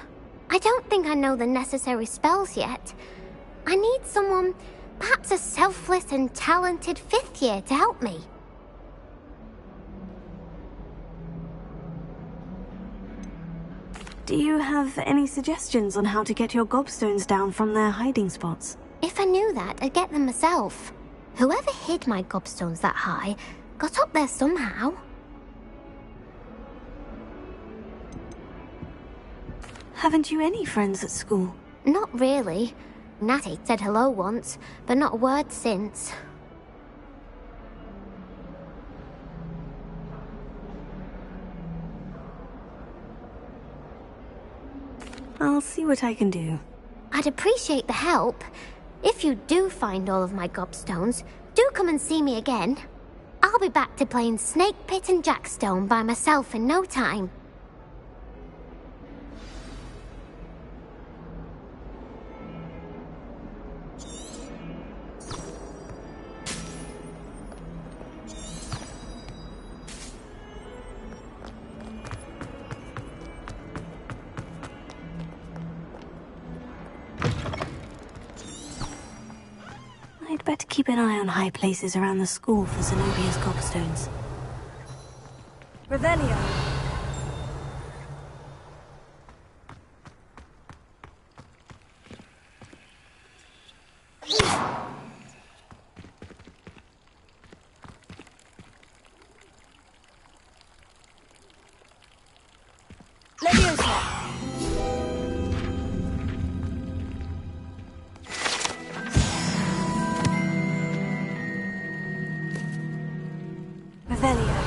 I don't think I know the necessary spells yet. I need someone, perhaps a selfless and talented 5th year to help me. Do you have any suggestions on how to get your gobstones down from their hiding spots? If I knew that, I'd get them myself. Whoever hid my gobstones that high got up there somehow. Haven't you any friends at school? Not really. Natty said hello once, but not a word since. I'll see what I can do. I'd appreciate the help. If you do find all of my gobstones, do come and see me again. I'll be back to playing Snake Pit and Jackstone by myself in no time. I'd better keep an eye on high places around the school for Zenobia's gobstones. Revelio! Leviosa! Revelio.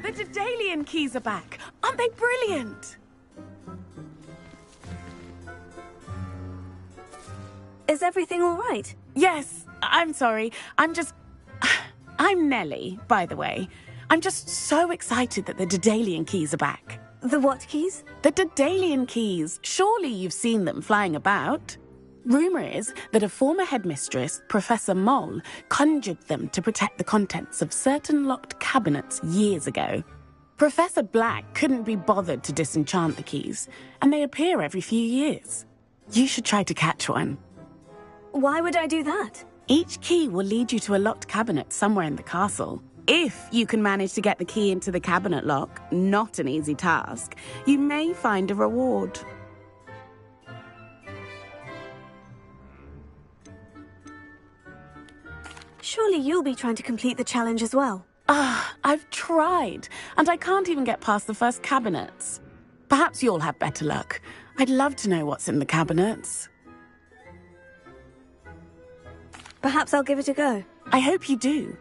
The Daedalian keys are back. Aren't they brilliant? Is everything all right? Yes, I'm sorry. I'm Nellie, by the way. I'm just so excited that the Daedalian keys are back. The what keys? The Daedalian keys. Surely you've seen them flying about. Rumour is that a former headmistress, Professor Moll, conjured them to protect the contents of certain locked cabinets years ago. Professor Black couldn't be bothered to disenchant the keys, and they appear every few years. You should try to catch one. Why would I do that? Each key will lead you to a locked cabinet somewhere in the castle. If you can manage to get the key into the cabinet lock, not an easy task, you may find a reward. Surely you'll be trying to complete the challenge as well. I've tried, and I can't even get past the first cabinets. Perhaps you'll have better luck. I'd love to know what's in the cabinets. Perhaps I'll give it a go. I hope you do.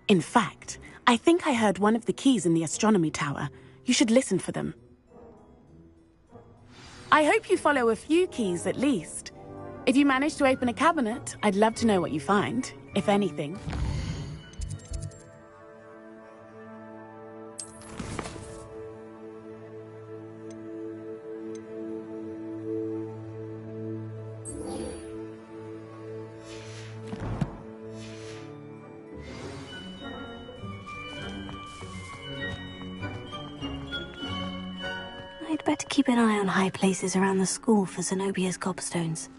In fact, I think I heard one of the keys in the astronomy tower. You should listen for them. I hope you follow a few keys at least. If you manage to open a cabinet, I'd love to know what you find, if anything. I'd better keep an eye on high places around the school for Zenobia's gobstones.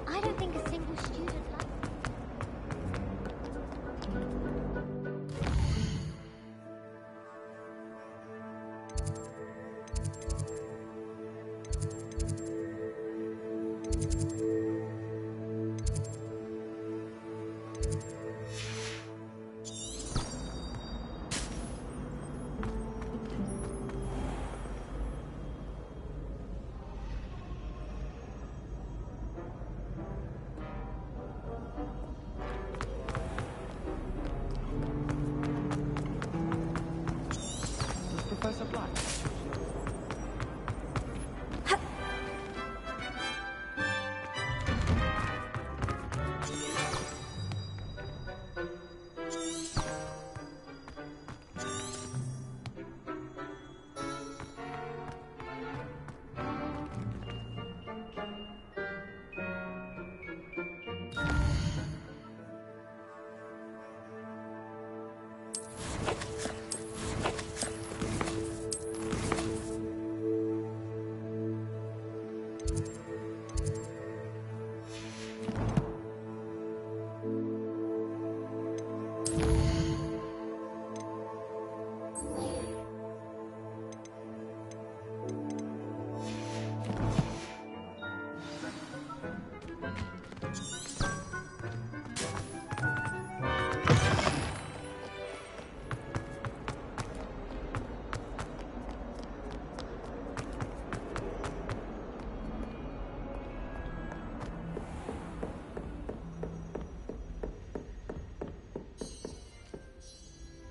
I don't think a single student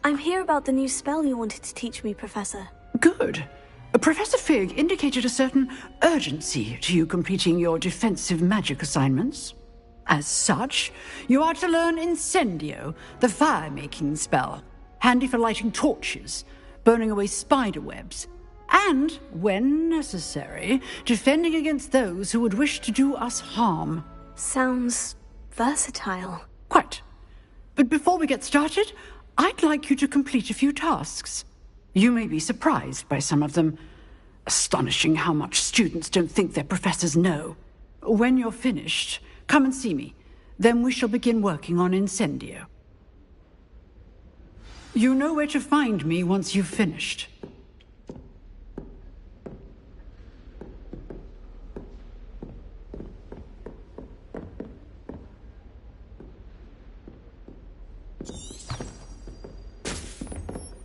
I'm here about the new spell you wanted to teach me, Professor. Good. Professor Fig indicated a certain urgency to you completing your defensive magic assignments. As such, you are to learn Incendio, the fire-making spell, handy for lighting torches, burning away spider webs, and, when necessary, defending against those who would wish to do us harm. Sounds versatile. Quite. But before we get started, I'd like you to complete a few tasks. You may be surprised by some of them. Astonishing how much students don't think their professors know. When you're finished, come and see me. Then we shall begin working on Incendio. You know where to find me once you've finished.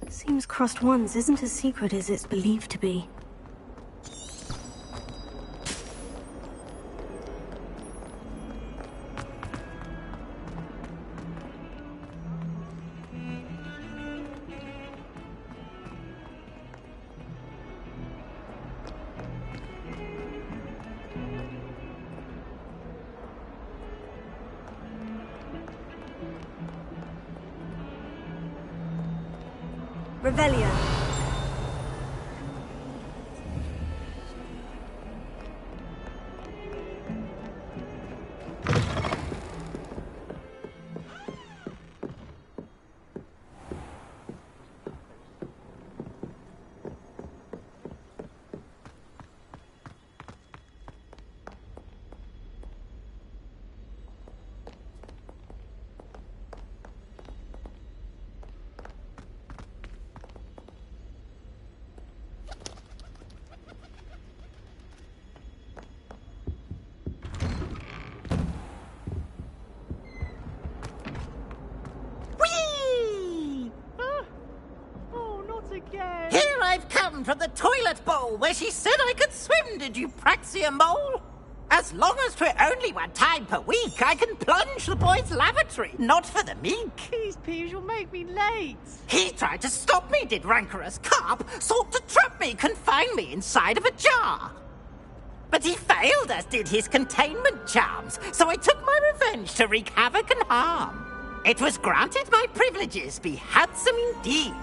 Seems crossed ones isn't as secret as it's believed to be. Revelio. Here I've come from the toilet bowl where she said I could swim, did you praxia mole? As long as 'twere only one time per week, I can plunge the boy's lavatory, not for the meek. Please, Peeves, you'll make me late. He tried to stop me, did rancorous carp, sought to trap me, confine me inside of a jar. But he failed, as did his containment charms, so I took my revenge to wreak havoc and harm. It was granted my privileges be handsome indeed,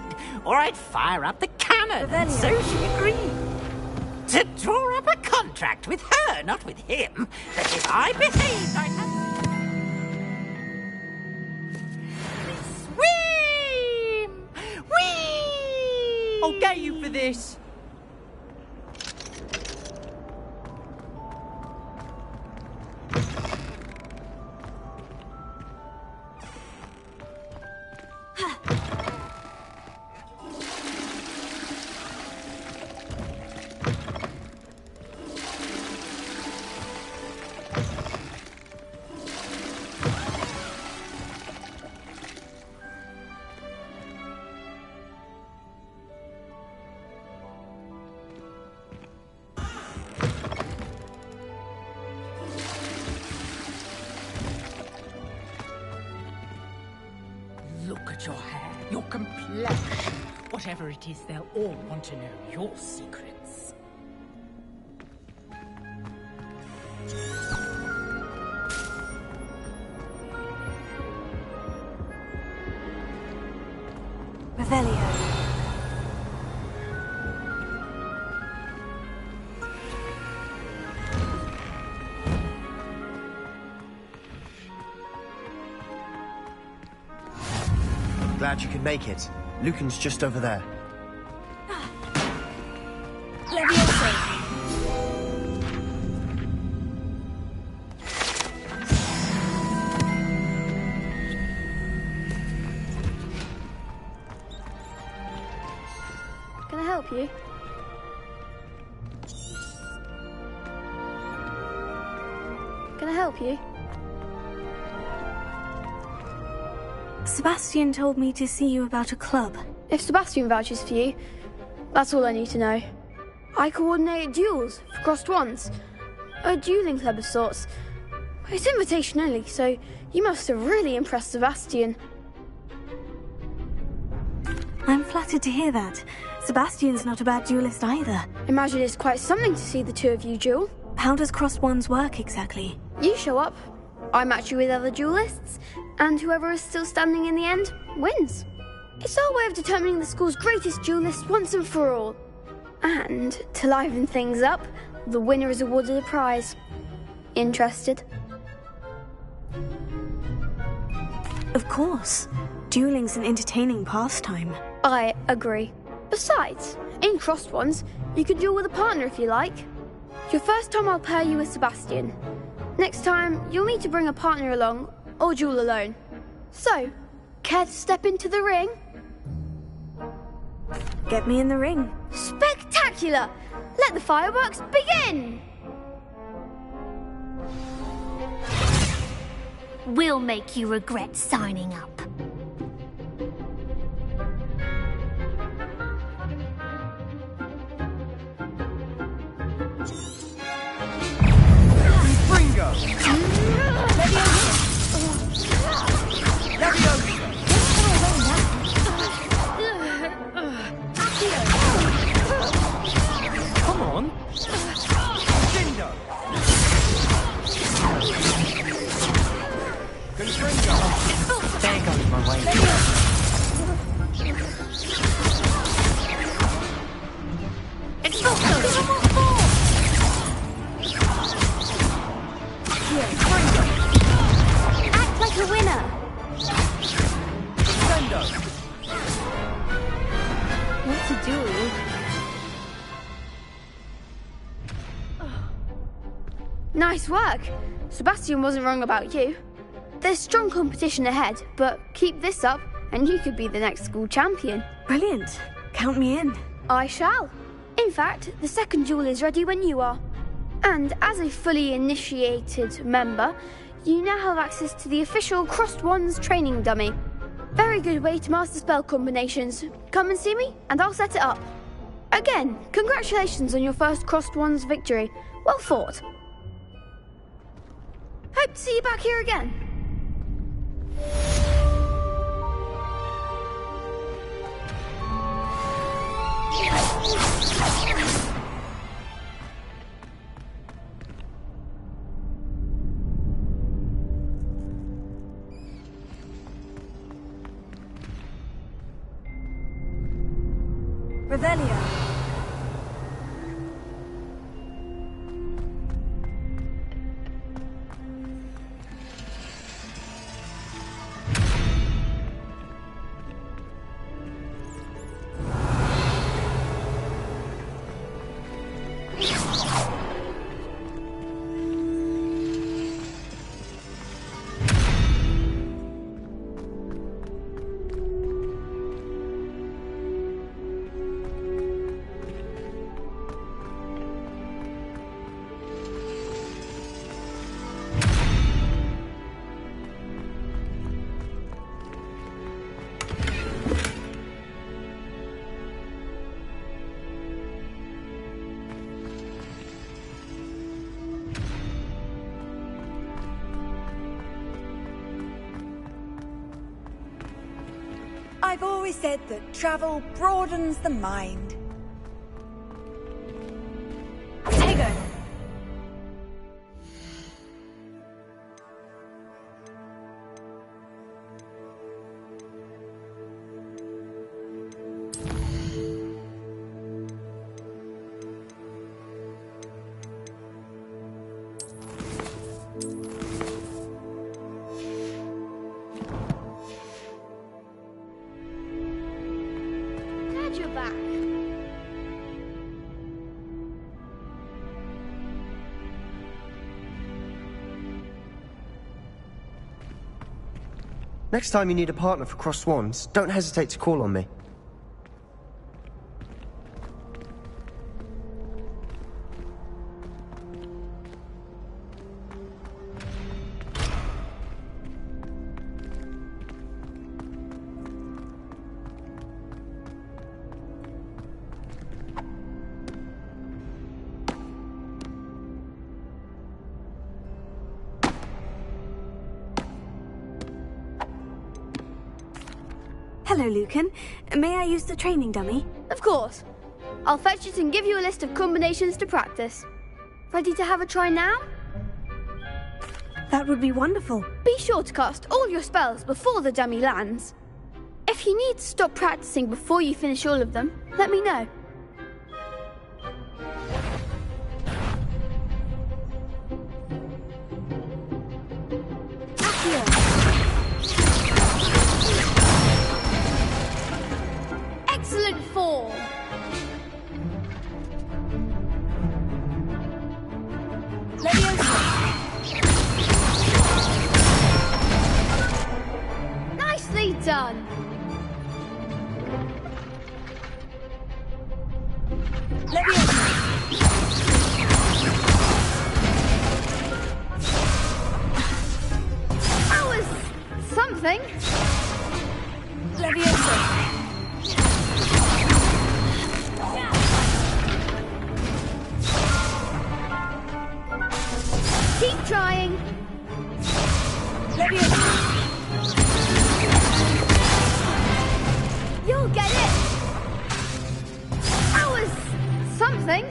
or I'd fire up the cannon, and so she agreed. To draw up a contract with her, not with him, that if I behaved, I'd have... Swim! Whee! I'll get you for this. Look at your hair, your complexion. Whatever it is, they'll all want to know your secrets. Revelio. Glad you could make it. Lucan's just over there. Leviosa! Can I help you? Can I help you? Sebastian told me to see you about a club. If Sebastian vouches for you, that's all I need to know. I coordinate duels for crossed ones. A dueling club of sorts. It's invitation only, so you must have really impressed Sebastian. I'm flattered to hear that. Sebastian's not a bad duelist either. Imagine it's quite something to see the two of you duel. How does crossed ones work exactly? You show up, I match you with other duelists, and whoever is still standing in the end wins. It's our way of determining the school's greatest duelist once and for all. And to liven things up, the winner is awarded a prize. Interested? Of course. Dueling's an entertaining pastime. I agree. Besides, in crossed ones, you can duel with a partner if you like. Your first time I'll pair you with Sebastian. Next time, you'll need to bring a partner along, or duel alone. So, care to step into the ring? Get me in the ring. Spectacular! Let the fireworks begin! We'll make you regret signing up. Come on. There goes my way. Act like a winner. What's a duel? Nice work. Sebastian wasn't wrong about you. There's strong competition ahead, but keep this up and you could be the next school champion. Brilliant. Count me in. I shall. In fact, the second duel is ready when you are. And as a fully initiated member, you now have access to the official Crossed Wands training dummy. Very good way to master spell combinations. Come and see me, and I'll set it up. Again, congratulations on your first Crossed Wands victory. Well fought. Hope to see you back here again. Revelio. I've always said that travel broadens the mind. Tego! Next time you need a partner for Cross Swans, don't hesitate to call on me. Hello, Lucan. May I use the training dummy? Of course. I'll fetch it and give you a list of combinations to practice. Ready to have a try now? That would be wonderful. Be sure to cast all your spells before the dummy lands. If you need to stop practicing before you finish all of them, let me know. Excellent form! Nicely done! That was something. Keep trying. You'll get it. That was something.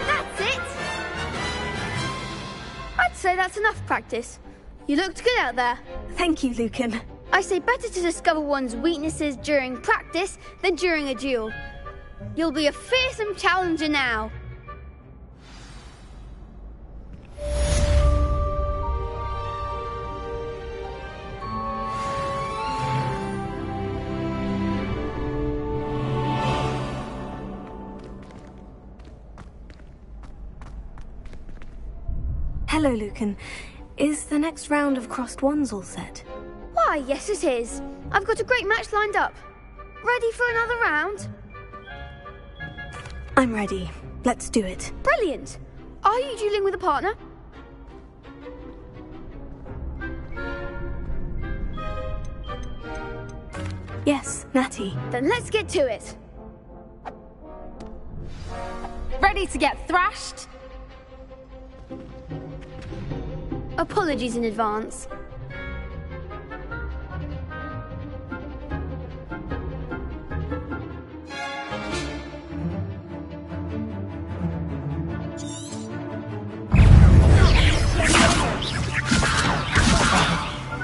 That's it. I'd say that's enough practice. You looked good out there. Thank you, Lucan. I say better to discover one's weaknesses during practice than during a duel. You'll be a fearsome challenger now. Hello, Lucan. Is the next round of Crossed Wands all set? Why, yes it is. I've got a great match lined up. Ready for another round? I'm ready. Let's do it. Brilliant. Are you dueling with a partner? Yes, Natty. Then let's get to it. Ready to get thrashed? Apologies in advance.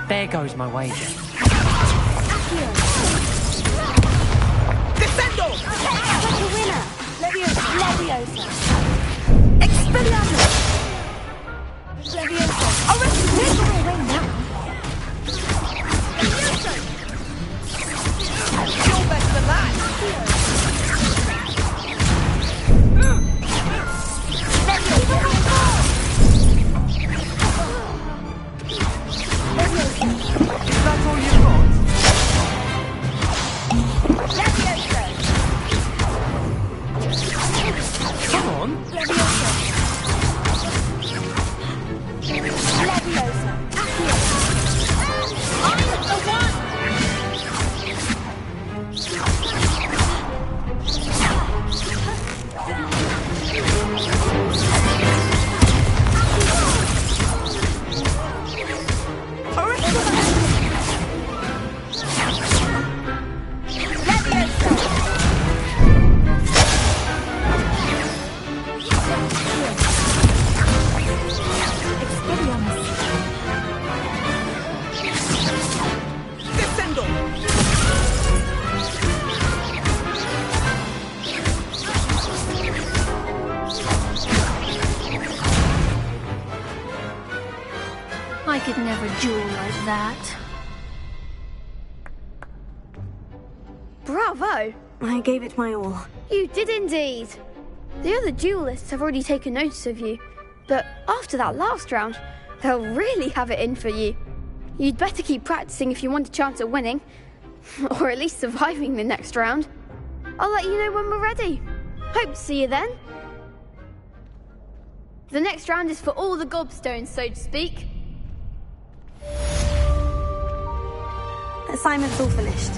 There goes my wager. Defendo! Like a winner! Leviosa! Expelliarmus! Leviosa! Arrest me! Make your way now! You're better than that! Is that all you've got? Come on. I could never duel like that. Bravo! I gave it my all. You did indeed. The other duelists have already taken notice of you, but after that last round, they'll really have it in for you. You'd better keep practicing if you want a chance at winning, or at least surviving the next round. I'll let you know when we're ready. Hope to see you then. The next round is for all the gobstones, so to speak. Assignment's all finished.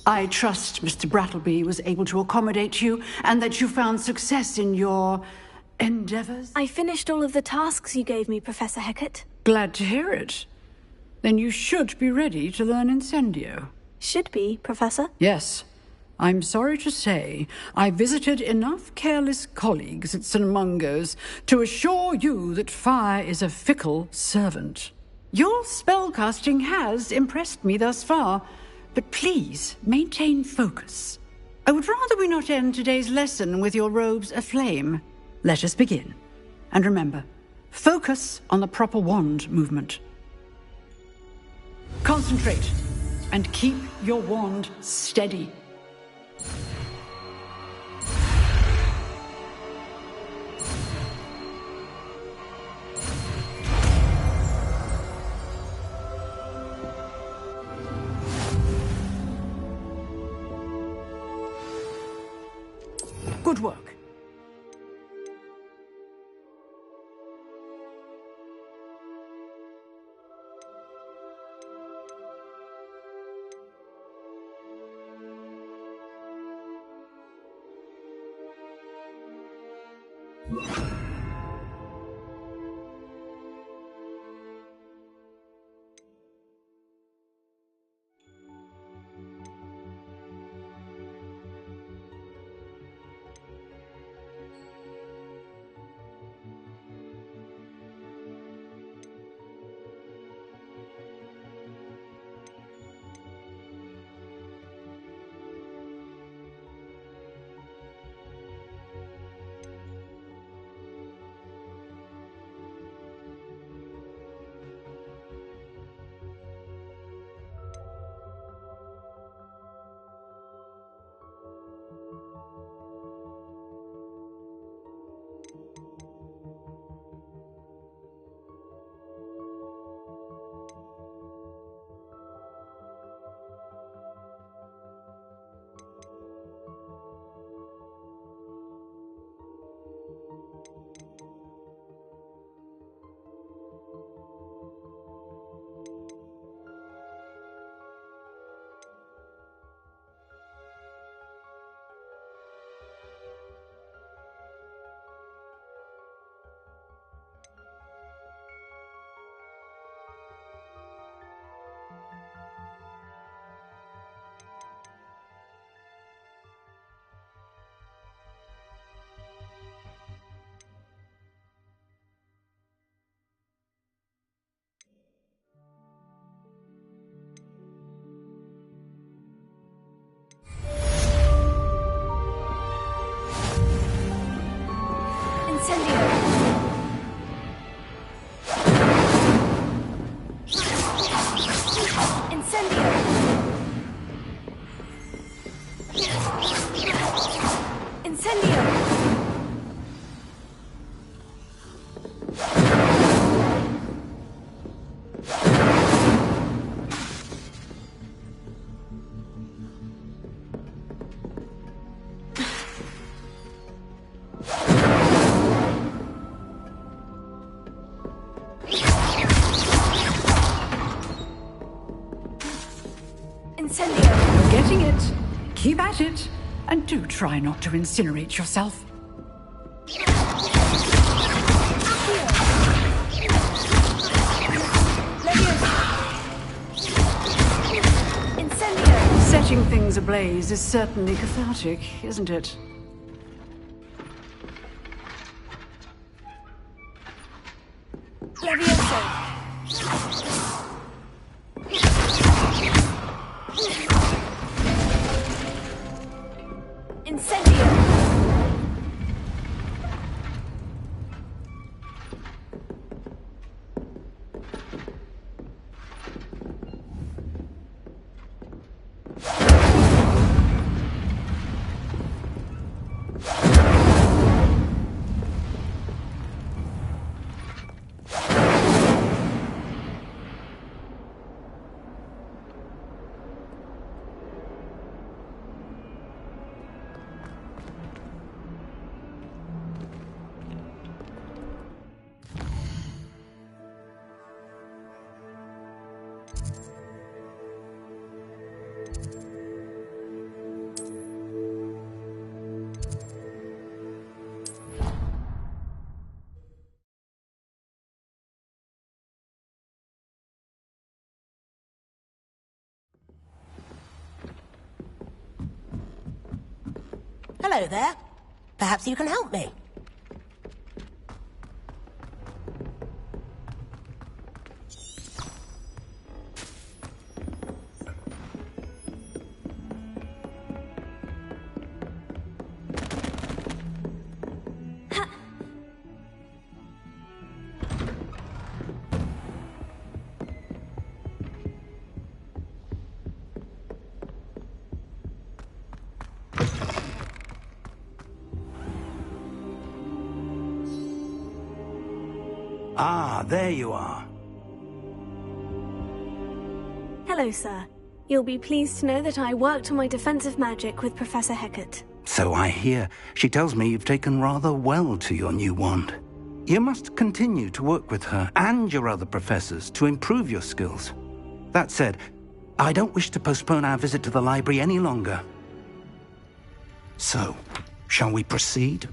I trust Mr. Brattleby was able to accommodate you and that you found success in your endeavors. I finished all of the tasks you gave me, Professor Hecat. Glad to hear it. Then you should be ready to learn Incendio. Should be, Professor? Yes. I'm sorry to say I visited enough careless colleagues at St. Mungo's to assure you that fire is a fickle servant. Your spellcasting has impressed me thus far, but please maintain focus. I would rather we not end today's lesson with your robes aflame. Let us begin. And remember, focus on the proper wand movement. Concentrate and keep your wand steady. Good work. Incendio! You're getting it. Keep at it. And do try not to incinerate yourself. Incendio! Setting things ablaze is certainly cathartic, isn't it? Levioso! Incendio! Hello there. Perhaps you can help me. Ah, there you are. Hello, sir. You'll be pleased to know that I worked on my defensive magic with Professor Hecat. So I hear. She tells me you've taken rather well to your new wand. You must continue to work with her and your other professors to improve your skills. That said, I don't wish to postpone our visit to the library any longer. So, shall we proceed?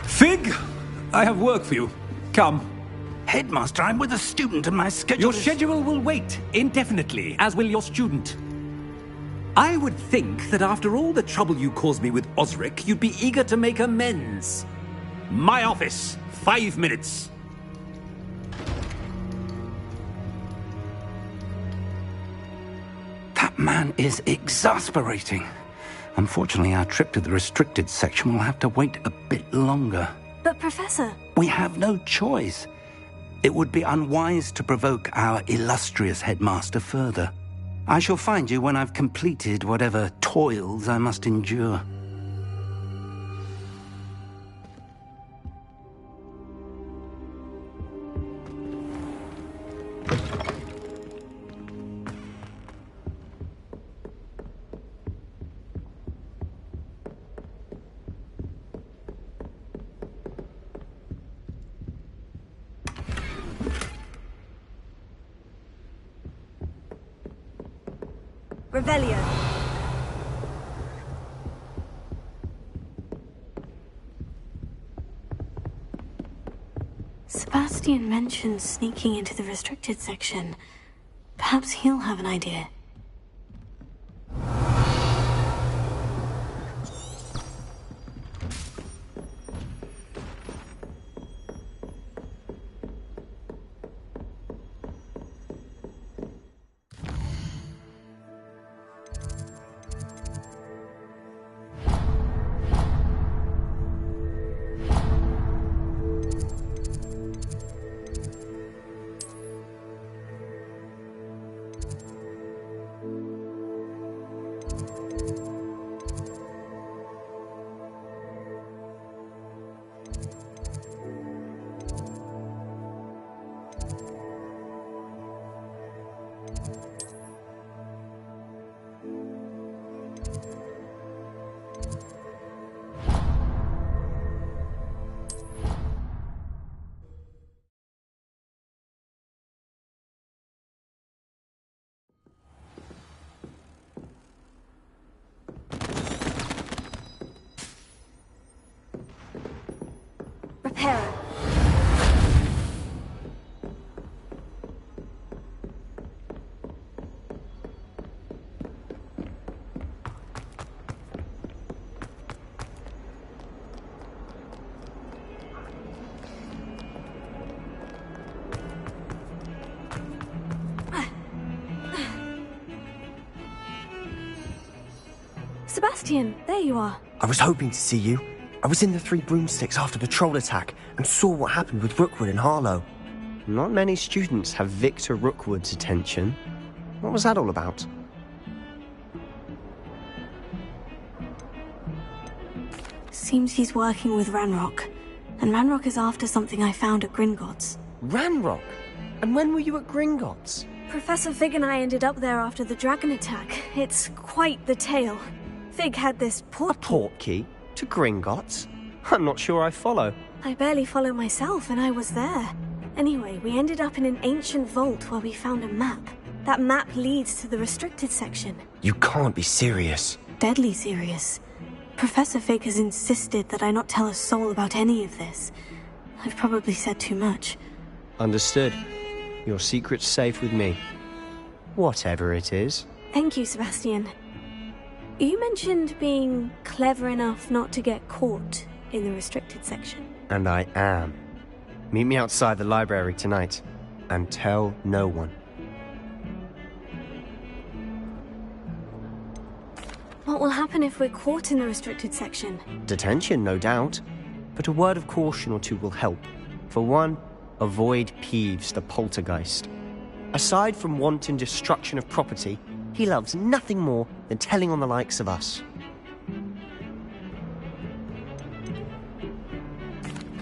Fig! I have work for you. Come. Headmaster, I'm with a student and my schedule Your schedule will wait indefinitely, as will your student. I would think that after all the trouble you caused me with Osric, you'd be eager to make amends. My office, 5 minutes. That man is exasperating. Unfortunately, our trip to the restricted section will have to wait a bit longer. But, Professor... We have no choice. It would be unwise to provoke our illustrious headmaster further. I shall find you when I've completed whatever toils I must endure. Revelio. Sebastian mentioned sneaking into the restricted section. Perhaps he'll have an idea. Sebastian, there you are. I was hoping to see you. I was in the Three Broomsticks after the troll attack and saw what happened with Rookwood and Harlow. Not many students have Victor Rookwood's attention. What was that all about? Seems he's working with Ranrock. And Ranrock is after something I found at Gringotts. Ranrock? And when were you at Gringotts? Professor Fig and I ended up there after the dragon attack. It's quite the tale. Fig had this port key. A port key? To Gringotts? I'm not sure I follow. I barely follow myself, and I was there. Anyway, we ended up in an ancient vault where we found a map. That map leads to the restricted section. You can't be serious. Deadly serious. Professor Fig has insisted that I not tell a soul about any of this. I've probably said too much. Understood. Your secret's safe with me. Whatever it is. Thank you, Sebastian. You mentioned being clever enough not to get caught in the restricted section. And I am. Meet me outside the library tonight. And tell no one. What will happen if we're caught in the restricted section? Detention, no doubt. But a word of caution or two will help. For one, avoid Peeves, the poltergeist. Aside from wanton destruction of property, he loves nothing more than telling on the likes of us.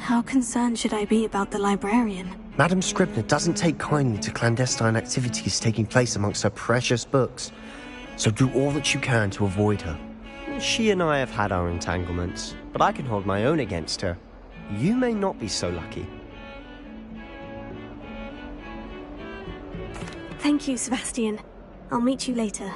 How concerned should I be about the librarian? Madame Scribner doesn't take kindly to clandestine activities taking place amongst her precious books. So do all that you can to avoid her. She and I have had our entanglements, but I can hold my own against her. You may not be so lucky. Thank you, Sebastian. I'll meet you later.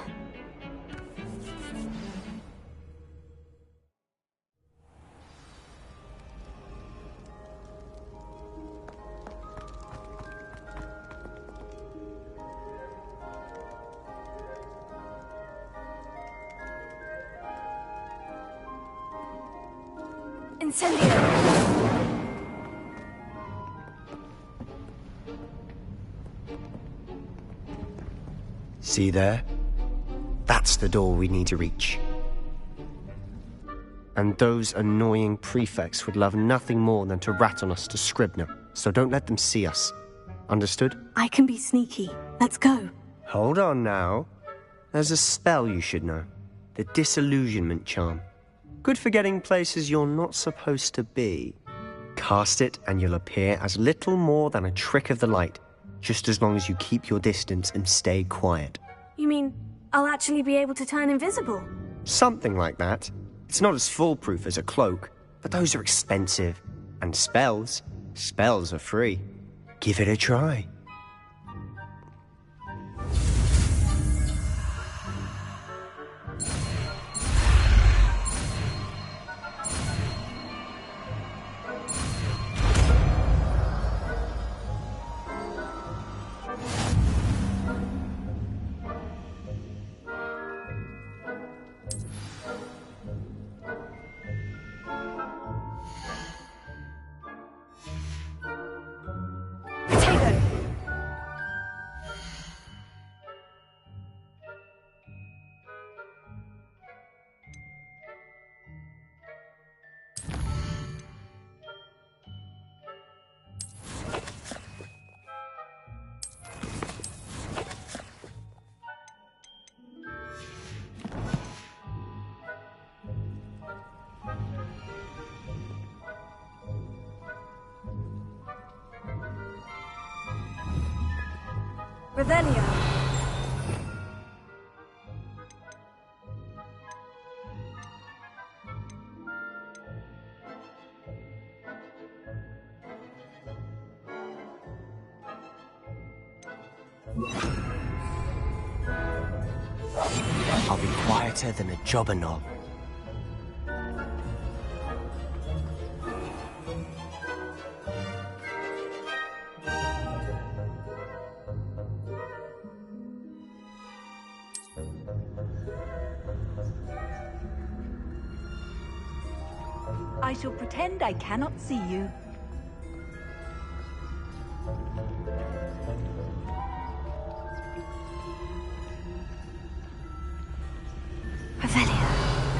Incendio! See there? That's the door we need to reach. And those annoying prefects would love nothing more than to rat on us to Scribner, so don't let them see us. Understood? I can be sneaky. Let's go. Hold on now. There's a spell you should know. The Disillusionment Charm. Good for getting places you're not supposed to be. Cast it and you'll appear as little more than a trick of the light, just as long as you keep your distance and stay quiet. You mean I'll actually be able to turn invisible? Something like that. It's not as foolproof as a cloak, but those are expensive. And spells are free. Give it a try. Revelio. I'll be quieter than a jobber knob. I shall pretend I cannot see you. Revelio.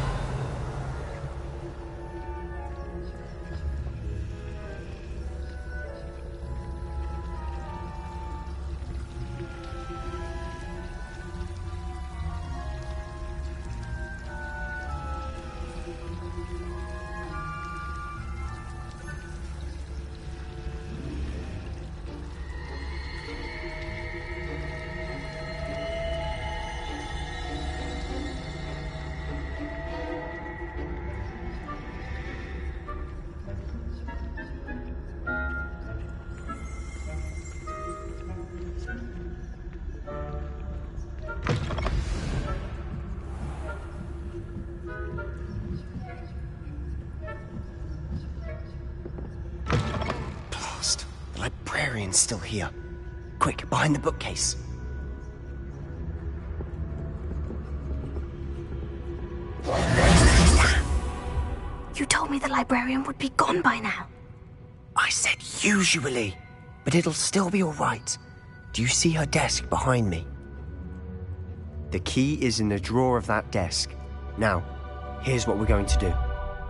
Merlin's still here. Quick, behind the bookcase. You told me the librarian would be gone by now. I said usually, but it'll still be all right. Do you see her desk behind me? The key is in the drawer of that desk. Now, here's what we're going to do.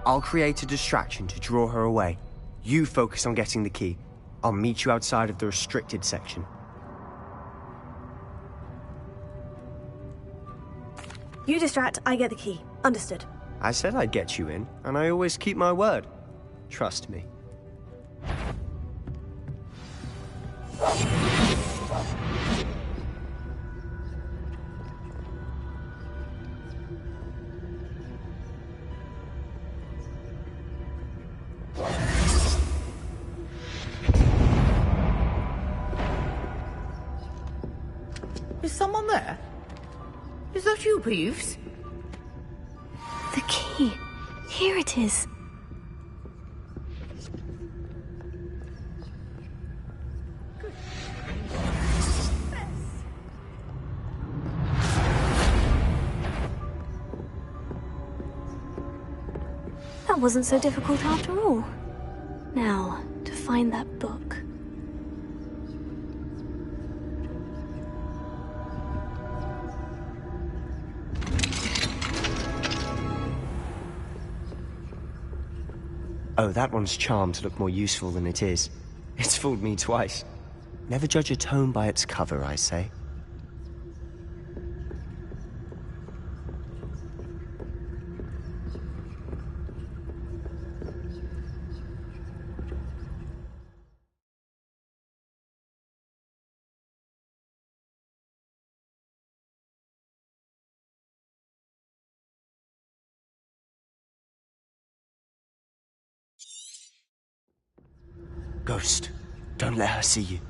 I'll create a distraction to draw her away. You focus on getting the key. I'll meet you outside of the restricted section. You distract, I get the key. Understood. I said I'd get you in, and I always keep my word. Trust me. Is someone there? Is that you, Peeves? The key. Here it is. That wasn't so difficult after all. Now, to find that book. Oh, that one's charmed to look more useful than it is. It's fooled me twice. Never judge a tome by its cover, I say. Ghost, don't let her see you.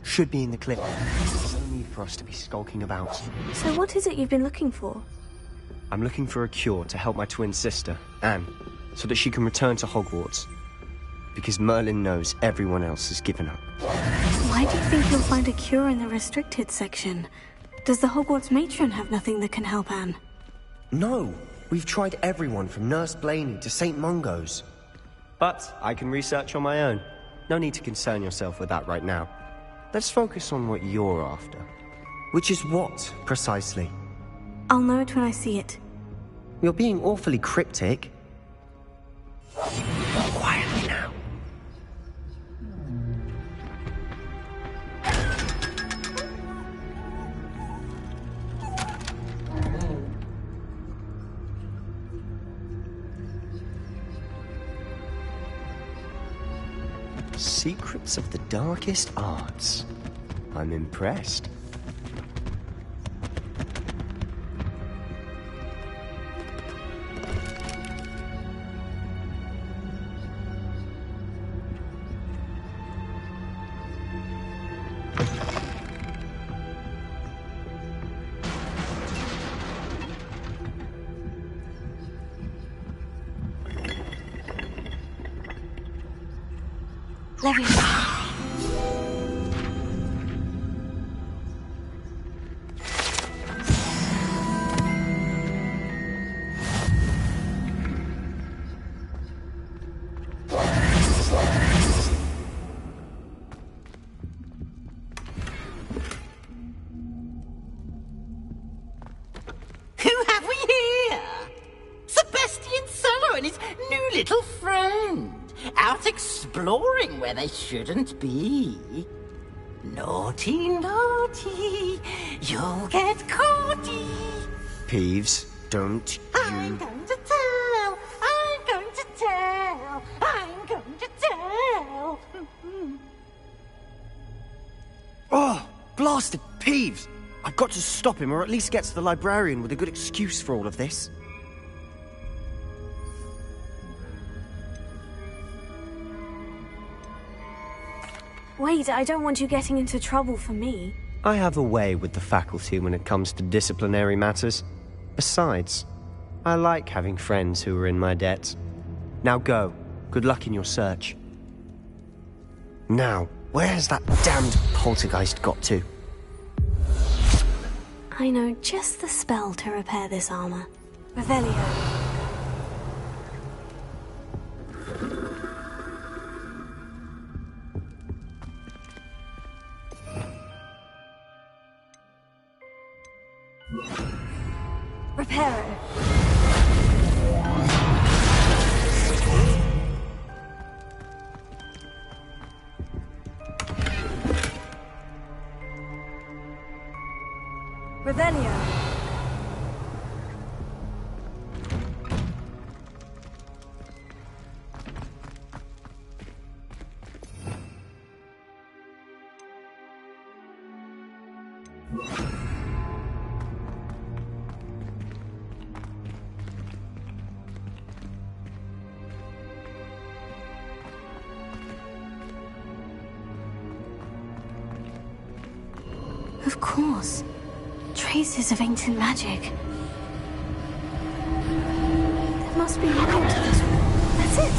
Should be in the clip. There's no need for us to be skulking about. So what is it you've been looking for? I'm looking for a cure to help my twin sister, Anne, so that she can return to Hogwarts. Because Merlin knows everyone else has given up. Why do you think you'll find a cure in the restricted section? Does the Hogwarts matron have nothing that can help Anne? No, we've tried everyone from Nurse Blaney to St. Mungo's. But I can research on my own. No need to concern yourself with that right now. Let's focus on what you're after. Which is what, precisely? I'll know it when I see it. You're being awfully cryptic. Quietly now. Secrets of the darkest arts. I'm impressed. little friend, out exploring where they shouldn't be. Naughty, naughty, you'll get caughty. Peeves, don't I'm going to tell, I'm going to tell, I'm going to tell. Oh, blasted Peeves! I've got to stop him, or at least get to the librarian with a good excuse for all of this. Wait, I don't want you getting into trouble for me. I have a way with the faculty when it comes to disciplinary matters. Besides, I like having friends who are in my debt. Now go. Good luck in your search. Now, where has that damned poltergeist got to? I know just the spell to repair this armor. Revelio. Reparo. Revelio. Of course. Traces of ancient magic. There must be more to this. That's it.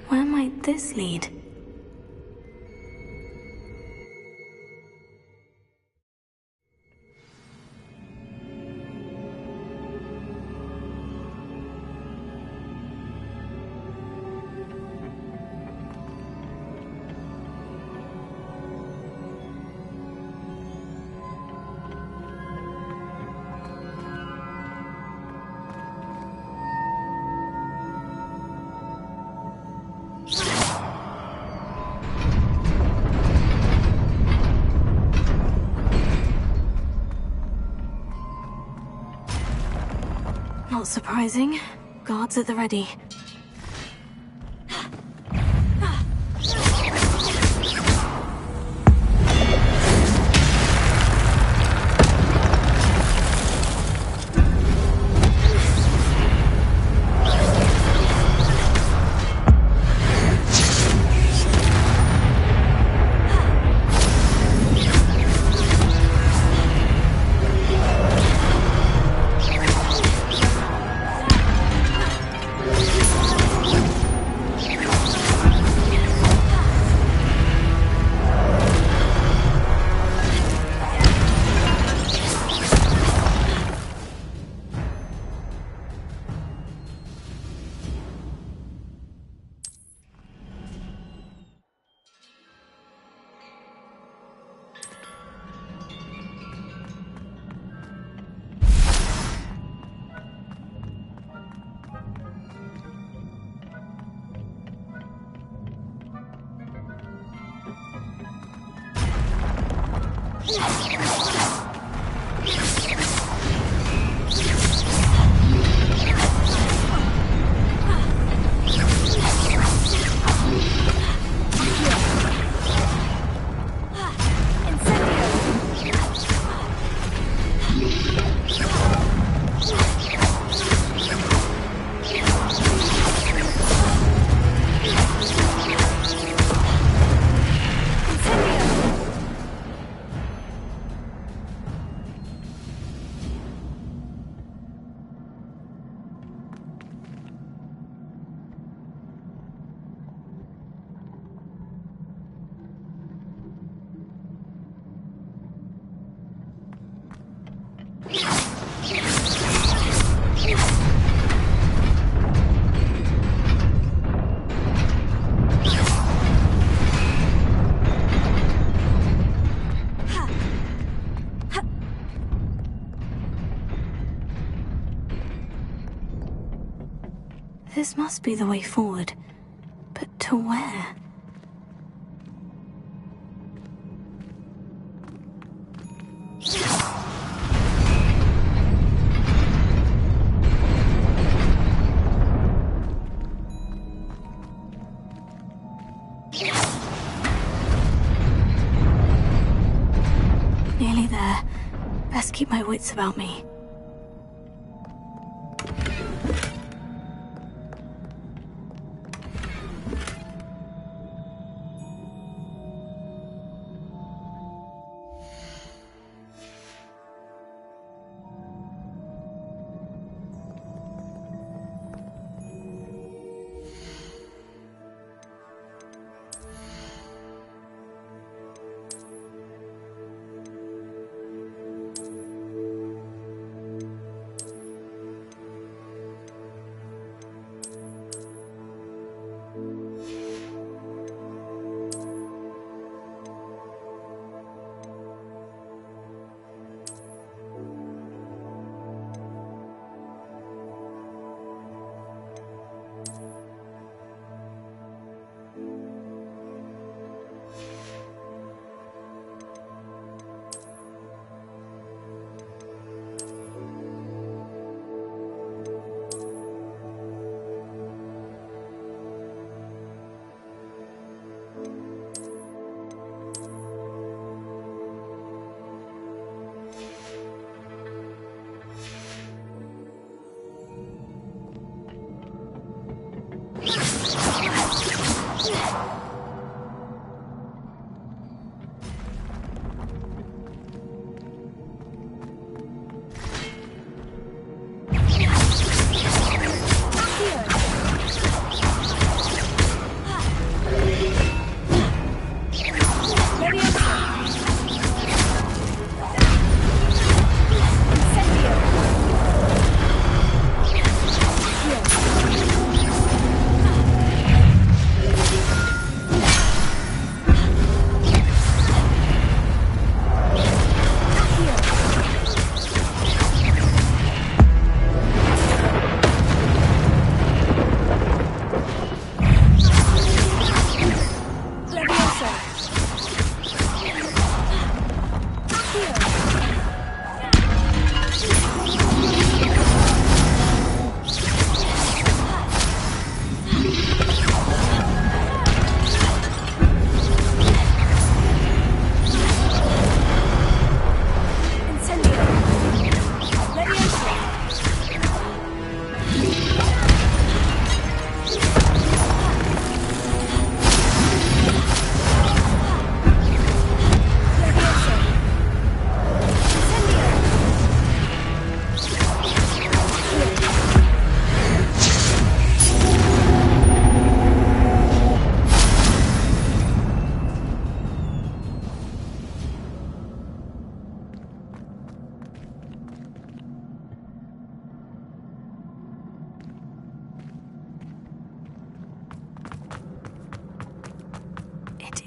Where might this lead? Not surprising. Guards at the ready. This must be the way forward. But to where? Nearly there. Best keep my wits about me.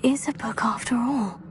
Is a book after all.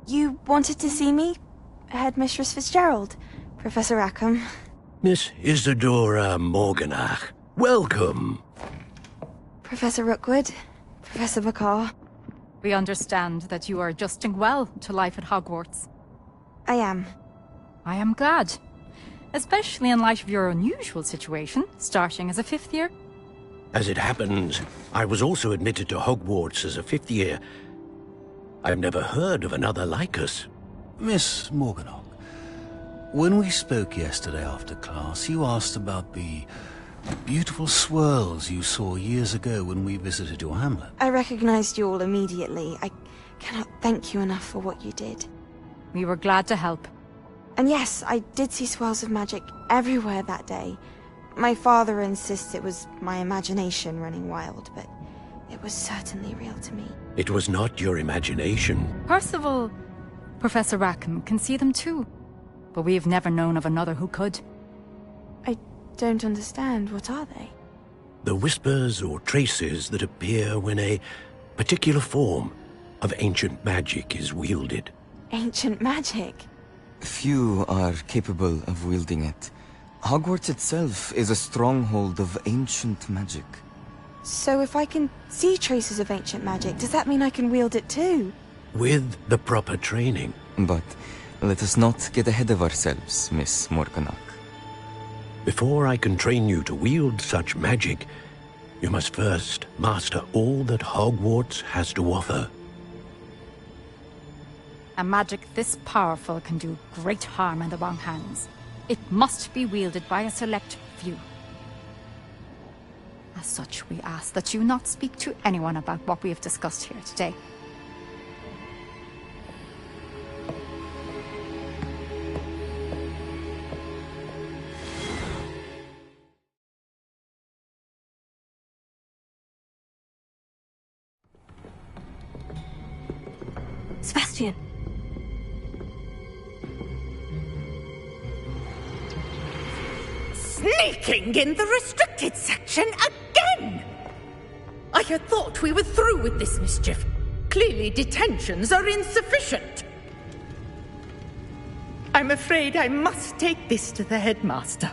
You wanted to see me? Headmistress Fitzgerald, Professor Rackham. Miss Isadora Morganach, welcome. Professor Rookwood, Professor Bakar. We understand that you are adjusting well to life at Hogwarts. I am. I am glad. Especially in light of your unusual situation, starting as a 5th year. As it happens, I was also admitted to Hogwarts as a 5th year. I've never heard of another like us. Miss Morganach, when we spoke yesterday after class, you asked about the beautiful swirls you saw years ago when we visited your hamlet. I recognized you all immediately. I cannot thank you enough for what you did. We were glad to help. And yes, I did see swirls of magic everywhere that day. My father insists it was my imagination running wild, but it was certainly real to me. It was not your imagination. Percival, Professor Rackham can see them too. But we have never known of another who could. I don't understand. What are they? The whispers or traces that appear when a particular form of ancient magic is wielded. Ancient magic? Few are capable of wielding it. Hogwarts itself is a stronghold of ancient magic. So if I can see traces of ancient magic, does that mean I can wield it too? With the proper training. But let us not get ahead of ourselves, Miss Morganach. Before I can train you to wield such magic, you must first master all that Hogwarts has to offer. A magic this powerful can do great harm in the wrong hands. It must be wielded by a select few. As such, we ask that you not speak to anyone about what we have discussed here today. Sebastian. Sneaking in the restricted section again! I had thought we were through with this mischief. Clearly detentions are insufficient. I'm afraid I must take this to the headmaster.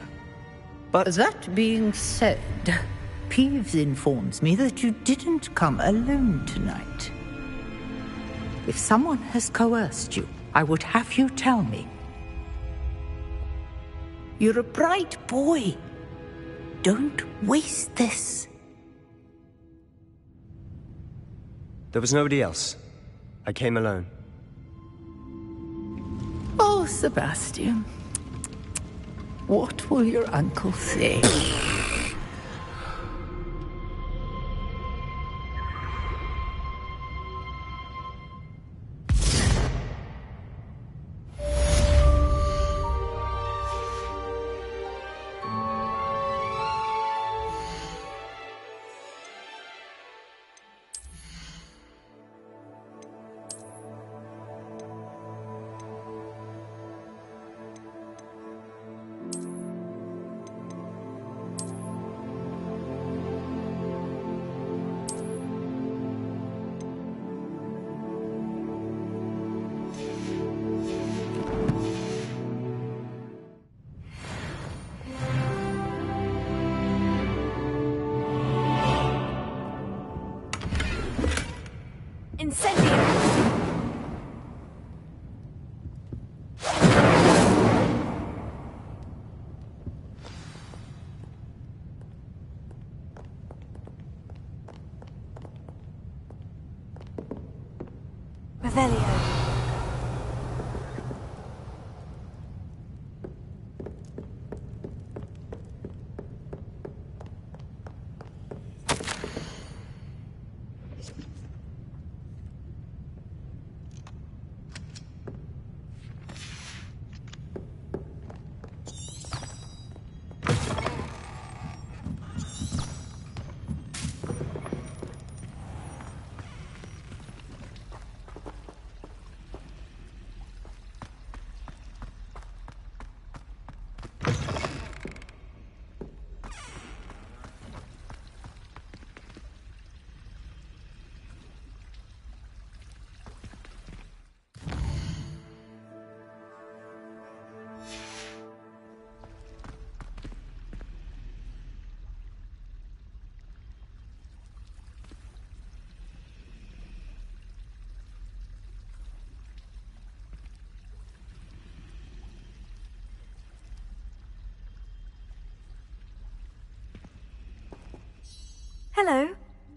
But that being said, Peeves informs me that you didn't come alone tonight. If someone has coerced you, I would have you tell me. You're a bright boy. Don't waste this. There was nobody else. I came alone. Oh, Sebastian. What will your uncle say? Hello.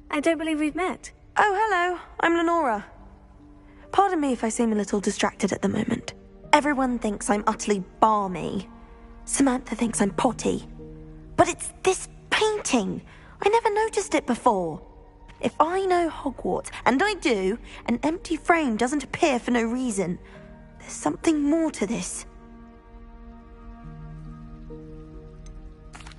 I don't believe we've met. Oh, hello. I'm Lenora. Pardon me if I seem a little distracted at the moment. Everyone thinks I'm utterly balmy. Samantha thinks I'm potty. But it's this painting. I never noticed it before. If I know Hogwarts, and I do, an empty frame doesn't appear for no reason. There's something more to this.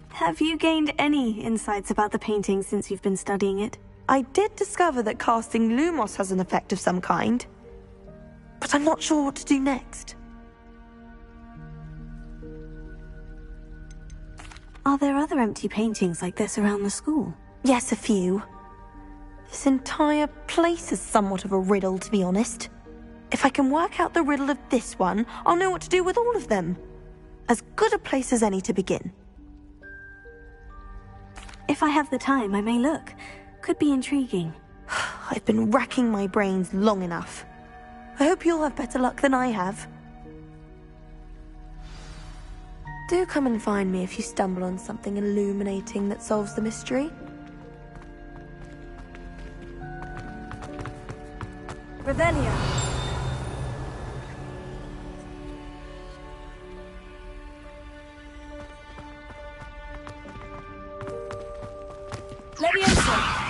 Have you gained any insights about the painting since you've been studying it? I did discover that casting Lumos has an effect of some kind. But I'm not sure what to do next. Are there other empty paintings like this around the school? Yes, a few. This entire place is somewhat of a riddle, to be honest. If I can work out the riddle of this one, I'll know what to do with all of them. As good a place as any to begin. If I have the time, I may look. Could be intriguing. I've been racking my brains long enough. I hope you'll have better luck than I have. Do come and find me if you stumble on something illuminating that solves the mystery. Revelio. Leviosa.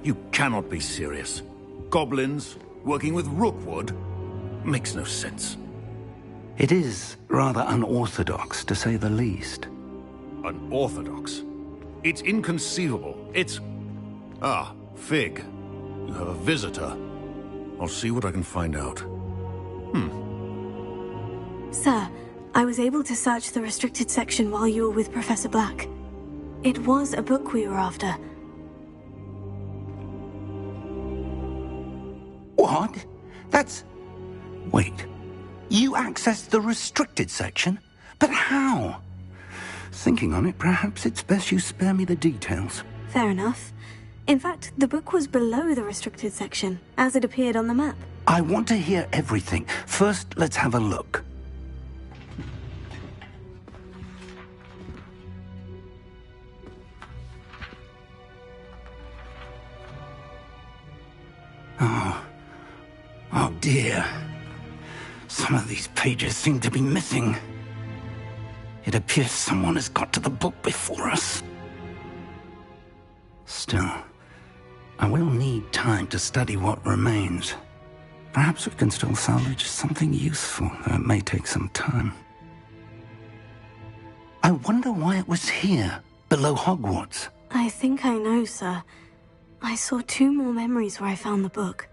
You cannot be serious. Goblins working with Rookwood makes no sense. It is rather unorthodox, to say the least. Unorthodox? It's inconceivable. It's... Ah, Fig. You have a visitor. I'll see what I can find out. Sir, I was able to search the restricted section while you were with Professor Black. It was a book we were after. What? That's... Wait. You accessed the restricted section? But how? Thinking on it, perhaps it's best you spare me the details. Fair enough. In fact, the book was below the restricted section, as it appeared on the map. I want to hear everything. First, let's have a look. Oh dear. Some of these pages seem to be missing. It appears someone has got to the book before us. Still, I will need time to study what remains. Perhaps we can still salvage something useful, though it may take some time. I wonder why it was here, below Hogwarts. I think I know, sir. I saw 2 more memories where I found the book.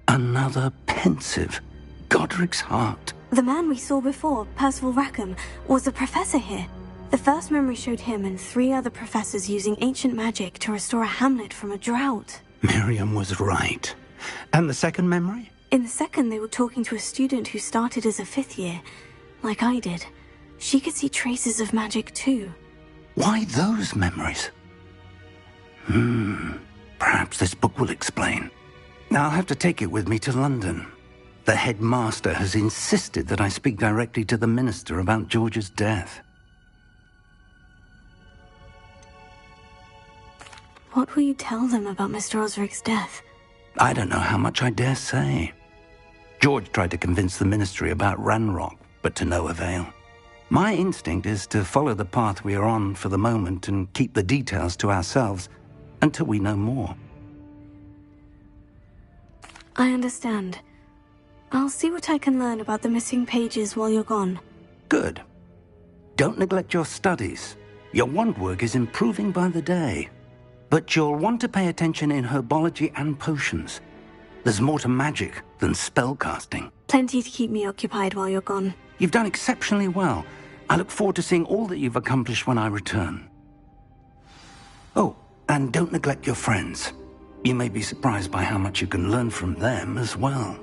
Another pensive. Godric's heart. The man we saw before, Percival Rackham, was a professor here. The first memory showed him and 3 other professors using ancient magic to restore a hamlet from a drought. Miriam was right. And the second memory? In the second, they were talking to a student who started as a 5th year, like I did. She could see traces of magic too. Why those memories? Perhaps this book will explain. I'll have to take it with me to London. The headmaster has insisted that I speak directly to the minister about George's death. What will you tell them about Mr. Osric's death? I don't know how much I dare say. George tried to convince the ministry about Ranrock, but to no avail. My instinct is to follow the path we are on for the moment and keep the details to ourselves until we know more. I understand. I'll see what I can learn about the missing pages while you're gone. Good. Don't neglect your studies. Your wand work is improving by the day. But you'll want to pay attention in herbology and potions. There's more to magic than spellcasting. Plenty to keep me occupied while you're gone. You've done exceptionally well. I look forward to seeing all that you've accomplished when I return. Oh, and don't neglect your friends. You may be surprised by how much you can learn from them as well.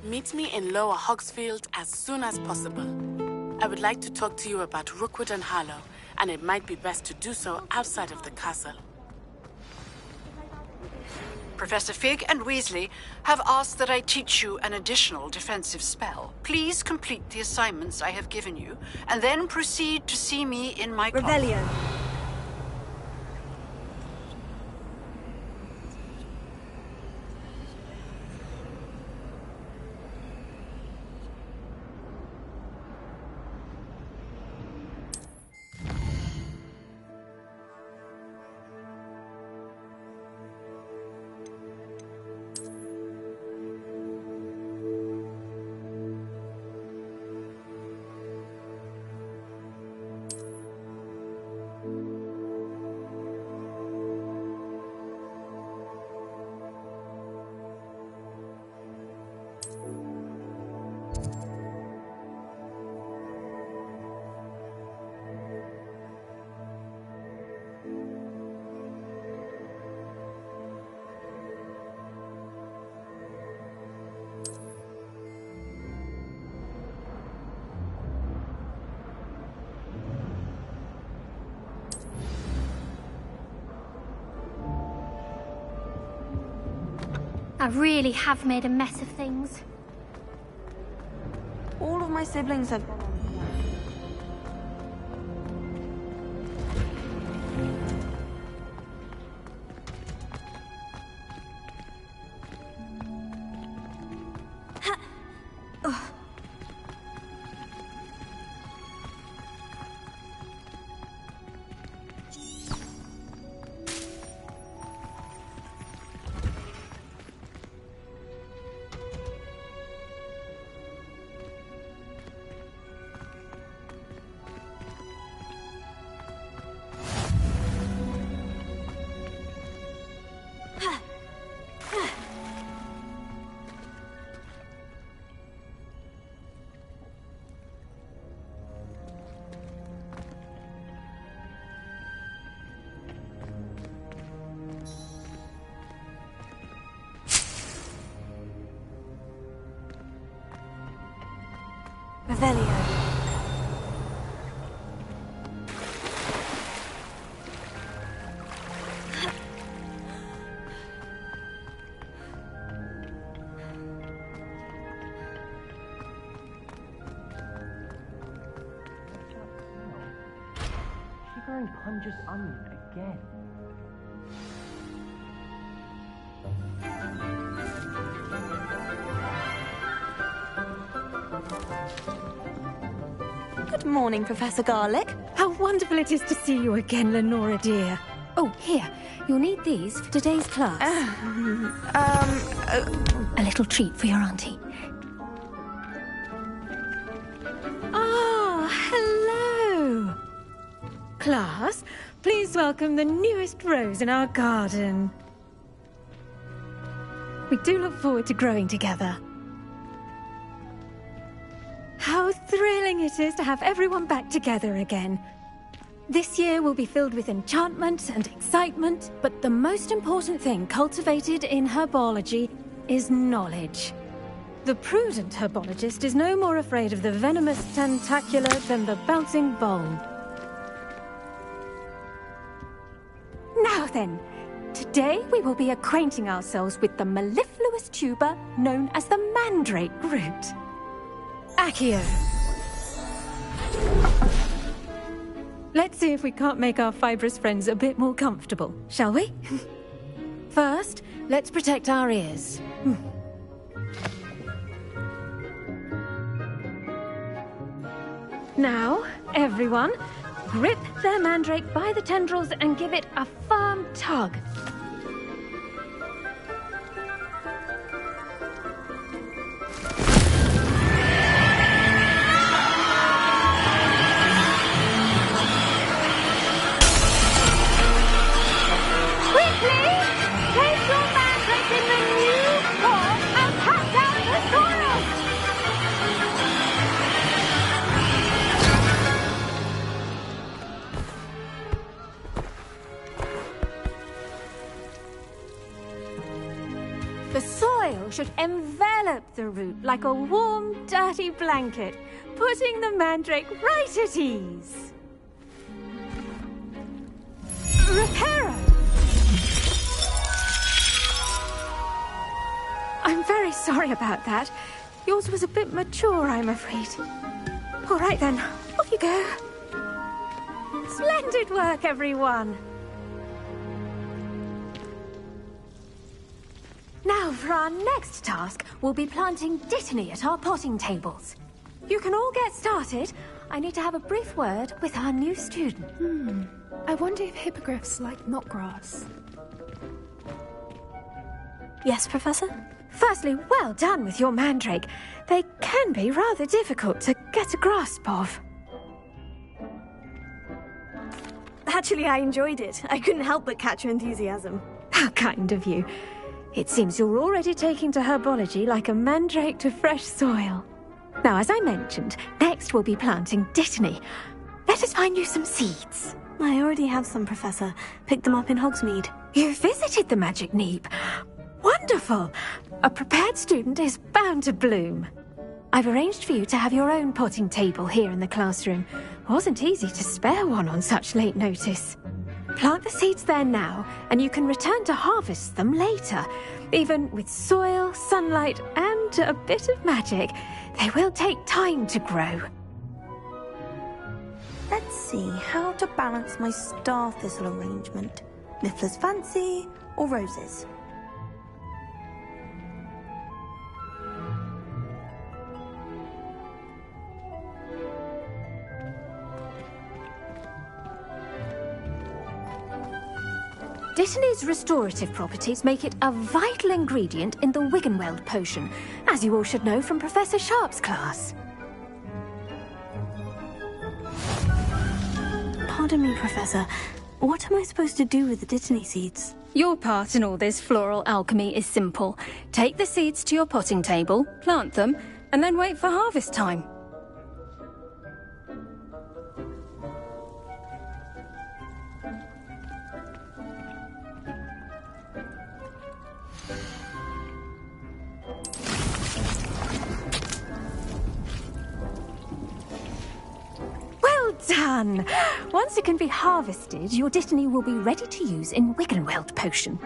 Meet me in Lower Hogsfield as soon as possible. I would like to talk to you about Rookwood and Harlow, and it might be best to do so outside of the castle. Professor Fig and Weasley have asked that I teach you an additional defensive spell. Please complete the assignments I have given you, and then proceed to see me in my closet. Revelio. I really have made a mess of things. All of my siblings have... Revelio. Sugar and Punja's onion again. Good morning, Professor Garlic. How wonderful it is to see you again, Lenora dear. Oh, here. You'll need these for today's class. A little treat for your auntie. Ah, hello. Class, please welcome the newest rose in our garden. We do look forward to growing together. How thrilling it is to have everyone back together again. This year will be filled with enchantment and excitement, but the most important thing cultivated in herbology is knowledge. The prudent herbologist is no more afraid of the venomous tentacula than the bouncing bulb. Now then, today we will be acquainting ourselves with the mellifluous tuber known as the mandrake root. Accio. Let's see if we can't make our fibrous friends a bit more comfortable, shall we? First, let's protect our ears. Now, everyone, grip their mandrake by the tendrils and give it a firm tug. The soil should envelop the root like a warm, dirty blanket, putting the mandrake right at ease. Reparo! I'm very sorry about that. Yours was a bit mature, I'm afraid. All right then, off you go. Splendid work, everyone! Now, for our next task, we'll be planting dittany at our potting tables. You can all get started. I need to have a brief word with our new student. I wonder if hippogriffs like knotgrass. Yes, Professor? Firstly, well done with your mandrake. They can be rather difficult to get a grasp of. Actually, I enjoyed it. I couldn't help but catch your enthusiasm. How kind of you. It seems you're already taking to herbology like a mandrake to fresh soil. Now, as I mentioned, next we'll be planting dittany. Let us find you some seeds. I already have some, Professor. Picked them up in Hogsmeade. You visited the Magic Neep. Wonderful! A prepared student is bound to bloom. I've arranged for you to have your own potting table here in the classroom. Wasn't easy to spare one on such late notice. Plant the seeds there now, and you can return to harvest them later. Even with soil, sunlight, and a bit of magic, they will take time to grow. Let's see how to balance my star thistle arrangement. Miffler's fancy or roses? Dittany's restorative properties make it a vital ingredient in the Wiggenweld potion, as you all should know from Professor Sharp's class. Pardon me, Professor. What am I supposed to do with the dittany seeds? Your part in all this floral alchemy is simple. Take the seeds to your potting table, plant them, and then wait for harvest time. done. Once it can be harvested, your Dittany will be ready to use in Wiggenweld potion.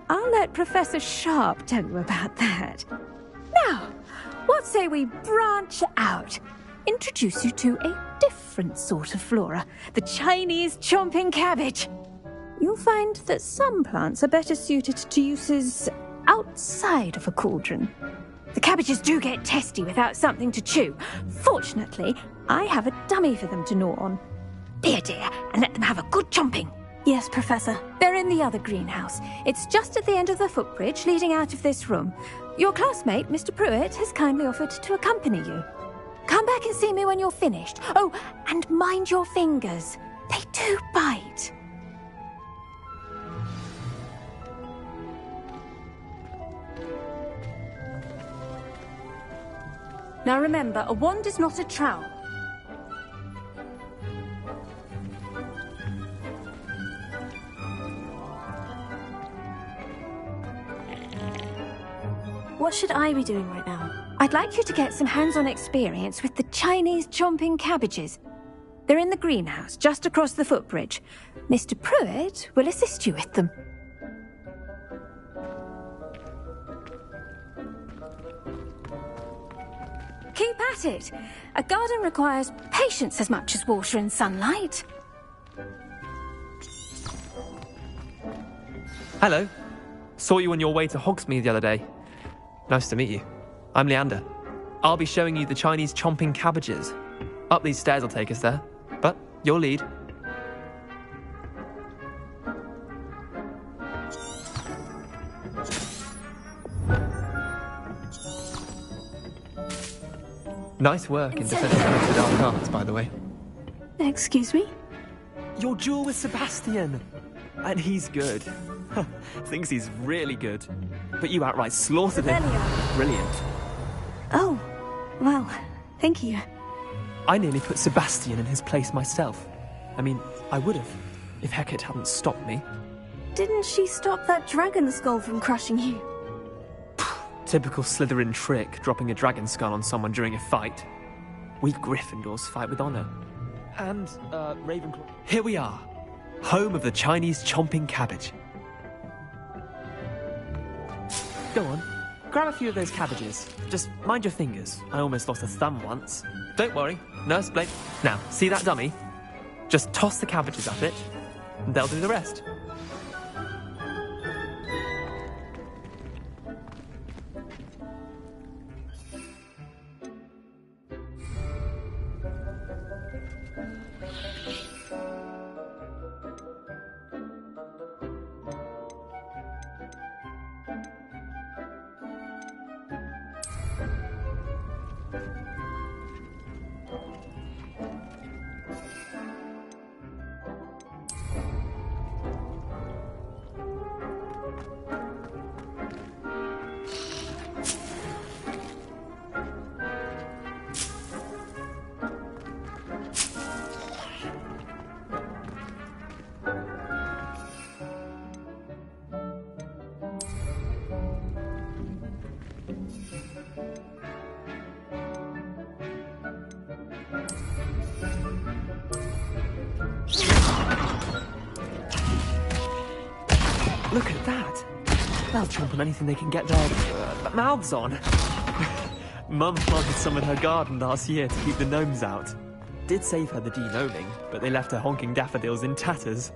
I'll let Professor Sharp tell you about that. Now, what say we branch out? Introduce you to a different sort of flora, the Chinese chomping cabbage. You'll find that some plants are better suited to uses outside of a cauldron. The cabbages do get testy without something to chew. Fortunately, I have a dummy for them to gnaw on. Be a dear and let them have a good chomping. Yes, Professor. They're in the other greenhouse. It's just at the end of the footbridge leading out of this room. Your classmate, Mr. Pruitt, has kindly offered to accompany you. Come back and see me when you're finished. Oh, and mind your fingers. They do bite. Now remember, a wand is not a trowel. What should I be doing right now? I'd like you to get some hands-on experience with the Chinese chomping cabbages. They're in the greenhouse, just across the footbridge. Mr. Pruitt will assist you with them. Keep at it. A garden requires patience as much as water and sunlight. Hello. Saw you on your way to Hogsmeade the other day. Nice to meet you. I'm Leander. I'll be showing you the Chinese chomping cabbages. Up these stairs will take us there, but you'll lead. Nice work in defending the dark arts, by the way. Excuse me? Your duel with Sebastian! And he's good. Thinks he's really good. But you outright slaughtered him. Brilliant. Oh, well, thank you. I nearly put Sebastian in his place myself. I mean, I would have, if Hecate hadn't stopped me. Didn't she stop that dragon skull from crushing you? Typical Slytherin trick, dropping a dragon skull on someone during a fight. We Gryffindors fight with honor. And, Ravenclaw. Here we are, home of the Chinese chomping cabbage. Go on, grab a few of those cabbages. Just mind your fingers. I almost lost a thumb once. Don't worry, Nurse Blake. Now, see that dummy? Just toss the cabbages at it, and they'll do the rest. Look at that! They'll chomp on anything they can get their mouths on. Mum planted some in her garden last year to keep the gnomes out. Did save her the de-gnoming, but they left her honking daffodils in tatters.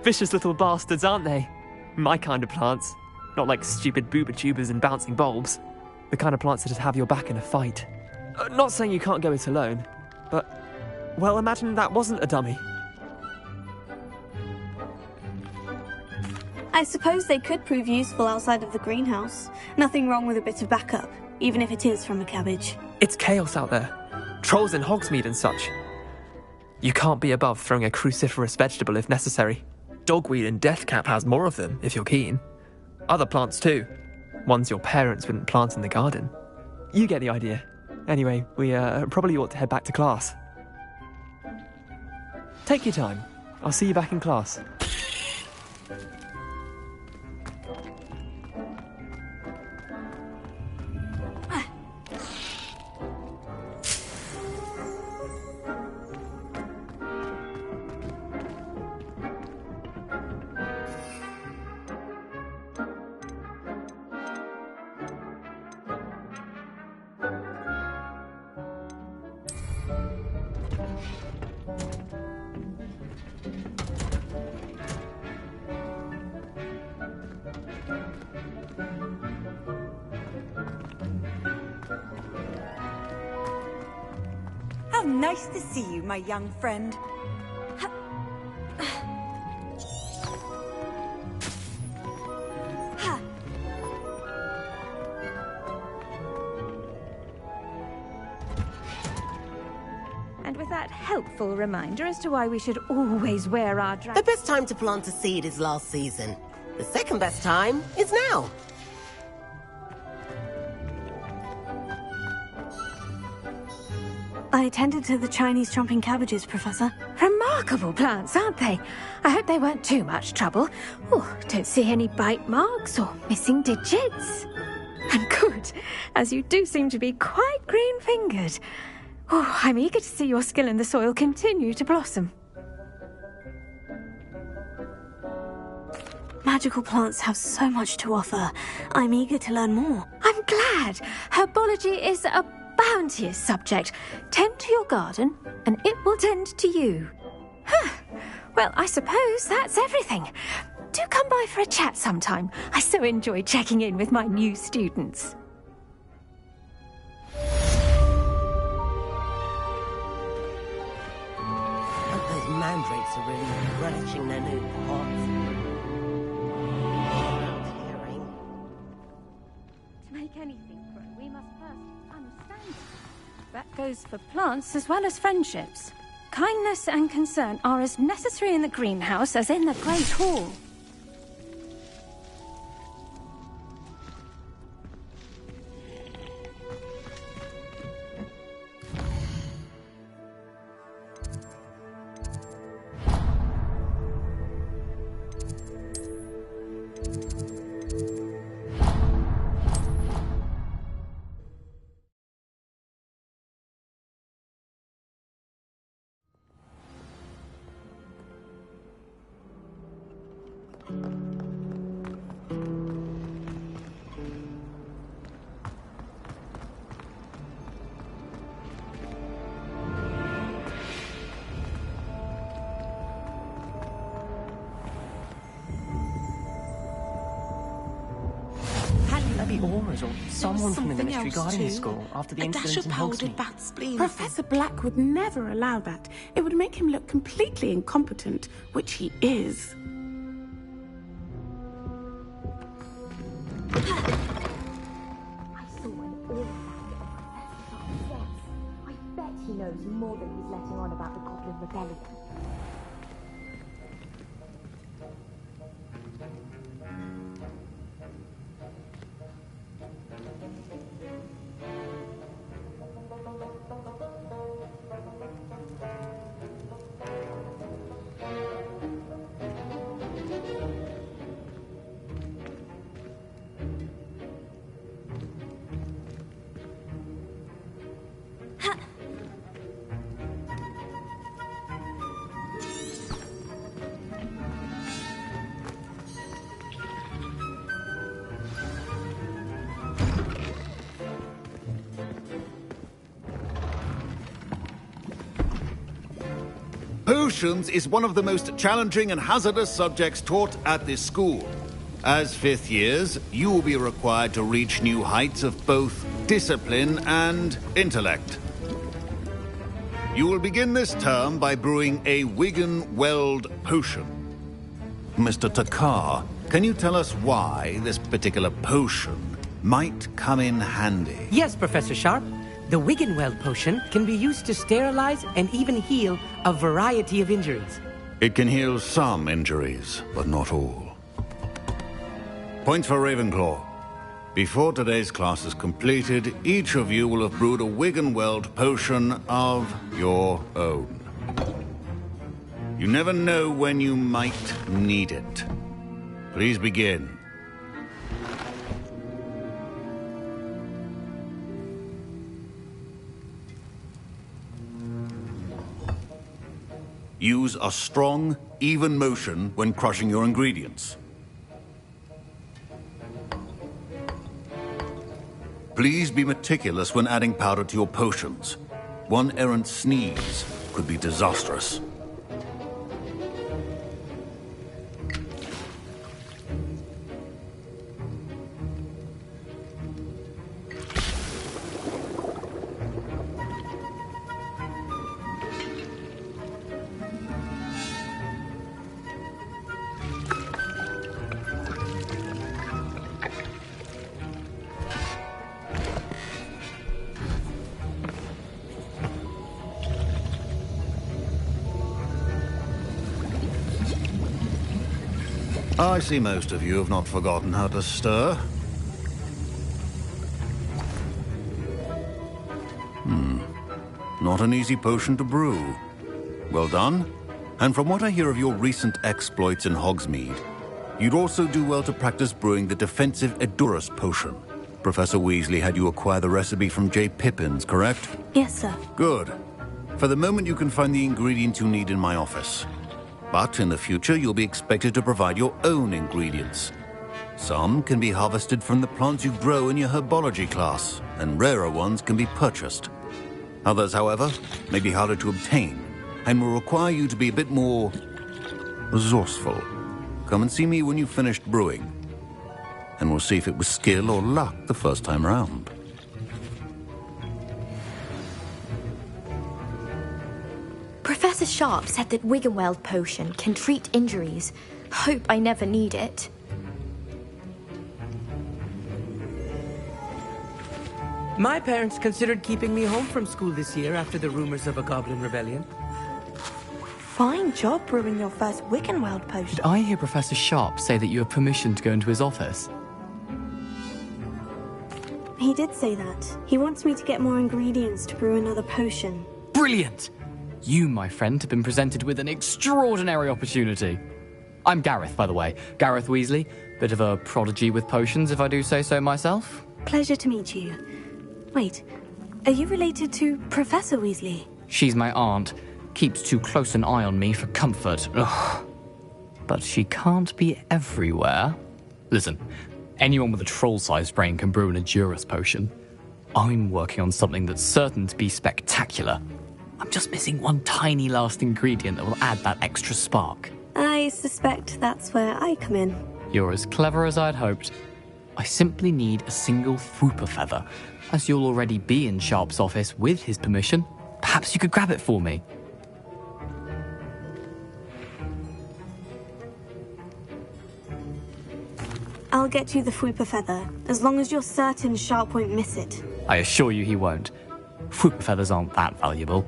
Vicious little bastards, aren't they? My kind of plants. Not like stupid booba tubers and bouncing bulbs. The kind of plants that just have your back in a fight. Not saying you can't go it alone, but... well, imagine that wasn't a dummy. I suppose they could prove useful outside of the greenhouse. Nothing wrong with a bit of backup, even if it is from a cabbage. It's chaos out there. Trolls in Hogsmeade and such. You can't be above throwing a cruciferous vegetable if necessary. Dogweed and deathcap has more of them, if you're keen. Other plants too. Ones your parents wouldn't plant in the garden. You get the idea. Anyway, we probably ought to head back to class. Take your time. I'll see you back in class. nice to see you, my young friend. And with that helpful reminder as to why we should always wear our The best time to plant a seed is last season. The second best time is now. I tended to the Chinese chomping cabbages, Professor. Remarkable plants, aren't they? I hope they weren't too much trouble. Oh, don't see any bite marks or missing digits. And good, as you do seem to be quite green-fingered. Oh, I'm eager to see your skill in the soil continue to blossom. Magical plants have so much to offer. I'm eager to learn more. I'm glad. Herbology is a bounteous subject. Tend to your garden, and it will tend to you. Huh. Well, I suppose that's everything. Do come by for a chat sometime. I so enjoy checking in with my new students. But those mandrakes are really relishing their new pots. To make anything grow, we must first understand it. That goes for plants as well as friendships. Kindness and concern are as necessary in the greenhouse as in the Great Hall. Auras or someone from the Ministry Guardian School after the incident in Hogsmeade. Professor Black would never allow that. It would make him look completely incompetent, which he is. I saw an all that I bet he knows more than he's letting on about the Goblin Rebellion. Potions is one of the most challenging and hazardous subjects taught at this school. As fifth years, you will be required to reach new heights of both discipline and intellect. You will begin this term by brewing a Wigan-Weld potion. Mr. Takar, can you tell us why this particular potion might come in handy? Yes, Professor Sharp. The Wigan-Weld potion can be used to sterilize and even heal a variety of injuries. It can heal some injuries, but not all. Points for Ravenclaw. Before today's class is completed, each of you will have brewed a Wigan-Weld potion of your own. You never know when you might need it. Please begin. Use a strong, even motion when crushing your ingredients. Please be meticulous when adding powder to your potions. One errant sneeze could be disastrous. I see most of you have not forgotten how to stir. Not an easy potion to brew. Well done. And from what I hear of your recent exploits in Hogsmeade, you'd also do well to practice brewing the defensive Edurus potion. Professor Weasley had you acquire the recipe from J. Pippin's, correct? Yes, sir. Good. For the moment, you can find the ingredients you need in my office. But in the future, you'll be expected to provide your own ingredients. Some can be harvested from the plants you grow in your herbology class, and rarer ones can be purchased. Others, however, may be harder to obtain, and will require you to be a bit more resourceful. Come and see me when you've finished brewing, and we'll see if it was skill or luck the first time round. Professor Sharp said that Wiggenweld potion can treat injuries. Hope I never need it. My parents considered keeping me home from school this year after the rumors of a goblin rebellion. Fine job brewing your first Wiggenweld potion. Did I hear Professor Sharp say that you have permission to go into his office? He did say that. He wants me to get more ingredients to brew another potion. Brilliant! You, my friend, have been presented with an extraordinary opportunity. I'm Gareth, by the way. Gareth Weasley. Bit of a prodigy with potions, if I do say so myself. Pleasure to meet you. Wait, are you related to Professor Weasley? She's my aunt. Keeps too close an eye on me for comfort. Ugh. But she can't be everywhere. Listen, anyone with a troll-sized brain can brew an Edurus potion. I'm working on something that's certain to be spectacular. I'm just missing one tiny last ingredient that will add that extra spark. I suspect that's where I come in. You're as clever as I'd hoped. I simply need a single Fwooper feather. As you'll already be in Sharp's office with his permission, perhaps you could grab it for me. I'll get you the Fwooper feather, as long as you're certain Sharp won't miss it. I assure you he won't. Fwooper feathers aren't that valuable.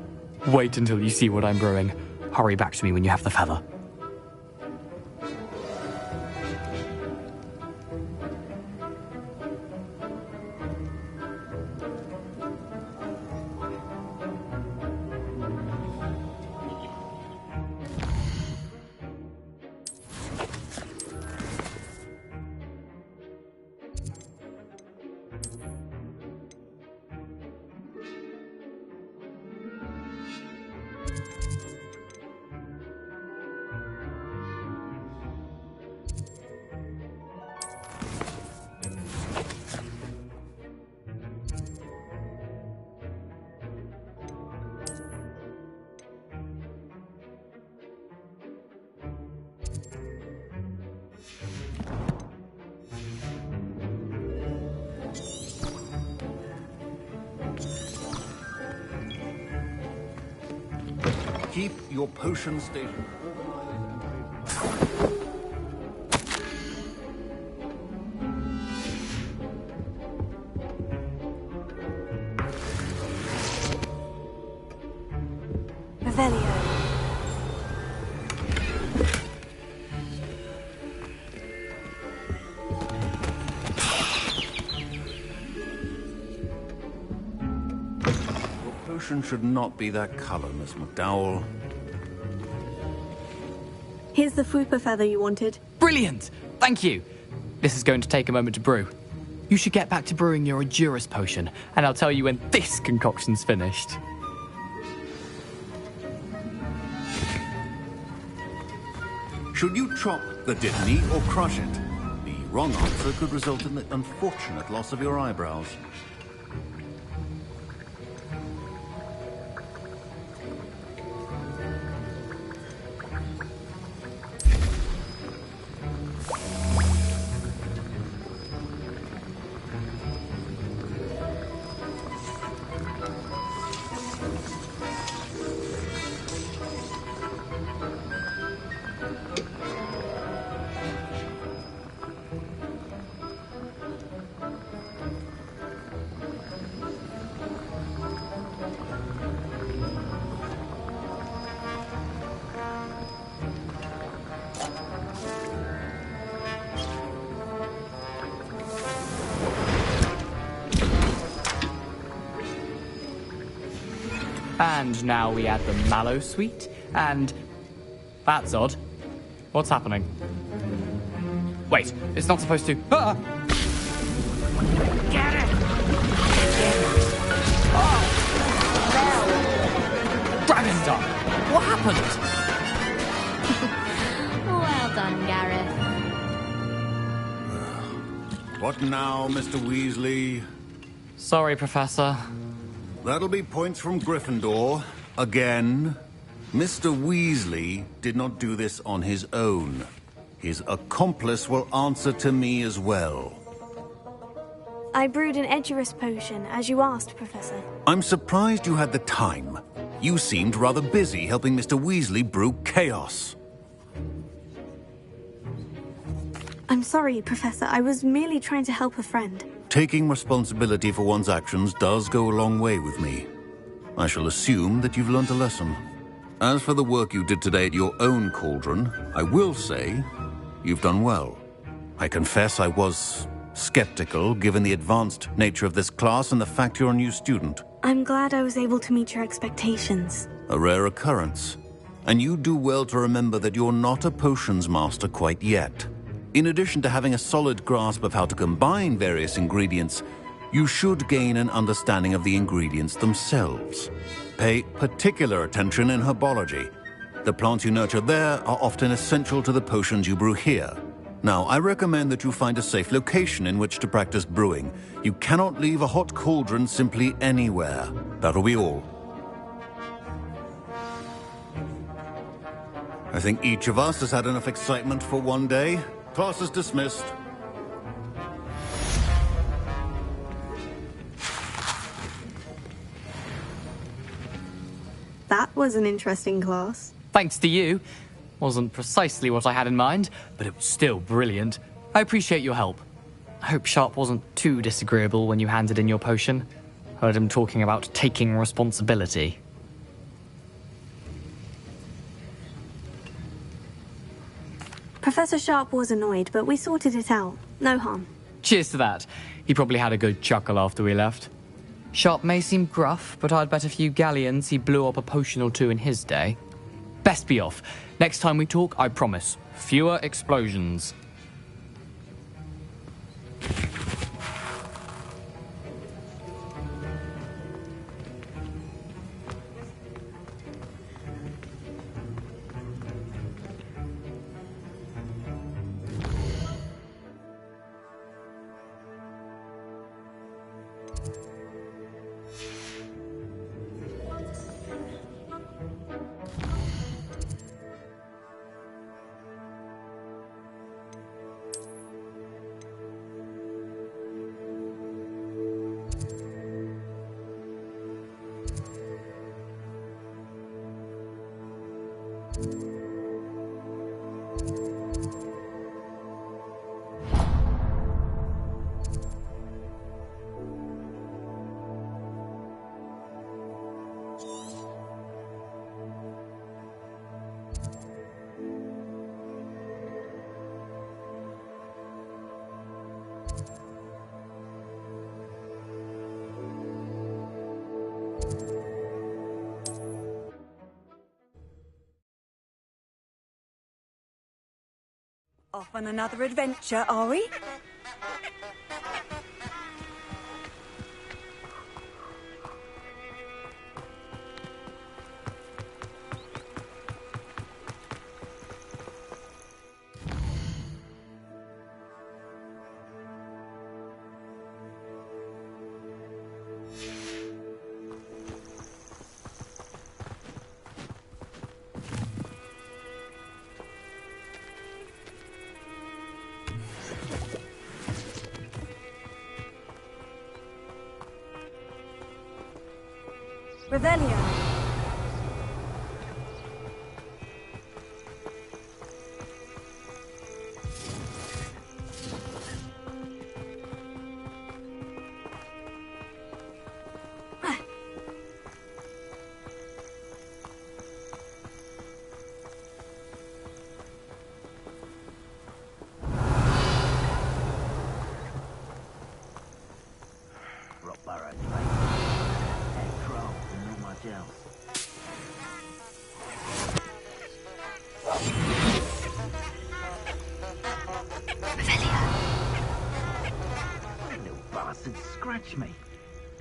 Wait until you see what I'm brewing. Hurry back to me when you have the feather. Keep your potion station. Revelio. Potion should not be that color, Miss McDowell. Here's the Fwooper feather you wanted. Brilliant! Thank you! This is going to take a moment to brew. You should get back to brewing your Edurus potion, and I'll tell you when this concoction's finished. Should you chop the Dittany or crush it? The wrong answer could result in the unfortunate loss of your eyebrows. And now we add the mallow sweet, and... That's odd. What's happening? Wait, it's not supposed to... Ah! Get it! Oh! Dragonstar! What happened? Well done, Gareth. What now, Mr. Weasley? Sorry, Professor. That'll be points from Gryffindor. Again. Mr. Weasley did not do this on his own. His accomplice will answer to me as well. I brewed an Edurus potion, as you asked, Professor. I'm surprised you had the time. You seemed rather busy helping Mr. Weasley brew chaos. I'm sorry, Professor. I was merely trying to help a friend. Taking responsibility for one's actions does go a long way with me. I shall assume that you've learnt a lesson. As for the work you did today at your own cauldron, I will say you've done well. I confess I was skeptical, given the advanced nature of this class and the fact you're a new student. I'm glad I was able to meet your expectations. A rare occurrence. And you do well to remember that you're not a potions master quite yet. In addition to having a solid grasp of how to combine various ingredients, you should gain an understanding of the ingredients themselves. Pay particular attention in herbology. The plants you nurture there are often essential to the potions you brew here. Now, I recommend that you find a safe location in which to practice brewing. You cannot leave a hot cauldron simply anywhere. That'll be all. I think each of us has had enough excitement for one day. Class is dismissed. That was an interesting class. Thanks to you. Wasn't precisely what I had in mind, but it was still brilliant. I appreciate your help. I hope Sharp wasn't too disagreeable when you handed in your potion. Heard him talking about taking responsibility. Professor Sharp was annoyed, but we sorted it out. No harm. Cheers to that. He probably had a good chuckle after we left. Sharp may seem gruff, but I'd bet a few galleons he blew up a potion or two in his day. Best be off. Next time we talk, I promise, fewer explosions. Off on another adventure, are we? Revelio. else. bastard scratch me.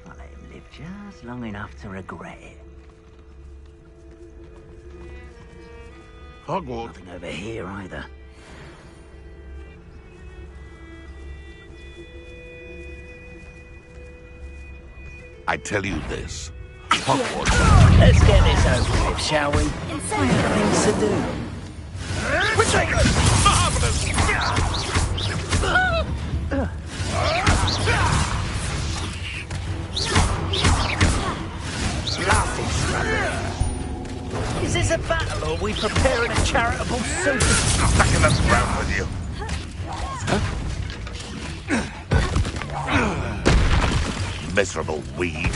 I'll let him live just long enough to regret it. Hogwarts. Nothing over here either. I tell you this. Hogwarts. Let's get this over with, shall we? I have things to do. We're taking it! Marvelous! Is this a battle or are we preparing a charitable soup? Back in the ground with you. Miserable weed.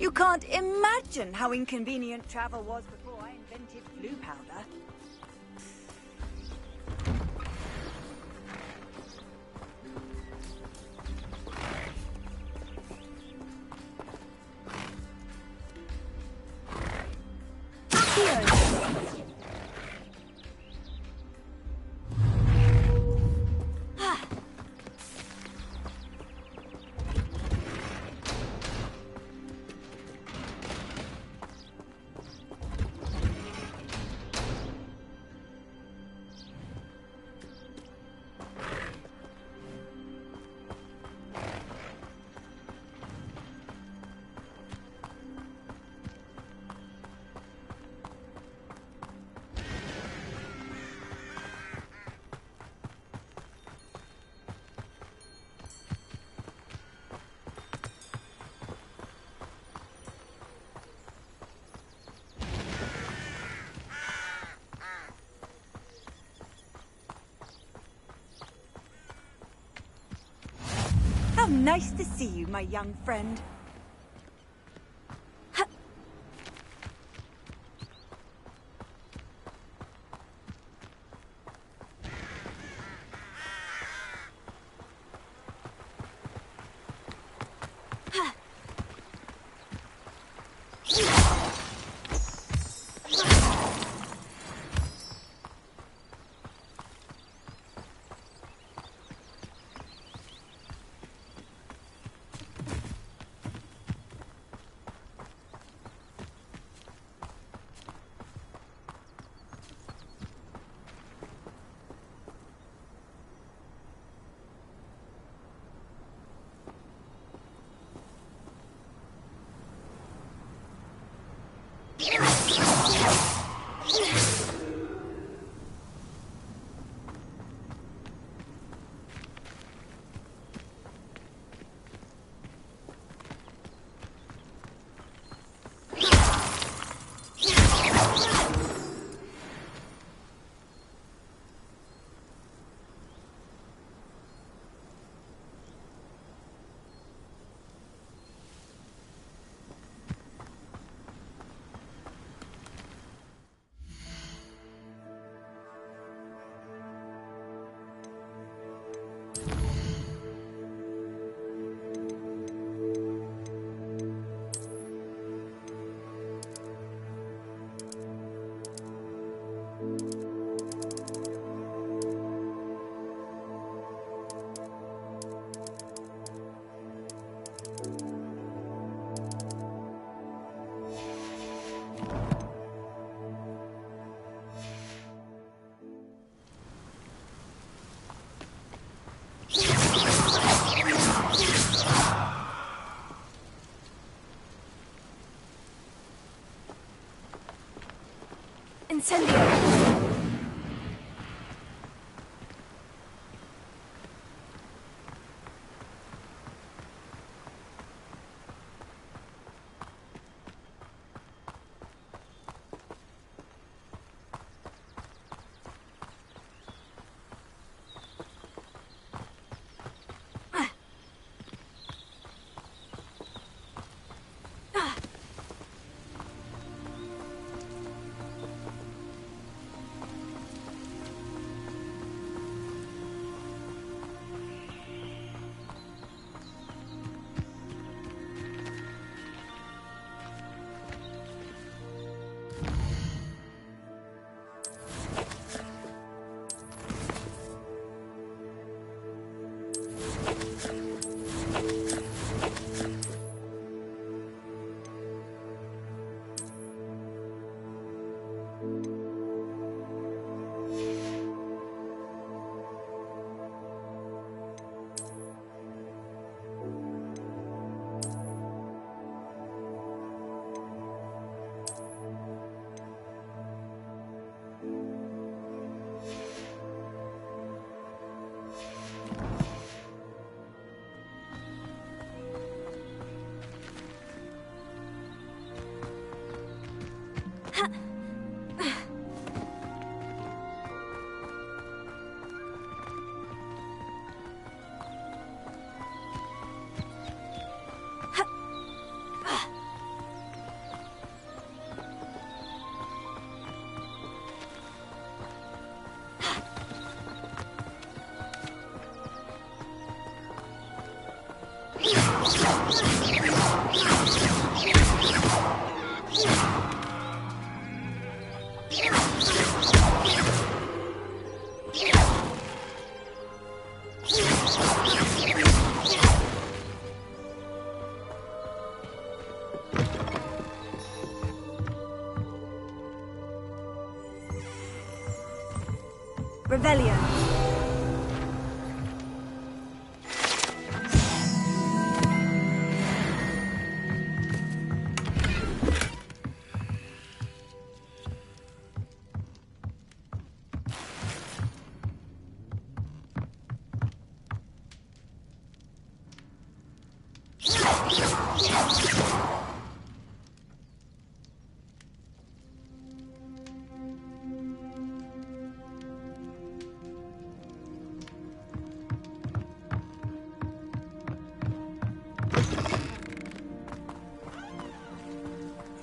You can't imagine how inconvenient travel was before I invented blue powder. How nice to see you, my young friend. Incendio! Revelio.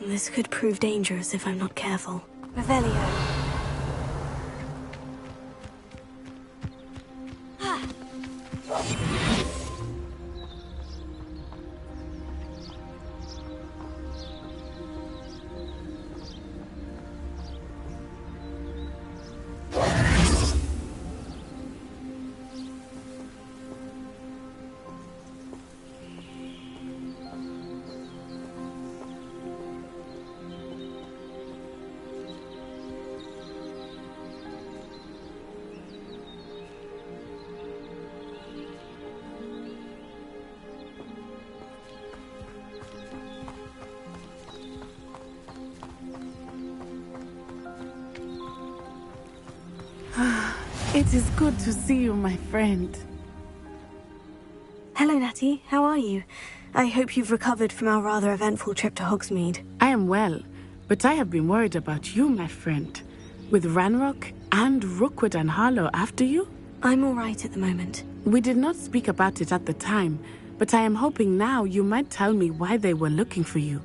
This could prove dangerous if I'm not careful. Revelio. It is good to see you, my friend. Hello, Natty. How are you? I hope you've recovered from our rather eventful trip to Hogsmeade. I am well, but I have been worried about you, my friend. With Ranrock and Rookwood and Harlow after you? I'm all right at the moment. We did not speak about it at the time, but I am hoping now you might tell me why they were looking for you.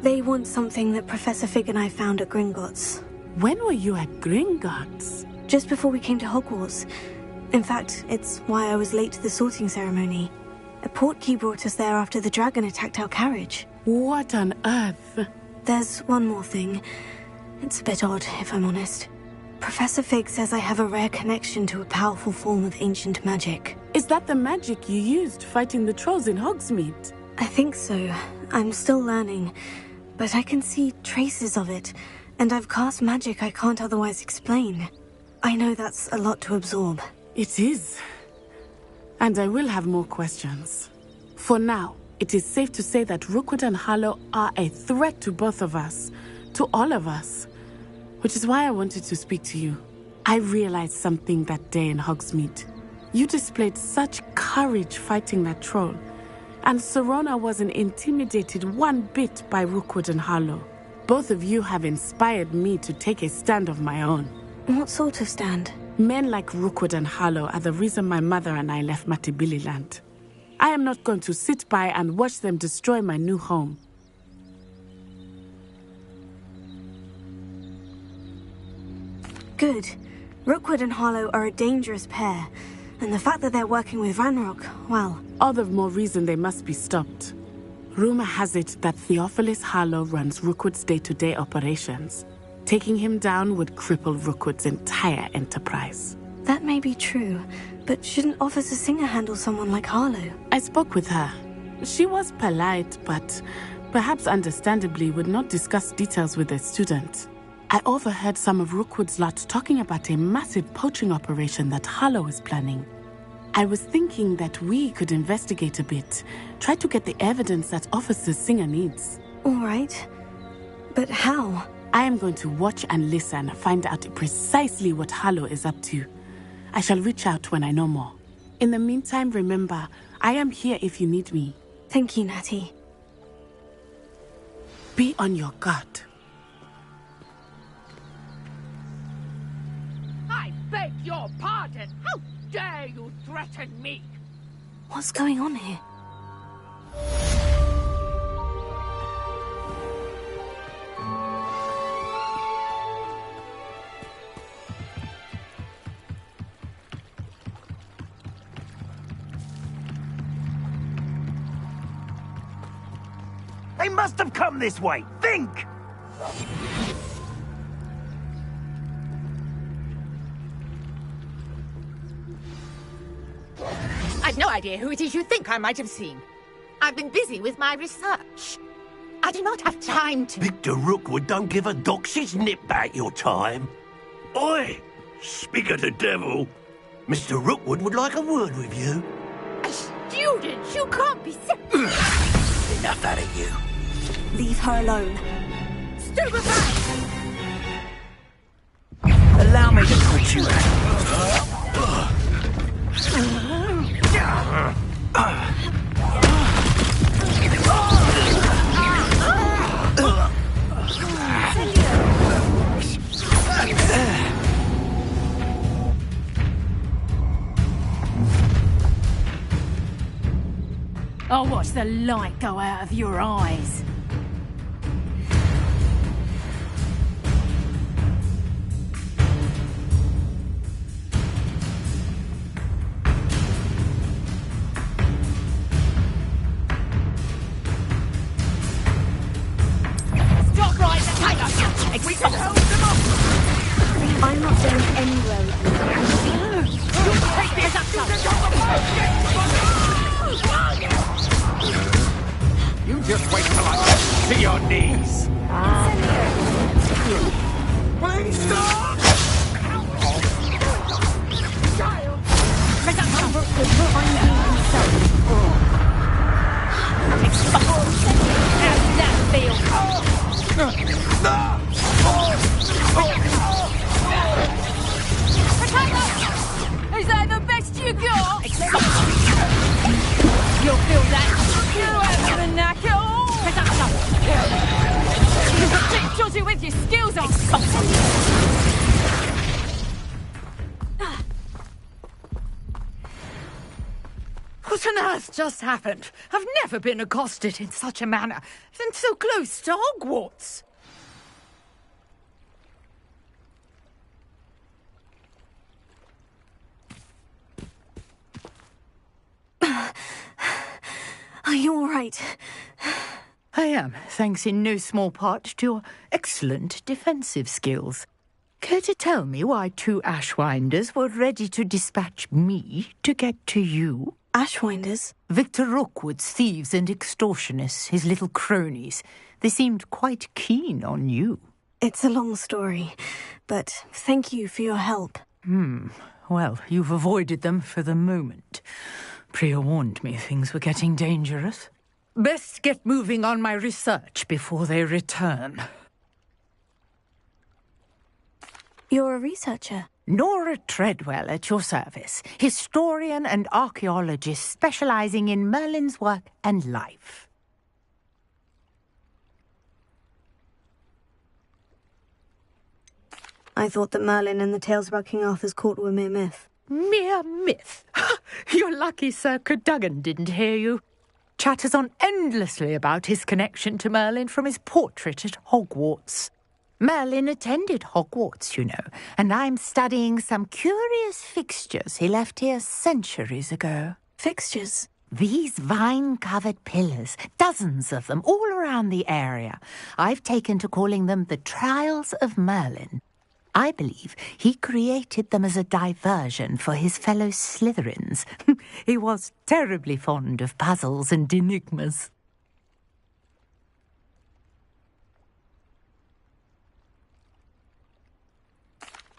They want something that Professor Fig and I found at Gringotts. When were you at Gringotts? Just before we came to Hogwarts. In fact, it's why I was late to the sorting ceremony. A portkey brought us there after the dragon attacked our carriage. What on earth? There's one more thing. It's a bit odd, if I'm honest. Professor Fig says I have a rare connection to a powerful form of ancient magic. Is that the magic you used fighting the trolls in Hogsmeade? I think so. I'm still learning. But I can see traces of it, and I've cast magic I can't otherwise explain. I know that's a lot to absorb. It is. And I will have more questions. For now, it is safe to say that Rookwood and Harlow are a threat to both of us, to all of us. Which is why I wanted to speak to you. I realized something that day in Hogsmeade. You displayed such courage fighting that troll. And Serona wasn't intimidated one bit by Rookwood and Harlow. Both of you have inspired me to take a stand of my own. What sort of stand? Men like Rookwood and Harlow are the reason my mother and I left Matabeleland. I am not going to sit by and watch them destroy my new home. Good. Rookwood and Harlow are a dangerous pair. And the fact that they're working with Ranrock, well... All the more reason they must be stopped. Rumor has it that Theophilus Harlow runs Rookwood's day-to-day operations. Taking him down would cripple Rookwood's entire enterprise. That may be true, but shouldn't Officer Singer handle someone like Harlow? I spoke with her. She was polite, but perhaps understandably would not discuss details with a student. I overheard some of Rookwood's lot talking about a massive poaching operation that Harlow is planning. I was thinking that we could investigate a bit, try to get the evidence that Officer Singer needs. All right. But how? I am going to watch and listen, find out precisely what Harlow is up to. I shall reach out when I know more. In the meantime, remember, I am here if you need me. Thank you, Natty. Be on your guard. I beg your pardon. How dare you threaten me? What's going on here? They must have come this way. Think! I've no idea who it is you think I might have seen. I've been busy with my research. I do not have time to... Victor Rookwood don't give a doxy's nip back your time. Oi! Speak of the devil. Mr. Rookwood would like a word with you. A student? You can't be so... Enough out of you. Leave her alone. Stupefy! Allow me to put you I'll watch the light go out of your eyes. Stop right the tiger! I'm not going anywhere with you. You'll take this up. You just wait till I get to your knees. Please stop! How's that feel? Is that the best you got? You'll feel that. You have the knack at all. You're a bit dodgy with your skills on. What on earth just happened? I've never been accosted in such a manner, and so close to Hogwarts. Are you all right? I am, thanks in no small part to your excellent defensive skills. Care to tell me why 2 Ashwinders were ready to dispatch me to get to you? Ashwinders? Victor Rookwood's thieves and extortionists, his little cronies. They seemed quite keen on you. It's a long story, but thank you for your help. Well, you've avoided them for the moment. Priya warned me things were getting dangerous. Best get moving on my research before they return. You're a researcher? Nora Treadwell at your service, historian and archaeologist specializing in Merlin's work and life. I thought that Merlin and the tales about King Arthur's court were mere myth. Mere myth? You're lucky Sir Cadogan didn't hear you. Chatters on endlessly about his connection to Merlin from his portrait at Hogwarts. Merlin attended Hogwarts, you know, and I'm studying some curious fixtures he left here centuries ago. Fixtures? These vine-covered pillars, dozens of them, all around the area. I've taken to calling them the Trials of Merlin. I believe he created them as a diversion for his fellow Slytherins. He was terribly fond of puzzles and enigmas.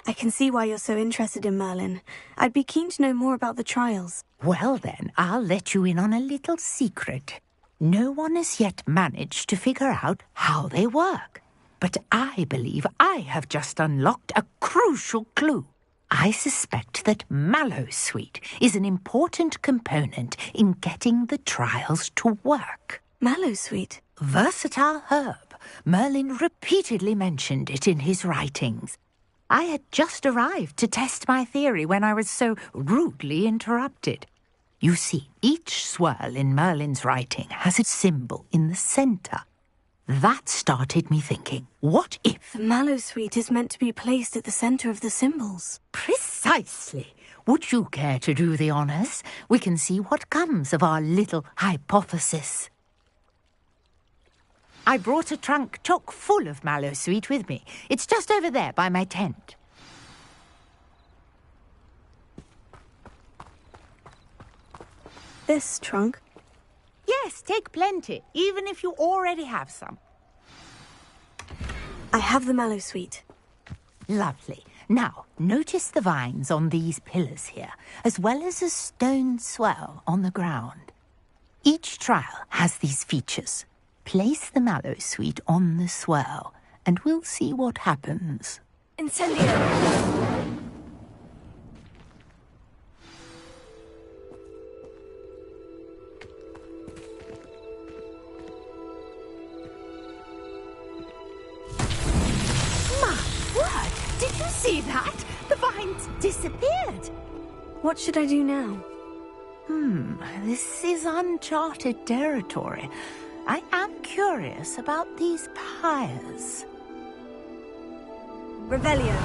I can see why you're so interested in Merlin. I'd be keen to know more about the trials. Well then, I'll let you in on a little secret. No one has yet managed to figure out how they work. But I believe I have just unlocked a crucial clue. I suspect that Mallowsweet is an important component in getting the trials to work. Mallowsweet? Versatile herb. Merlin repeatedly mentioned it in his writings. I had just arrived to test my theory when I was so rudely interrupted. You see, each swirl in Merlin's writing has a symbol in the centre. That started me thinking, what if... The Mallowsweet is meant to be placed at the centre of the symbols. Precisely. Would you care to do the honours? We can see what comes of our little hypothesis. I brought a trunk chock full of Mallowsweet with me. It's just over there by my tent. This trunk? Yes, take plenty, even if you already have some. I have the Mallowsweet. Lovely. Now, notice the vines on these pillars here, as well as a stone swell on the ground. Each trial has these features. Place the Mallowsweet on the swirl, and we'll see what happens. Incendio! See that? The vines disappeared. What should I do now? This is uncharted territory. I am curious about these pyres. Revelio.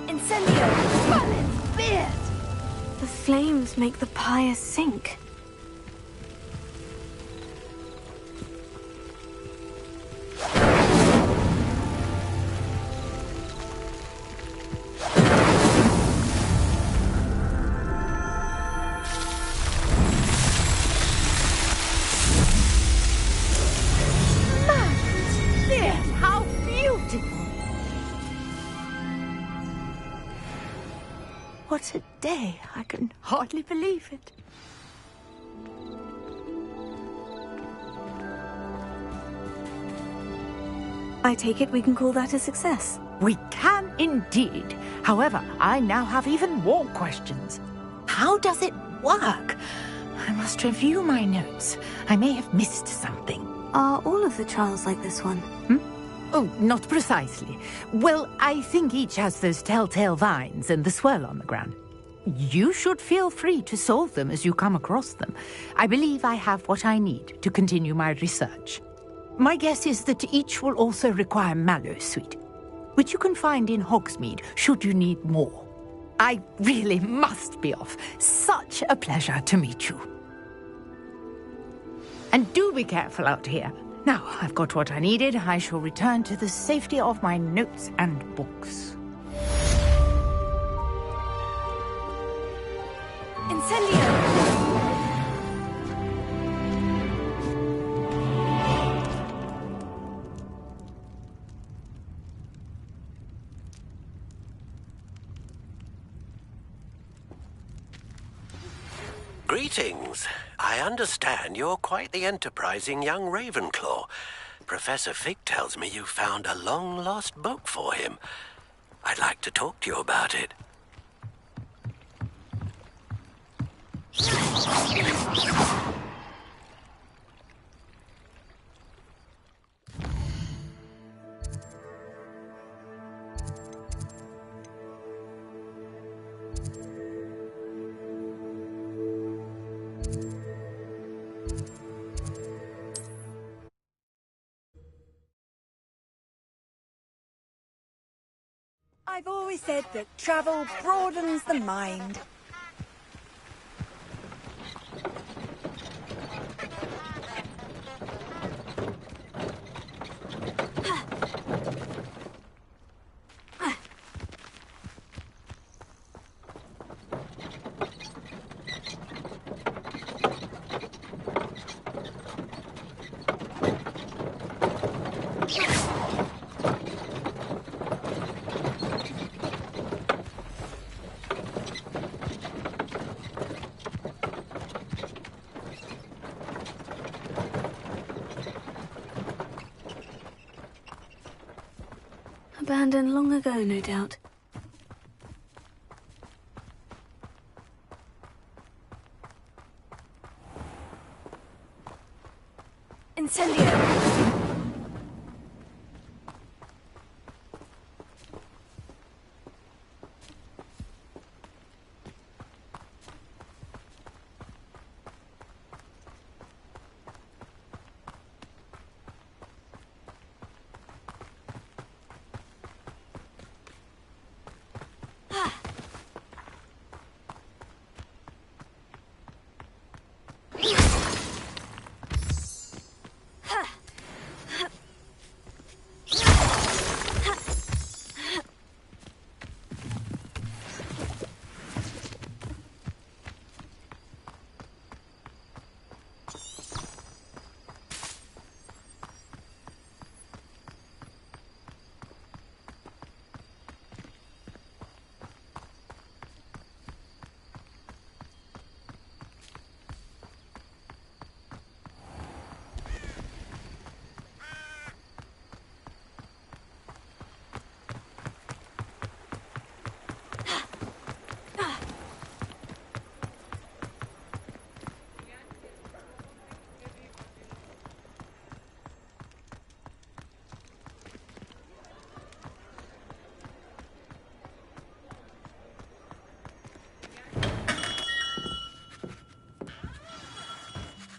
Incendio! Merlin's beard! The flames make the pyre sink. Merlin's beard! How beautiful! What a day. I can hardly believe it. I take it we can call that a success. We can indeed. However, I now have even more questions. How does it work? I must review my notes. I may have missed something. Are all of the trials like this one? Oh, not precisely. Well, I think each has those telltale vines and the swirl on the ground. You should feel free to solve them as you come across them. I believe I have what I need to continue my research. My guess is that each will also require mallow sweet, which you can find in Hogsmeade should you need more. I really must be off. Such a pleasure to meet you. And do be careful out here. Now I've got what I needed, I shall return to the safety of my notes and books. Incendio! Greetings. I understand you're quite the enterprising young Ravenclaw. Professor Fig tells me you found a long-lost book for him. I'd like to talk to you about it. I've always said that travel broadens the mind. Abandoned long ago, no doubt. Incendio!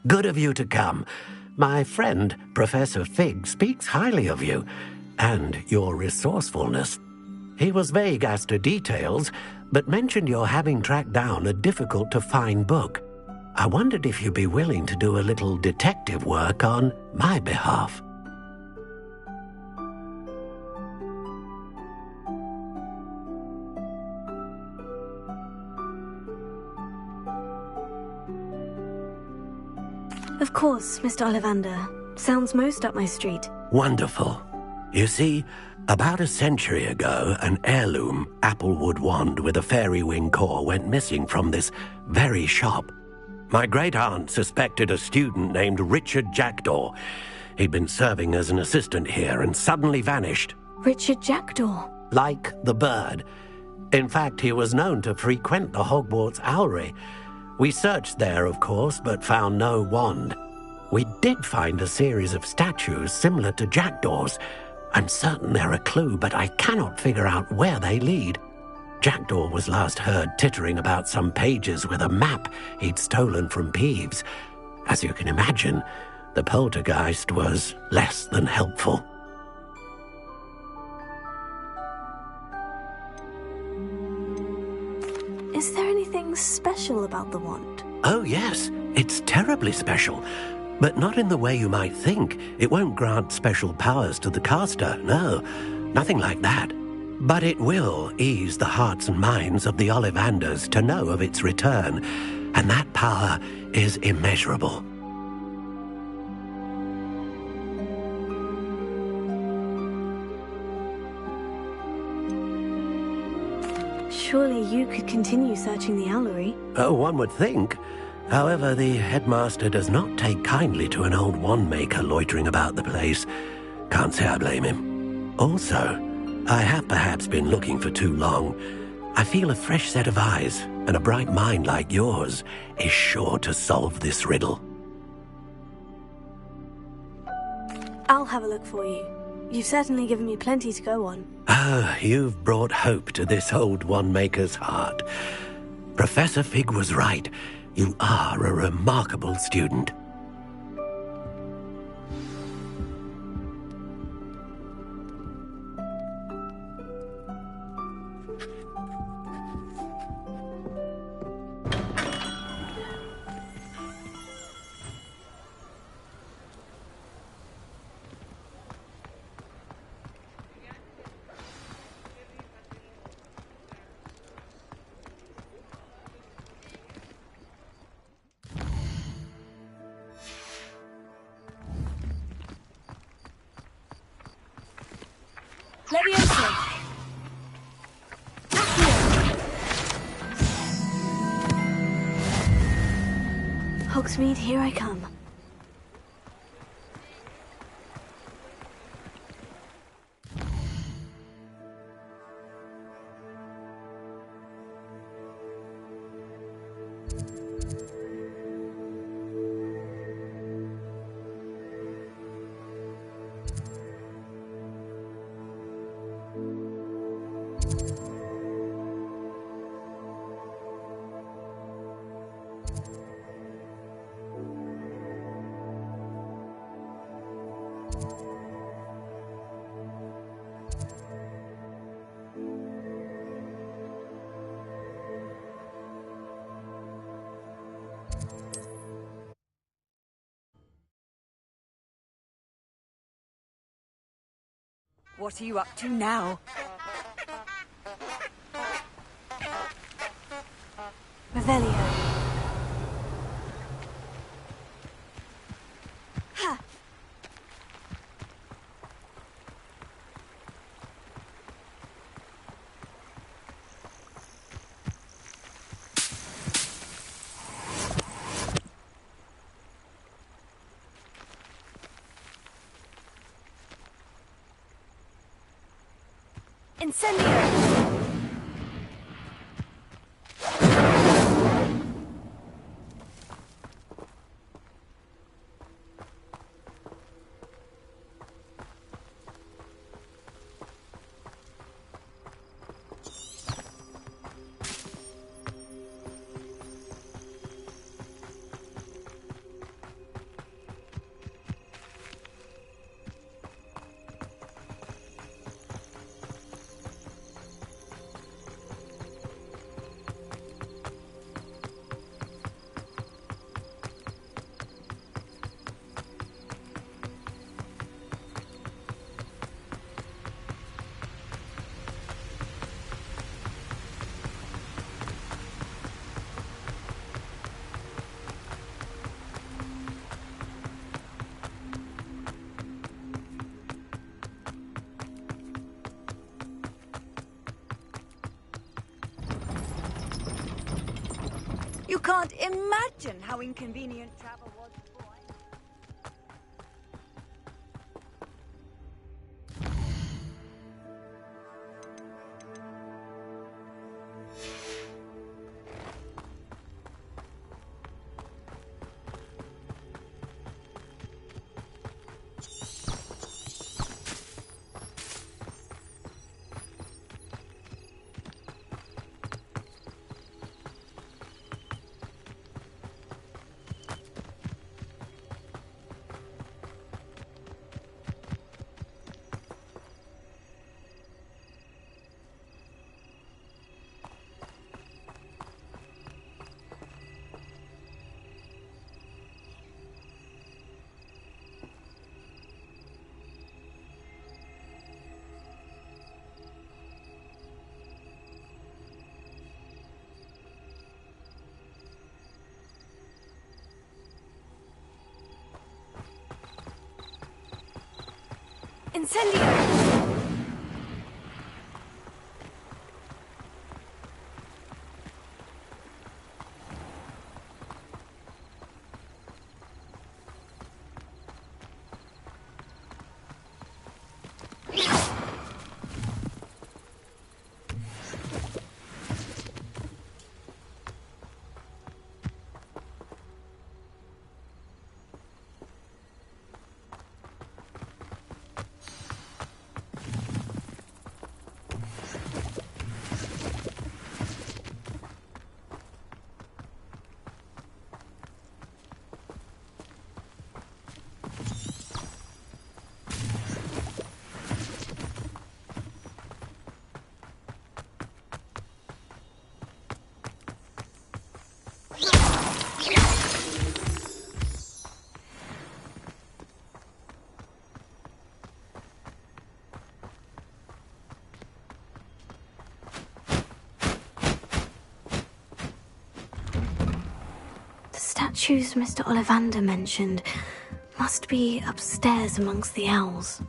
Good of you to come. My friend, Professor Fig, speaks highly of you and your resourcefulness. He was vague as to details, but mentioned your having tracked down a difficult-to-find book. I wondered if you'd be willing to do a little detective work on my behalf. Of course, Mr. Ollivander. Sounds most up my street. Wonderful. You see, about a century ago, an heirloom applewood wand with a fairy wing core went missing from this very shop. My great-aunt suspected a student named Richard Jackdaw. He'd been serving as an assistant here and suddenly vanished. Richard Jackdaw? Like the bird. In fact, he was known to frequent the Hogwarts Owlery. We searched there, of course, but found no wand. We did find a series of statues similar to Jackdaw's. I'm certain they're a clue, but I cannot figure out where they lead. Jackdaw was last heard tittering about some pages with a map he'd stolen from Peeves. As you can imagine, the poltergeist was less than helpful. Is there anything special about the wand? Oh, yes. It's terribly special. But not in the way you might think. It won't grant special powers to the caster, no. Nothing like that. But it will ease the hearts and minds of the Ollivanders to know of its return, and that power is immeasurable. Surely you could continue searching the Owlery. Oh, one would think. However, the headmaster does not take kindly to an old wand-maker loitering about the place. Can't say I blame him. Also, I have perhaps been looking for too long. I feel a fresh set of eyes, and a bright mind like yours is sure to solve this riddle. I'll have a look for you. You've certainly given me plenty to go on. Ah, you've brought hope to this old wand-maker's heart. Professor Fig was right. You are a remarkable student. Hogsmeade, here I come. What are you up to now? Revelio. Ha! Incendio! You can't imagine how inconvenient travel was before I... Incendio! Statues Mr. Ollivander mentioned must be upstairs amongst the owls.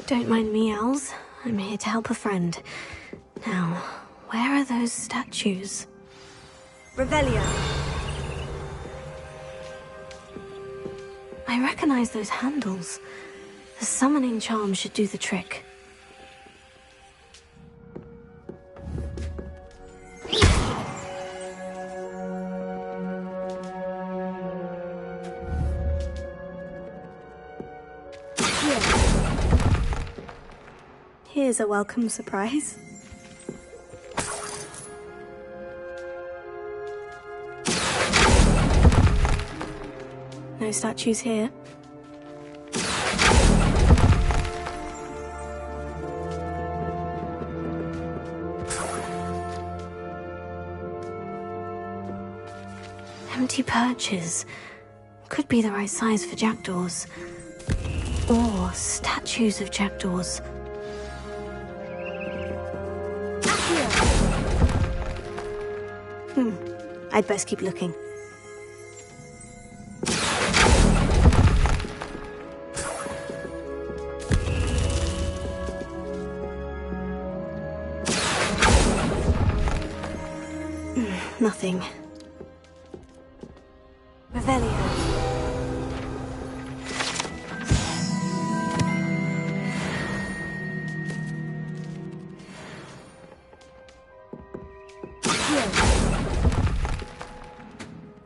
Don't mind me, owls. I'm here to help a friend. Now, where are those statues? Revelio. I recognize those handles. The summoning charm should do the trick. Here's a welcome surprise. No statues here. Empty perches. Could be the right size for jackdaws. Or statues of jackdaws. I'd best keep looking. Nothing. Revelio.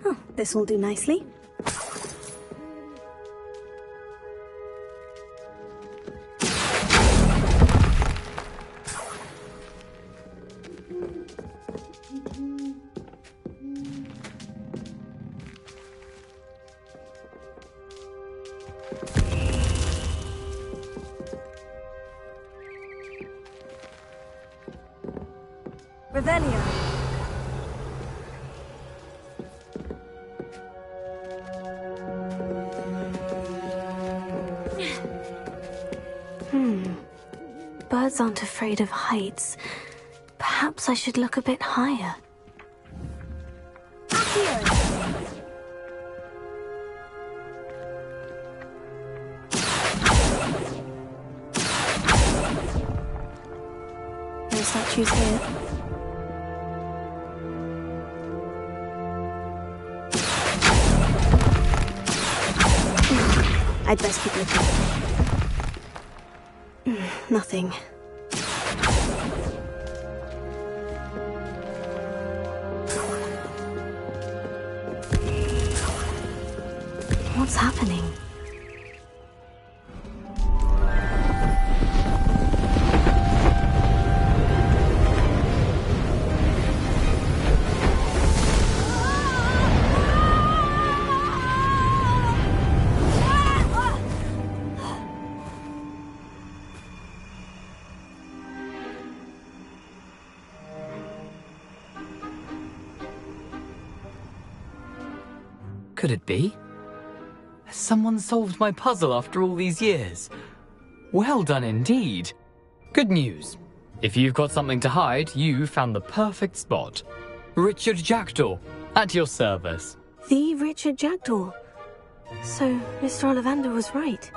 Oh, this will do nicely. Revelio. Birds aren't afraid of heights. Perhaps I should look a bit higher. statues here. I'd best keep looking. Nothing. What's happening? Could it be? Has someone solved my puzzle after all these years? Well done indeed. Good news. If you've got something to hide, you found the perfect spot. Richard Jackdaw, at your service. The Richard Jackdaw. So, Mr. Ollivander was right.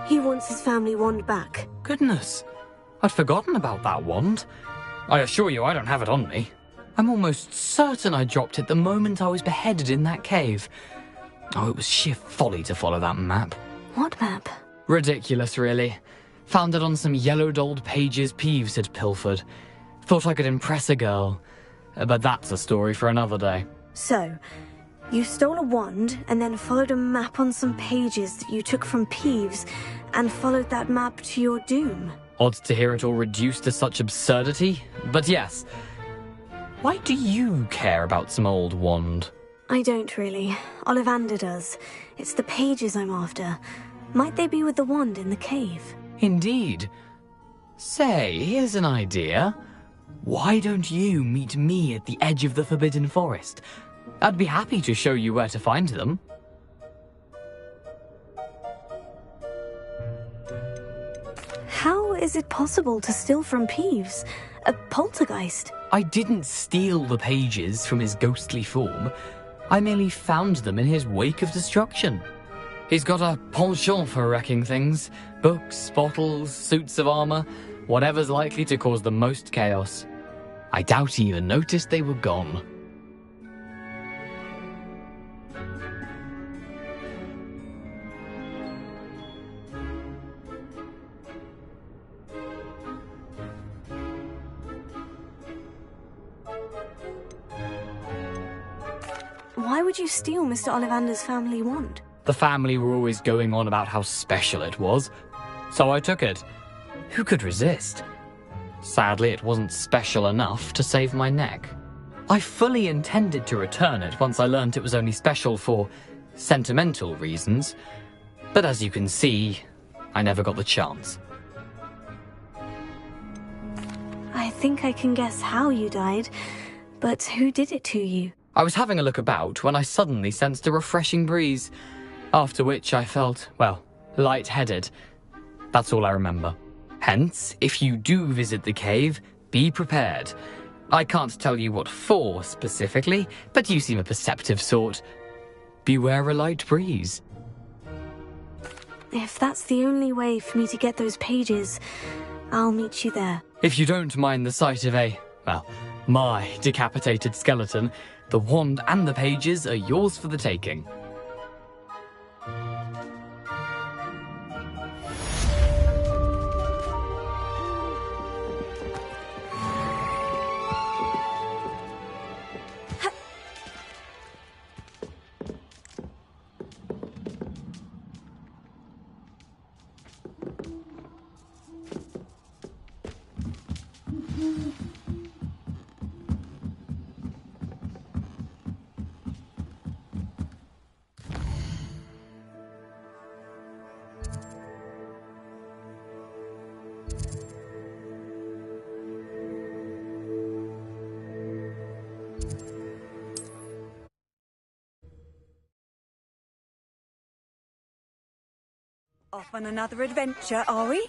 He wants his family wand back. Goodness, I'd forgotten about that wand. I assure you I don't have it on me. I'm almost certain I dropped it the moment I was beheaded in that cave. Oh, it was sheer folly to follow that map. What map? Ridiculous, really. Found it on some yellowed old pages Peeves had pilfered. Thought I could impress a girl. But that's a story for another day. So, you stole a wand and then followed a map on some pages that you took from Peeves and followed that map to your doom. Odd to hear it all reduced to such absurdity, but yes. Why do you care about some old wand? I don't really. Ollivander does. It's the pages I'm after. Might they be with the wand in the cave? Indeed. Say, here's an idea. Why don't you meet me at the edge of the Forbidden Forest? I'd be happy to show you where to find them. How is it possible to steal from Peeves? A poltergeist? I didn't steal the pages from his ghostly form. I merely found them in his wake of destruction. He's got a penchant for wrecking things. Books, bottles, suits of armor, whatever's likely to cause the most chaos. I doubt he even noticed they were gone. Why would you steal Mr. Ollivander's family wand? The family were always going on about how special it was, so I took it. Who could resist? Sadly, it wasn't special enough to save my neck. I fully intended to return it once I learned it was only special for sentimental reasons, but as you can see, I never got the chance. I think I can guess how you died, but who did it to you? I was having a look about when I suddenly sensed a refreshing breeze, after which I felt, well, lightheaded. That's all I remember. Hence, if you do visit the cave, be prepared. I can't tell you what for specifically, but you seem a perceptive sort. Beware a light breeze. If that's the only way for me to get those pages, I'll meet you there. If you don't mind the sight of my decapitated skeleton, the wand and the pages are yours for the taking. Off on another adventure, are we?